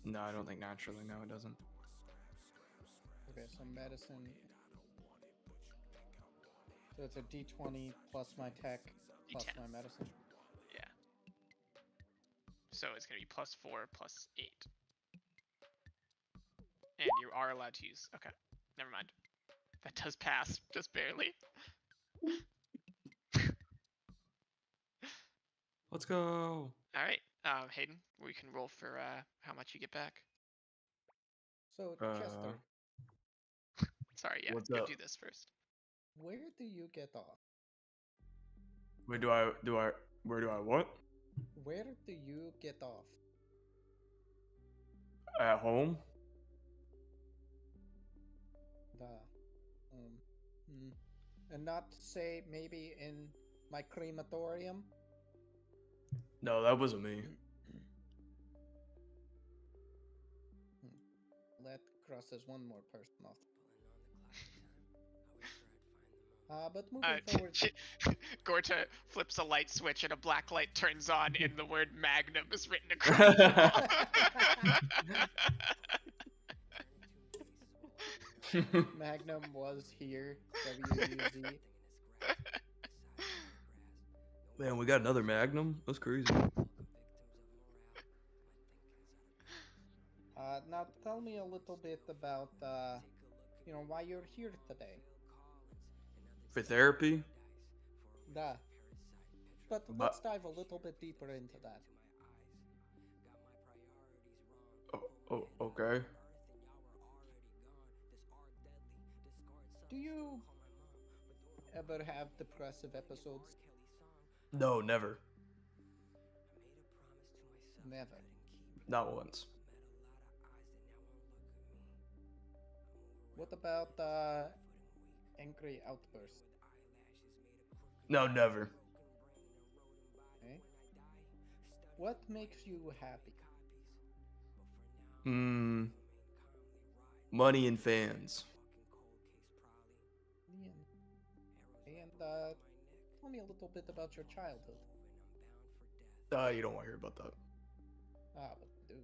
No, I don't think naturally. No, it doesn't. Okay, so medicine. So it's a D20 plus my tech plus D10. my medicine. Yeah. So it's gonna be +4 plus 8. And you are allowed to use. Okay, never mind. That does pass, just barely. Let's go. All right, Hayden, we can roll for how much you get back. So Chester, Sorry, yeah, What's go up? do this first. where do you get off? Where do I what? Where do you get off? At home? The, hmm. And not to say maybe in my crematorium. No, that wasn't me. That crosses one more person off. But moving forward. Gorta flips a light switch and a black light turns on, and the word Magnum is written across the wall. Magnum was here. WUZ. Man, we got another Magnum. That's crazy. Now tell me a little bit about, why you're here today. For therapy? Duh. But let's dive a little bit deeper into that. Oh, okay. Do you ever have depressive episodes? No, never. Never. Not once. What about angry outbursts? No, never. Okay. What makes you happy? Money and fans. And tell me a little bit about your childhood. You don't want to hear about that. But do.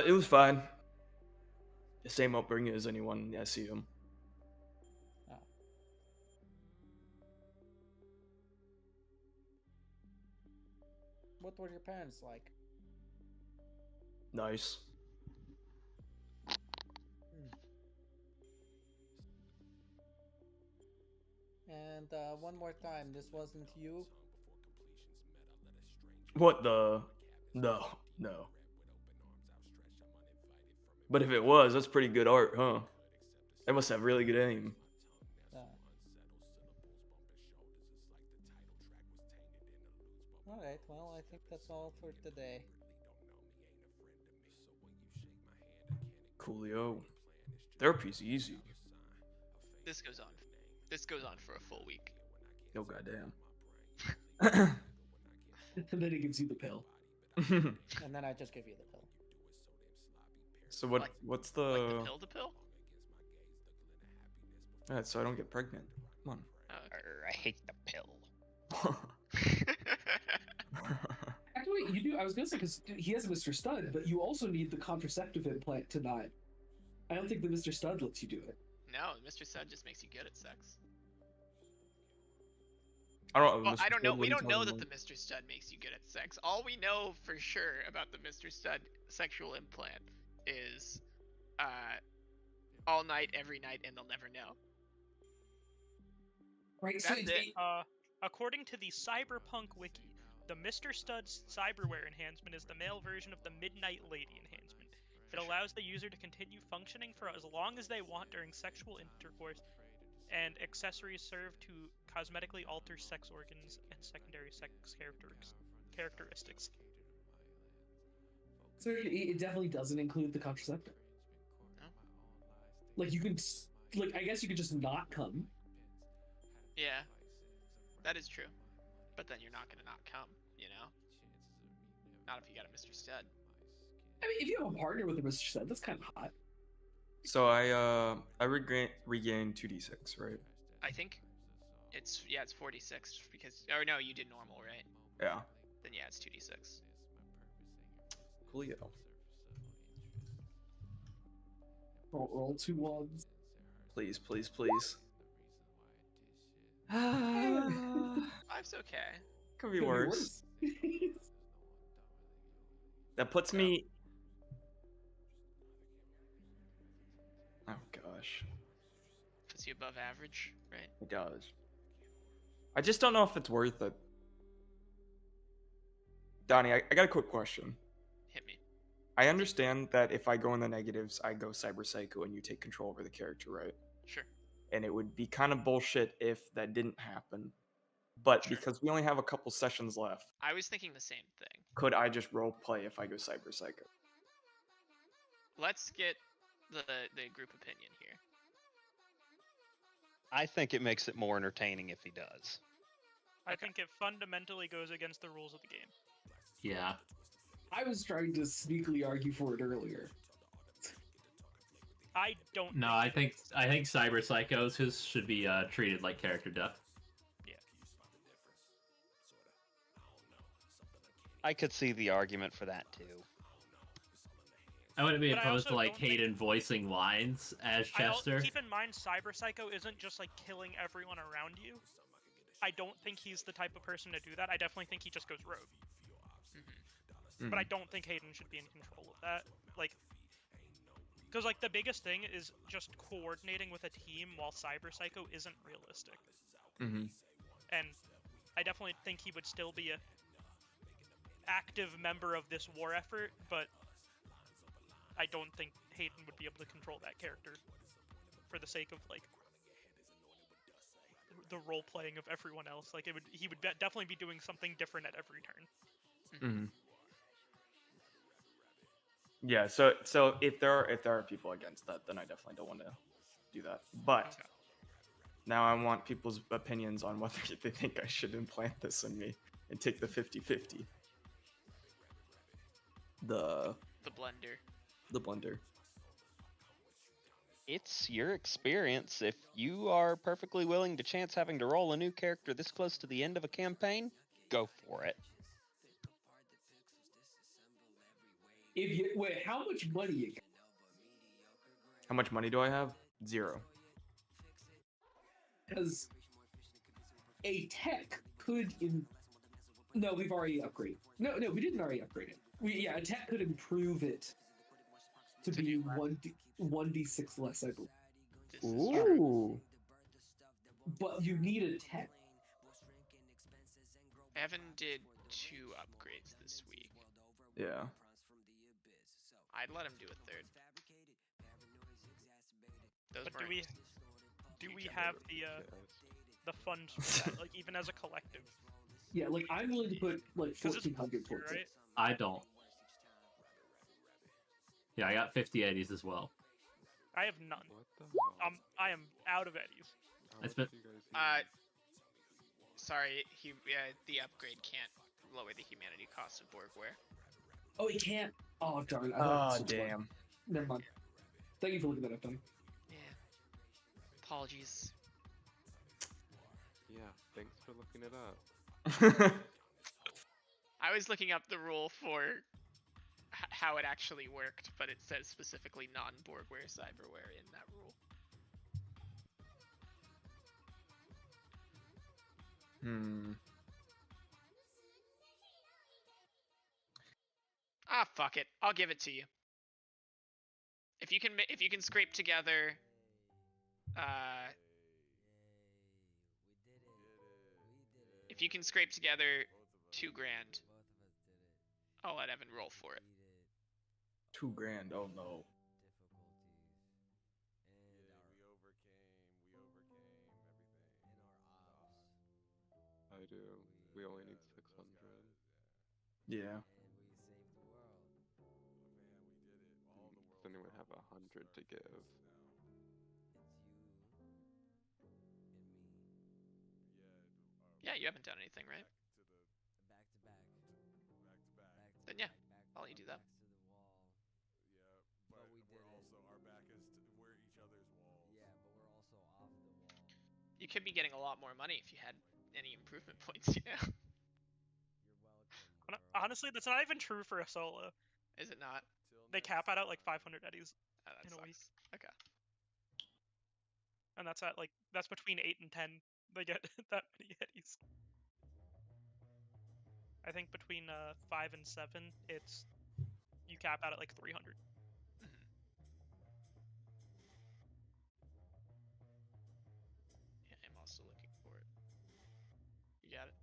It was fine. The same upbringing as anyone I see him. What were your parents like? Nice. And one more time, this wasn't you? What the? No. But if it was, that's pretty good art, huh? They must have really good aim. Alright, well, I think that's all for today. Coolio. Therapy's easy. This goes on for a full week. No goddamn. And then he gives you the pill. And then I just give you the pill. So what's the... Like the pill? Alright, so I don't get pregnant. Come on. I hate the pill. Actually, you do. I was gonna say, because he has a Mr. Stud, but you also need the contraceptive implant to not. I don't think the Mr. Stud lets you do it. No, Mr. Stud just makes you good at sex. I don't know. Well, I Mr. don't know. Stud, what We are you don't know talking that the about? Mr. Stud makes you good at sex. All we know for sure about the Mr. Stud sexual implant is all night, every night, and they'll never know. Right. So That's it. According to the Cyberpunk wiki, the Mr. Stud's cyberware enhancement is the male version of the Midnight Lady enhancement. It allows the user to continue functioning for as long as they want during sexual intercourse, and accessories serve to cosmetically alter sex organs and secondary sex characteristics. So it definitely doesn't include the contraceptive. No? Like you could, like I guess you could just not come. Yeah, that is true. But then you're not gonna not come, you know? Not if you got a Mr. Stud. I mean, if you have a partner with a Mr. Stud, that's kind of hot. So I regain 2d6, right? I think it's 46 because no, you did normal, right? Yeah. Then yeah, it's 2d6. Coolio. Roll 2 ones. Please, please, please. Five's okay. Could be worse. Worse. That puts me. Oh gosh, Puts you above average, right? it does. I just don't know if it's worth it. Donnie, I got a quick question. Hit me. I understand that if I go in the negatives, I go Cyber Psycho and you take control over the character, right? Sure. And it would be kind of bullshit if that didn't happen. But Sure. because we only have a couple sessions left, I was thinking the same thing. could I just role play if I go Cyber Psycho? Let's get the group opinion here. I think it makes it more entertaining if he does. I think it fundamentally goes against the rules of the game. Yeah. I was trying to sneakily argue for it earlier. I don't. No, I think Cyber Psychos should be treated like character death. I could see the argument for that too. I wouldn't be But I opposed to also like don't think- Hayden voicing lines as Chester. Keep in mind, Cyber Psycho isn't just like killing everyone around you. I don't think he's the type of person to do that. I definitely think he just goes rogue. But I don't think Hayden should be in control of that. Like, because like the biggest thing is just coordinating with a team while Cyber Psycho isn't realistic. Mm-hmm. And I definitely think he would still be a active member of this war effort, but I don't think Hayden would be able to control that character for the sake of like the role playing of everyone else. Like he would definitely be doing something different at every turn. Mm-hmm. Yeah, so if there are people against that, then I definitely don't want to do that. But Okay. now I want people's opinions on whether they think I should implant this in me and take the 50-50. The blender. It's your experience. If you are perfectly willing to chance having to roll a new character this close to the end of a campaign, go for it. Wait, how much money you got? How much money do I have? 0. Because a tech could No, we've already upgraded. No, we didn't already upgrade it. A tech could improve it to be 1d6 less, I believe. This is true. Ooh. But you need a tech. Evan did 2 upgrades this week. Yeah. I'd let him do a third. Those But weren't do huge we have upgrades. the funds for that, like even as a collective? Yeah, like I'm willing to put like 'Cause it's 1,400 towards right? it. I don't. Yeah, I got 50 eddies as well. I have none. What the hell? I am out of eddies. How I much spent- do you guys need? Sorry, the upgrade can't lower the humanity cost of Borgware. Oh, it can't. Oh darn! I thought Oh it was just one. damn. Never mind. Thank you for looking that up, Tony. Yeah. Apologies. Yeah, thanks for looking it up. I was looking up the rule for how it actually worked, but it says specifically non-Borgware cyberware in that rule. Ah, fuck it. I'll give it to you. If you can scrape together, if you can scrape together $2,000, I'll let Evan roll for it. $2,000. Oh no. I do. We only need 600. Yeah. Does anyone have 100 to give? Yeah, you haven't done anything, right? Then yeah, I'll let you do that. You could be getting a lot more money if you had any improvement points, you know? Honestly, that's not even true for a solo. Is it not? They cap out at like 500 eddies Oh, that in a sucks. week, Okay. and that's between 8 and 10. They get that many eddies. I think between 5 and 7, you cap out at like 300. Yeah, I'm also looking for it. You got it?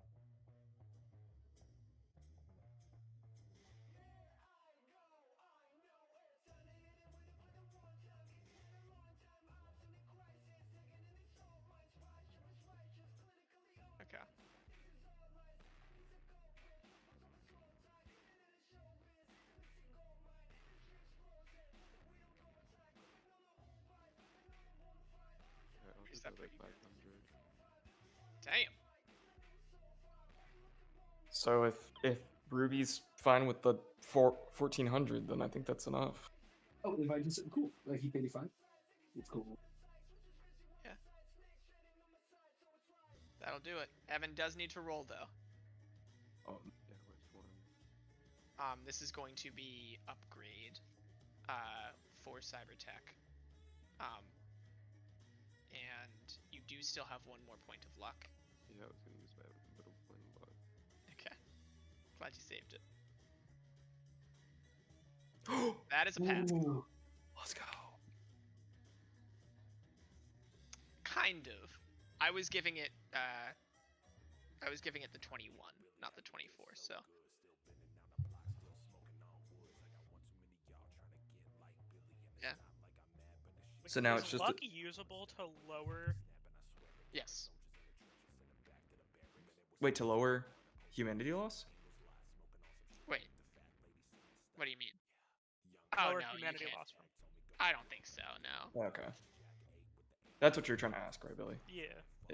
Okay. Yeah, I'll Where's do that the other put you? 500. Damn. So if Ruby's fine with the 1400, then I think that's enough. Oh, if I just cool. I keep 85. It's cool. Yeah. That'll do it. Evan does need to roll though. Yeah, which one? This is going to be upgrade for Cybertech. And you do still have one more point of luck. Yeah, I was gonna use my middle point, but Okay. Glad you saved it. That is a pass. Ooh. Let's go. Kind of. I was giving it the 21, not the 24, so. Yeah. So now Is it's just luck usable to lower? Yes. wait to lower humanity loss? Wait. What do you mean? Lower Oh no, humanity you can't. loss from. I don't think so. No. Okay. That's what you're trying to ask, right, Billy? Yeah.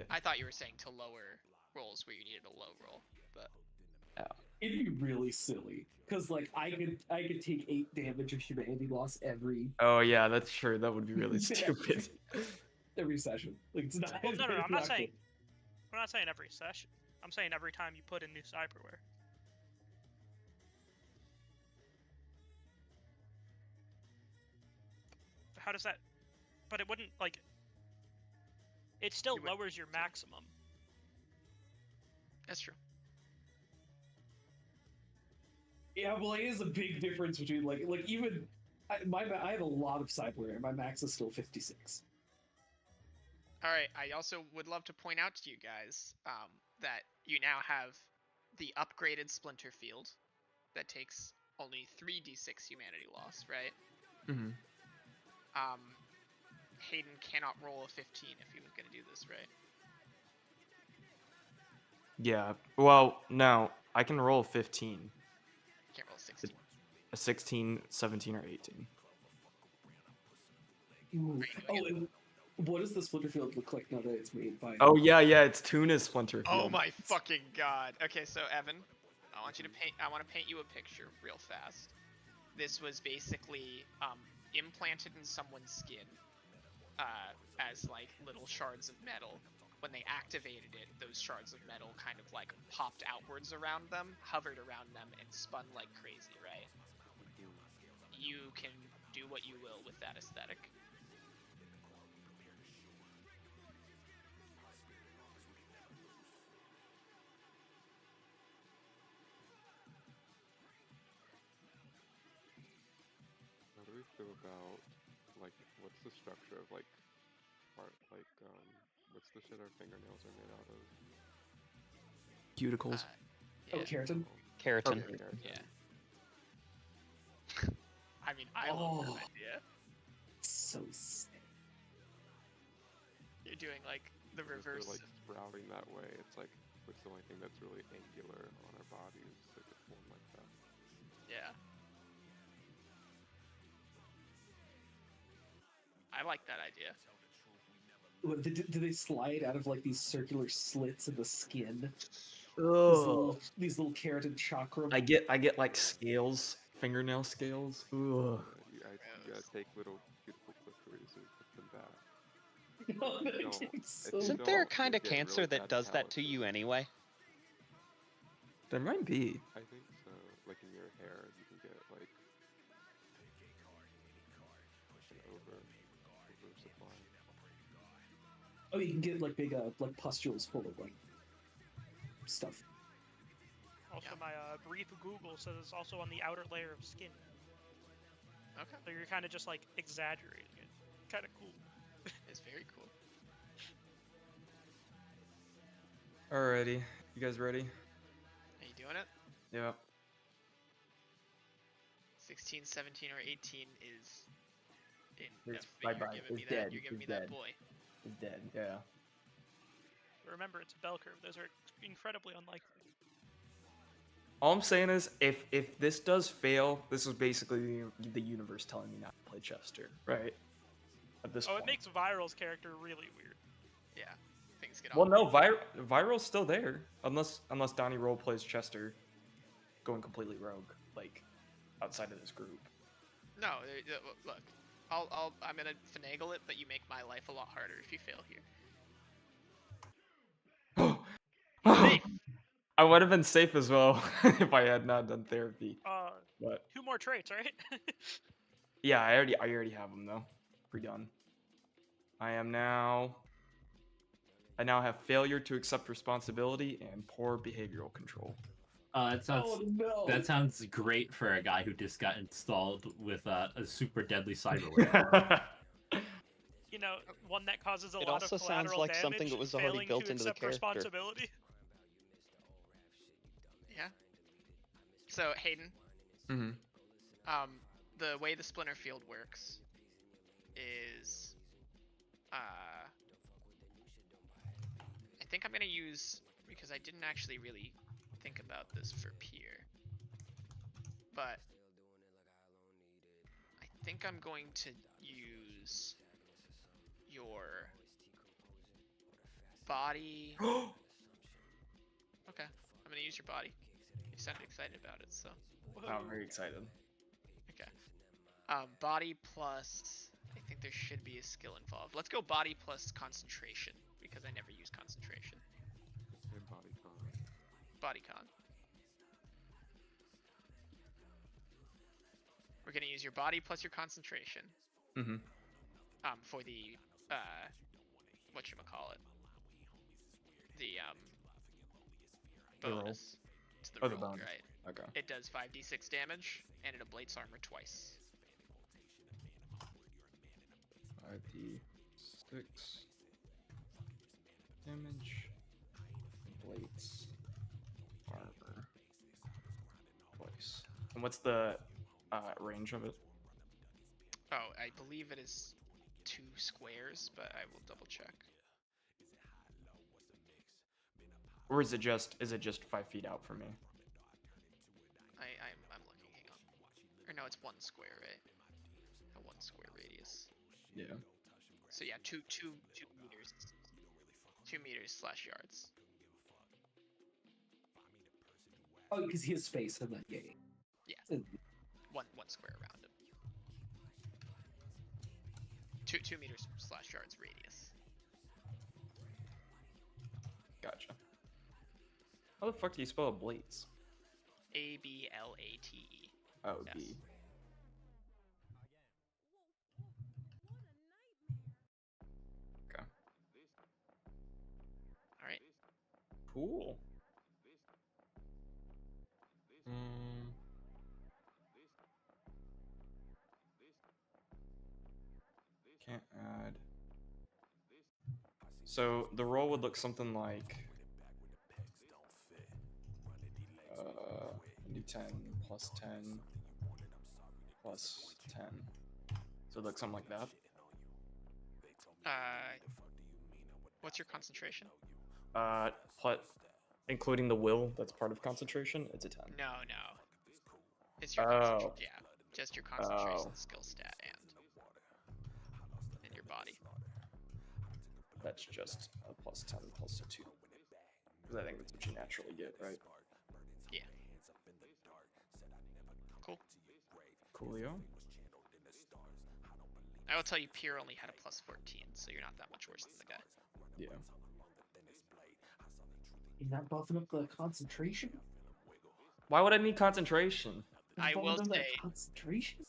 I thought you were saying to lower rolls where you needed a low roll, but It'd be really silly because like I could take 8 damage of humanity loss every Oh yeah, that's true. That would be really stupid. every session. Like it's not. Well, no, it's I'm not good. saying. I'm not saying every session. I'm saying every time you put in new cyberware. How does that? But it wouldn't like. It still You would- lowers your maximum. that's true. Yeah, well, it is a big difference between like even I have a lot of cyberware. And my max is still 56. All right. I also would love to point out to you guys that you now have the upgraded splinter field that takes only 3d6 humanity loss, right? Mm-hmm. Hayden cannot roll a 15 if he was going to do this, right? Yeah. Well, no, I can roll 15. You can't roll a 16. A 16, 17, or 18. Ooh. Are you Oh, doing and what does the splinter field look like now that it's made by? Oh yeah, it's Tuna's splinter field. Oh my fucking god. Okay, so Evan, I want to paint you a picture real fast. This was basically implanted in someone's skin as like little shards of metal. When they activated it, those shards of metal kind of like popped outwards around them, hovered around them, and spun like crazy, right? You can do what you will with that aesthetic. feel about like what's the structure of like what's the shit our fingernails are made out of? Cuticles. Oh, Yeah. keratin. Keratin. Okay, keratin. Yeah. I mean, I love that Oh. idea. So sick. You're doing like the If reverse. they're like sprouting that way, it's like what's the only thing that's really angular on our bodies that could form like that? Yeah. I like that idea. What, do they slide out of like these circular slits in the skin? These little keratin chakra. I get like scales, fingernail scales. Ugh. You gotta take little cuticle clippers and put them back. No, that don't. game's If so you Isn't there a don't, kind you'll of get cancer really that bad does that to you calluses. anyway? There might be. I think so. Like in your hair, you can get like an oversupply. Oh, you can get like big like pustules full of like stuff. Also, Yeah. my brief Google says it's also on the outer layer of skin. Okay. So you're kind of just like exaggerating it. Kind of cool. It's very cool. Alrighty, you guys ready? Are you doing it? Yeah. 16, 17, or 18 is in. It's you're bye-bye. giving me It's that. dead. You're giving It's me dead. that boy. It's dead. Yeah. But remember, it's a bell curve. Those are incredibly unlikely. All I'm saying is, if this does fail, this is basically the universe telling me not to play Chester, right? At this Oh, point. it makes Viral's character really weird. Yeah. Things get Well, all no, weird. Viral's still there, unless Donnie Roll plays Chester, going completely rogue, like outside of this group. No, look. I'm gonna finagle it, but you make my life a lot harder if you fail here. Safe. I would have been safe as well if I had not done therapy. But 2 more traits, right? yeah, I already have them though, pre-done. I now have failure to accept responsibility and poor behavioral control. That sounds Oh no! that sounds great for a guy who just got installed with a super deadly cyberware. You know, one that causes a It lot of also sounds collateral like damage, something that was already failing built to into the accept character. responsibility. Yeah. So Hayden, Mm-hmm. the way the splinter field works is, I think I'm gonna use, because I didn't actually really think about this for Pier, but I think I'm going to use your body. Okay, I'm gonna use your body. You sounded excited about it, so. I'm very excited. Okay. Body plus. I think there should be a skill involved. Let's go body plus concentration because I never use concentration. And body con. Body con. We're gonna use your body plus your concentration. Mm-hmm. For the whatchamacallit. The The roll. bonus to the Oh, the roll, bonus. right? Okay. It does 5d6 damage and it ablates armor twice. 5d6 damage. Blades. Armor. Twice. And what's the range of it? Oh, I believe it is 2 squares, but I will double check. Or is it just 5 feet out from me? I'm looking. Hang on. Or no, it's 1 square, right? A 1 square radius. Yeah. So yeah, 2 meters. 2 meters slash yards. Oh, because he has space in that game. Yeah. One square around him. 2 meters slash yards radius. Gotcha. How the fuck do you spell blades? ABLATE. Oh, Yes. B. Okay. All right. Cool. So the roll would look something like d10 plus 10 plus 10. So it looks something like that. What's your concentration? Plus, including the will, that's part of concentration. It's a 10. No. It's your concentration. Yeah, just your concentration skill stat and your body. That's just a plus 10 plus 2. Because I think that's what you naturally get, right? Yeah. Cool. Coolio. I will tell you, Pierre only had a plus 14, so you're not that much worse than the guy. Yeah. You're not buffing up the concentration? Why would I need concentration? I You're will buffing up that say- concentration?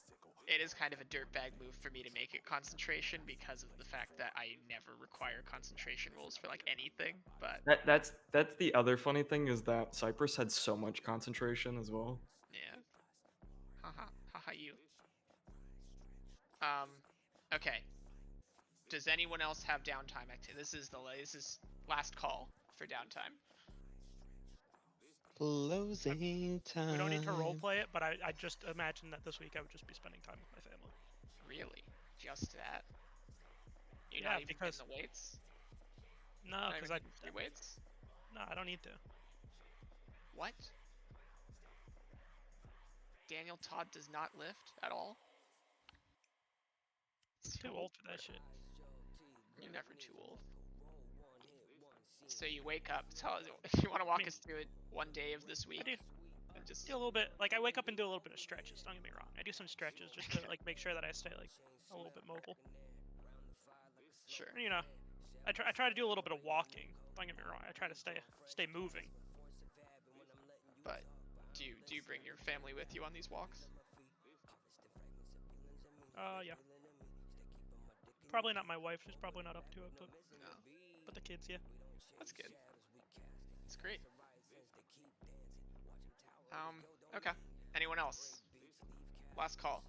It is kind of a dirtbag move for me to make it concentration because of the fact that I never require concentration rolls for like anything. But That's the other funny thing is that Cypress had so much concentration as well. yeah, haha you. Okay. Does anyone else have downtime activity? This is last call for downtime. Closing time. We don't need to roleplay it, but I just imagine that this week I would just be spending time with my family. Really? Just that? You're Yeah, not even because- getting the weights? No, Not because even I getting 3 weights? no, I don't need to. What? Daniel Todd does not lift at all? Too old for that shit. You're never too old. So you wake up. If you want to walk us through it one day of this week, do. and just Do a little bit, like I wake up and do a little bit of stretches. Don't get me wrong. I do some stretches just to like make sure that I stay like a little bit mobile. sure. And, you know, I try to do a little bit of walking. Don't get me wrong. I try to stay moving. But do you bring your family with you on these walks? Yeah. Probably not my wife. She's probably not up to it, No. but the kids, yeah. That's good. That's great. Okay. Anyone else? Last call.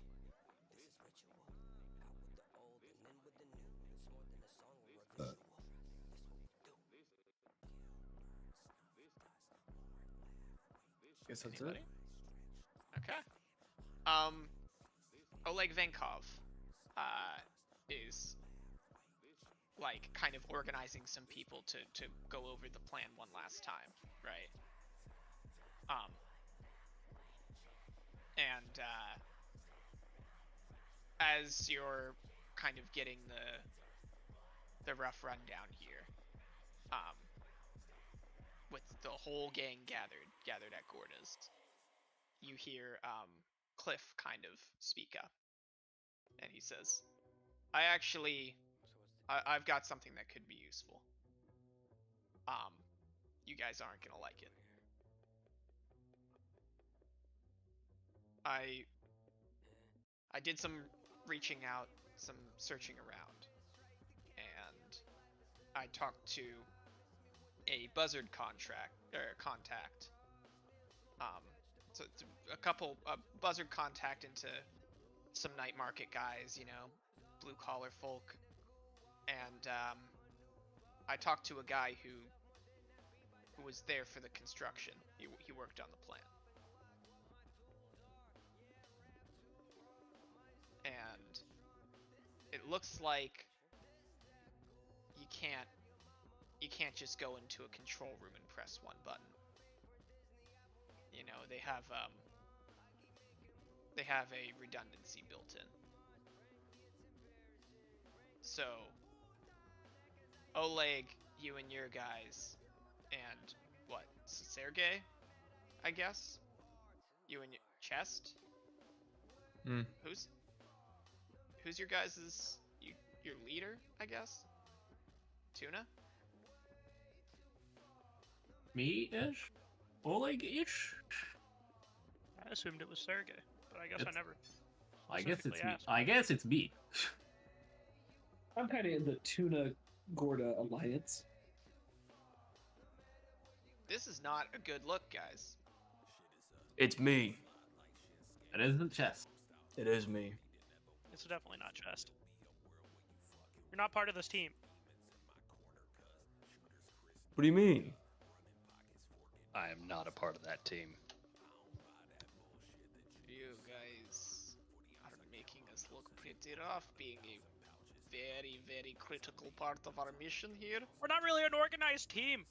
Guess that's Anybody? it. Okay. Oleg Venkov is like kind of organizing some people to go over the plan one last time, right? And as you're kind of getting the rough rundown here, with the whole gang gathered at Gorda's, you hear Cliff kind of speak up, and he says, I've got something that could be useful. You guys aren't gonna like it. I did some reaching out, some searching around, and I talked to a buzzard contact. So it's a couple buzzard contact into some night market guys, you know, blue collar folk, and I talked to a guy who was there for the construction. He worked on the plant. And it looks like you can't just go into a control room and press one button. You know, they have a redundancy built in. So Oleg, you and your guys, and what, Sergey, I guess? You and Chest? Hmm. Who's your guys's your leader, I guess? Tuna? Me-ish? Oleg-ish? I assumed it was Sergey, but I guess I It's- never. I guess it's specifically me. asked. I guess it's me. I'm kind of in the Tuna Gorda alliance. This is not a good look, guys. It's me. It isn't chess. It is me. It's definitely not Chest. You're not part of this team. What do you mean? I am not a part of that team. You guys are making us look pretty rough, being a very, very critical part of our mission here. We're not really an organized team.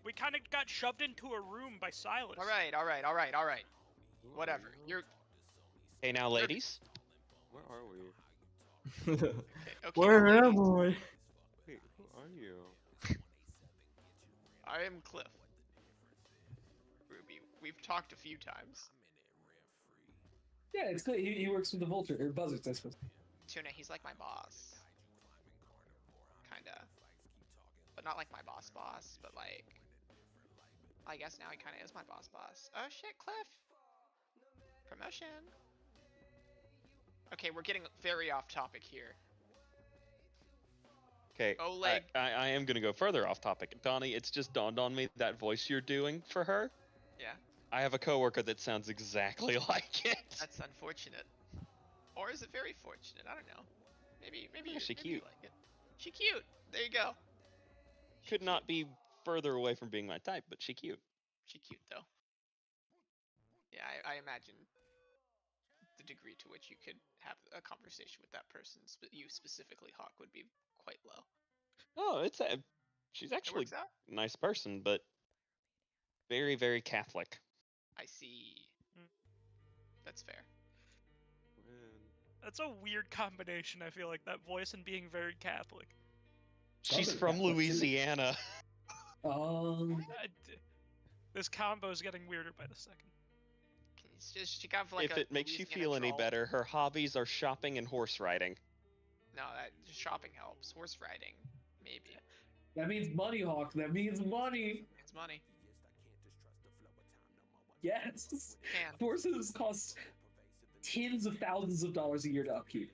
We kind of got shoved into a room by Silas. All right. Whatever. You're Hey, now, ladies. Where are we? okay. Where ladies, am I? Wait, who are you? I am Cliff. Ruby, we've talked a few times. Yeah, it's good. He works with the Vulture or Buzzards, I suppose. Tuna, he's like my boss. Kinda. But not like my boss, but like. I guess now he kinda is my boss. Oh shit, Cliff! Promotion! Okay, we're getting very off topic here. Okay, Oleg. I am gonna go further off topic. Donnie, it's just dawned on me that voice you're doing for her. Yeah. I have a coworker that sounds exactly like it. That's unfortunate. Or is it very fortunate? I don't know. Maybe Yeah, she maybe cute. you like it. She cute. There you go. Could not be further away from being my type, but she cute. She cute though. Yeah, I imagine the degree to which you could have a conversation with that person, you specifically, Hawk, would be quite low. Oh, she's It actually works out. a nice person, but very, very Catholic. I see. That's fair. That's a weird combination, I feel like, that voice and being very Catholic. She's Southern from Catholic, too. Louisiana. This combo is getting weirder by the second. It's just she got like If a it makes you Louisiana feel any drawl. better, her hobbies are shopping and horse riding. No, that shopping helps. Horse riding, maybe. That means money, Hawk. That means money. It's money. Yes. Can. Horses cost tens of thousands of dollars a year to upkeep.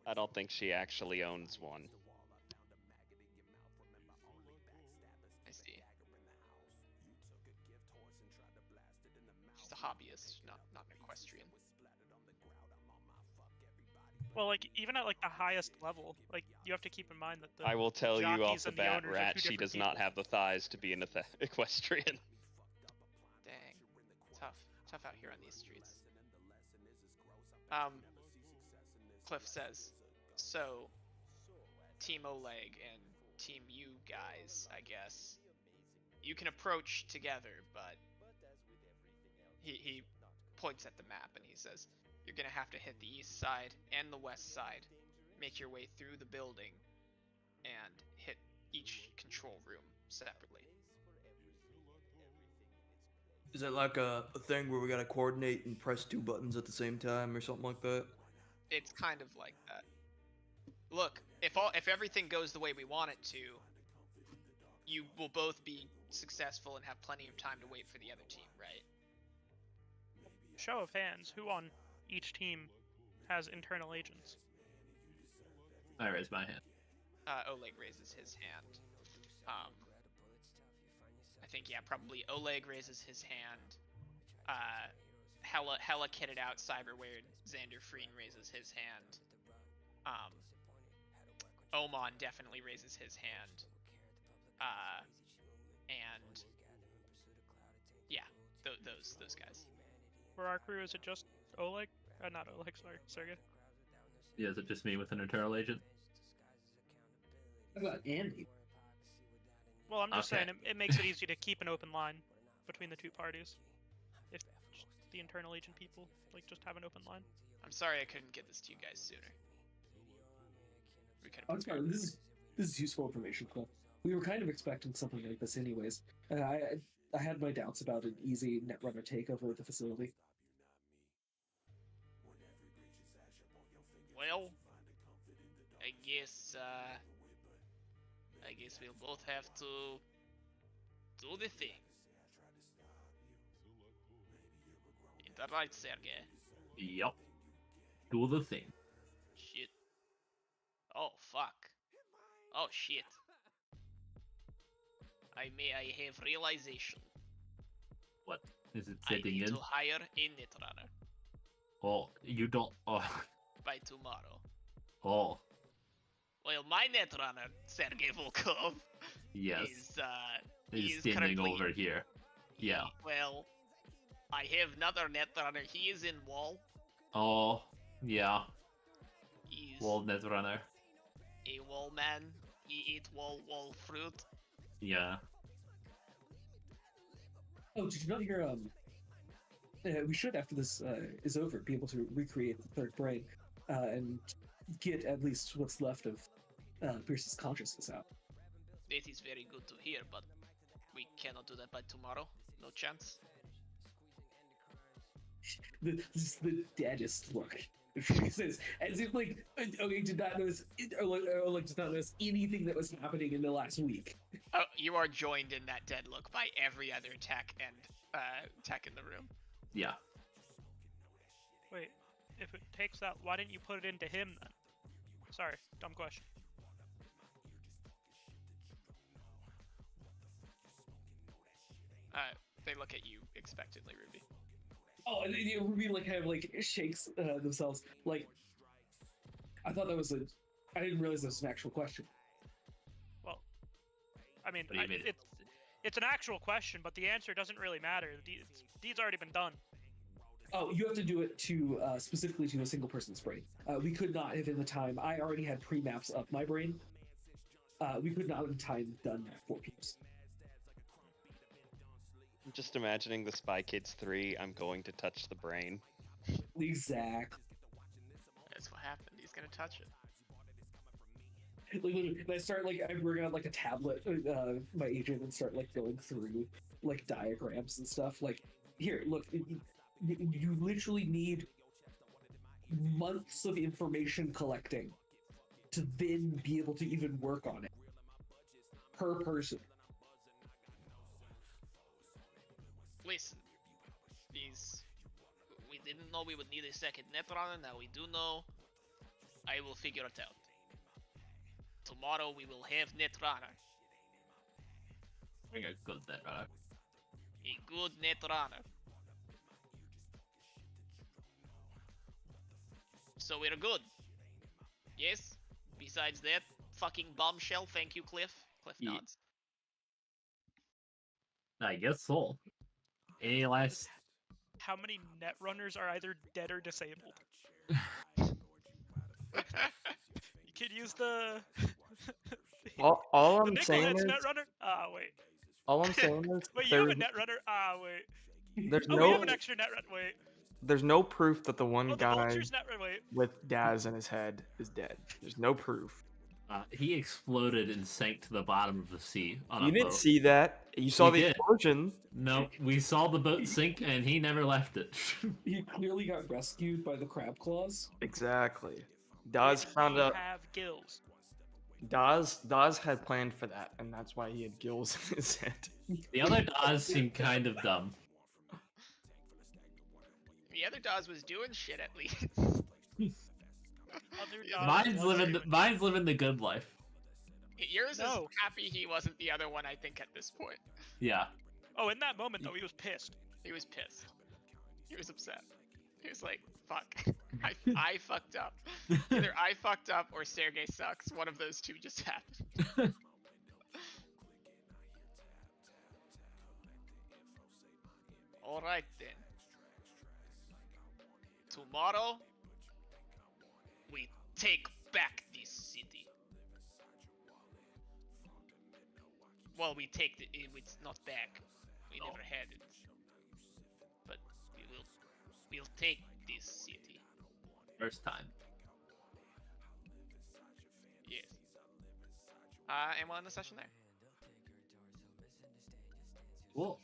I don't think she actually owns one. I see. She's a hobbyist, not an equestrian. Well, like, even at, like, the highest level, like, you have to keep in mind that the I will tell you off jockeys the and the bat, owners are Rat, two she different does not people. have the thighs to be an equestrian. Dang. Tough out here on these streets. Cliff says, so, Team Oleg and Team you guys, I guess, you can approach together, but he points at the map and he says, you're gonna have to hit the east side and the west side, make your way through the building, and hit each control room separately. Is it like a thing where we gotta coordinate and press two buttons at the same time or something like that? It's kind of like that. Look, if everything goes the way we want it to, you will both be successful and have plenty of time to wait for the other team, right? Show of hands, who on each team has internal agents? I raise my hand. Oleg raises his hand. I think, yeah, probably Oleg raises his hand. Hella kitted out Cyberware Xander Freen raises his hand. Oman definitely raises his hand. And yeah, those guys. For our crew, is it just Oleg? Not Oleg, sorry, Sergey. Yeah, is it just me with an internal agent? How about Andy? Well, I'm just Okay. saying it makes it easy to keep an open line between the two parties. If just the internal agent people like just have an open line. I'm sorry I couldn't get this to you guys sooner. We could Oh, have it's fine. This is useful information, Cliff. We were kind of expecting something like this, anyways. I had my doubts about an easy Netrunner takeover of the facility. Well, I guess we'll both have to do the thing. Ain't that right, Sergey? Yup. Do the thing. Shit. Oh, fuck. Oh, shit. I have realization. What? Is it I setting need in? to hire a Netrunner Oh, you don't. Oh, by tomorrow. Oh, Well, my netrunner, Sergei Volkov, yes. is He's is standing currently over here. Yeah. Well, I have another netrunner. He is in wall. Oh, yeah. He's Wall Netrunner. a wall man. He eat wall fruit. Yeah. Oh, did you not hear? We should, after this is over, be able to recreate the third brain and get at least what's left of Pierce's consciousness out. It is very good to hear, but we cannot do that by tomorrow. No chance. This is the deadest look. She says, as if like, okay, did not notice, or like did not notice anything that was happening in the last week. Oh, you are joined in that dead look by every other tech and tech in the room. Yeah. Wait, if it takes that, why didn't you put it into him then? Sorry, dumb question. They look at you expectantly, Ruby. Oh, and Ruby like kind of like shakes themselves. Like, I thought that was I didn't realize that was an actual question. Well, I mean, What do you mean? it's an actual question, but the answer doesn't really matter. The deed's already been done. Oh, you have to do it to specifically to a single person's brain. We could not have in the time. I already had pre-maps of my brain. We could not have in time done that for peeps. I'm just imagining the Spy Kids 3. I'm going to touch the brain. Exactly. That's what happened. He's gonna touch it. Like, literally, and I start like I bring out like a tablet, my agent, and start like going through like diagrams and stuff. Like, here, look, you literally need months of information collecting to then be able to even work on it per person. Listen, we didn't know we would need a second netrunner. Now we do know. I will figure it out. Tomorrow we will have netrunner. Bring a good Netrunner. A good netrunner. So we're good. Yes? Besides that, fucking bombshell. Thank you, Cliff. Cliff Ye- nods. I guess so. Any last? How many netrunners are either dead or disabled? You could use the All the I'm saying Nickelhead's is, netrunner. Ah, wait. all I'm saying is, Wait, you have a there's, netrunner. Ah, wait. there's Oh, we have no, an extra netrunner. Wait. there's no proof that the one Oh, the guy vulture's netrunner. Wait. with Daz in his head is dead. There's no proof. He exploded and sank to the bottom of the sea on You a didn't boat. see that. You saw We the did. explosion. No, we saw the boat sink and he never left it. He clearly got rescued by the crab claws. Exactly. Daz Did found he out. have gills? Daz had planned for that, and that's why he had gills in his head. The other Dawes seemed kind of dumb. The other Dawes was doing shit at least. Other Yeah, Dawes Mine's living the good life. Yours No. is happy he wasn't the other one, I think, at this point. Yeah. Oh, in that moment though, he was pissed. He was pissed. He was upset. He was like, fuck. I fucked up. Either I fucked up or Sergey sucks. One of those two just happened. Alright then. Tomorrow, we take back this city. Well, we take it's not back. We never had it. But we'll take this city. First time. Yes. And we'll end the session there. Cool.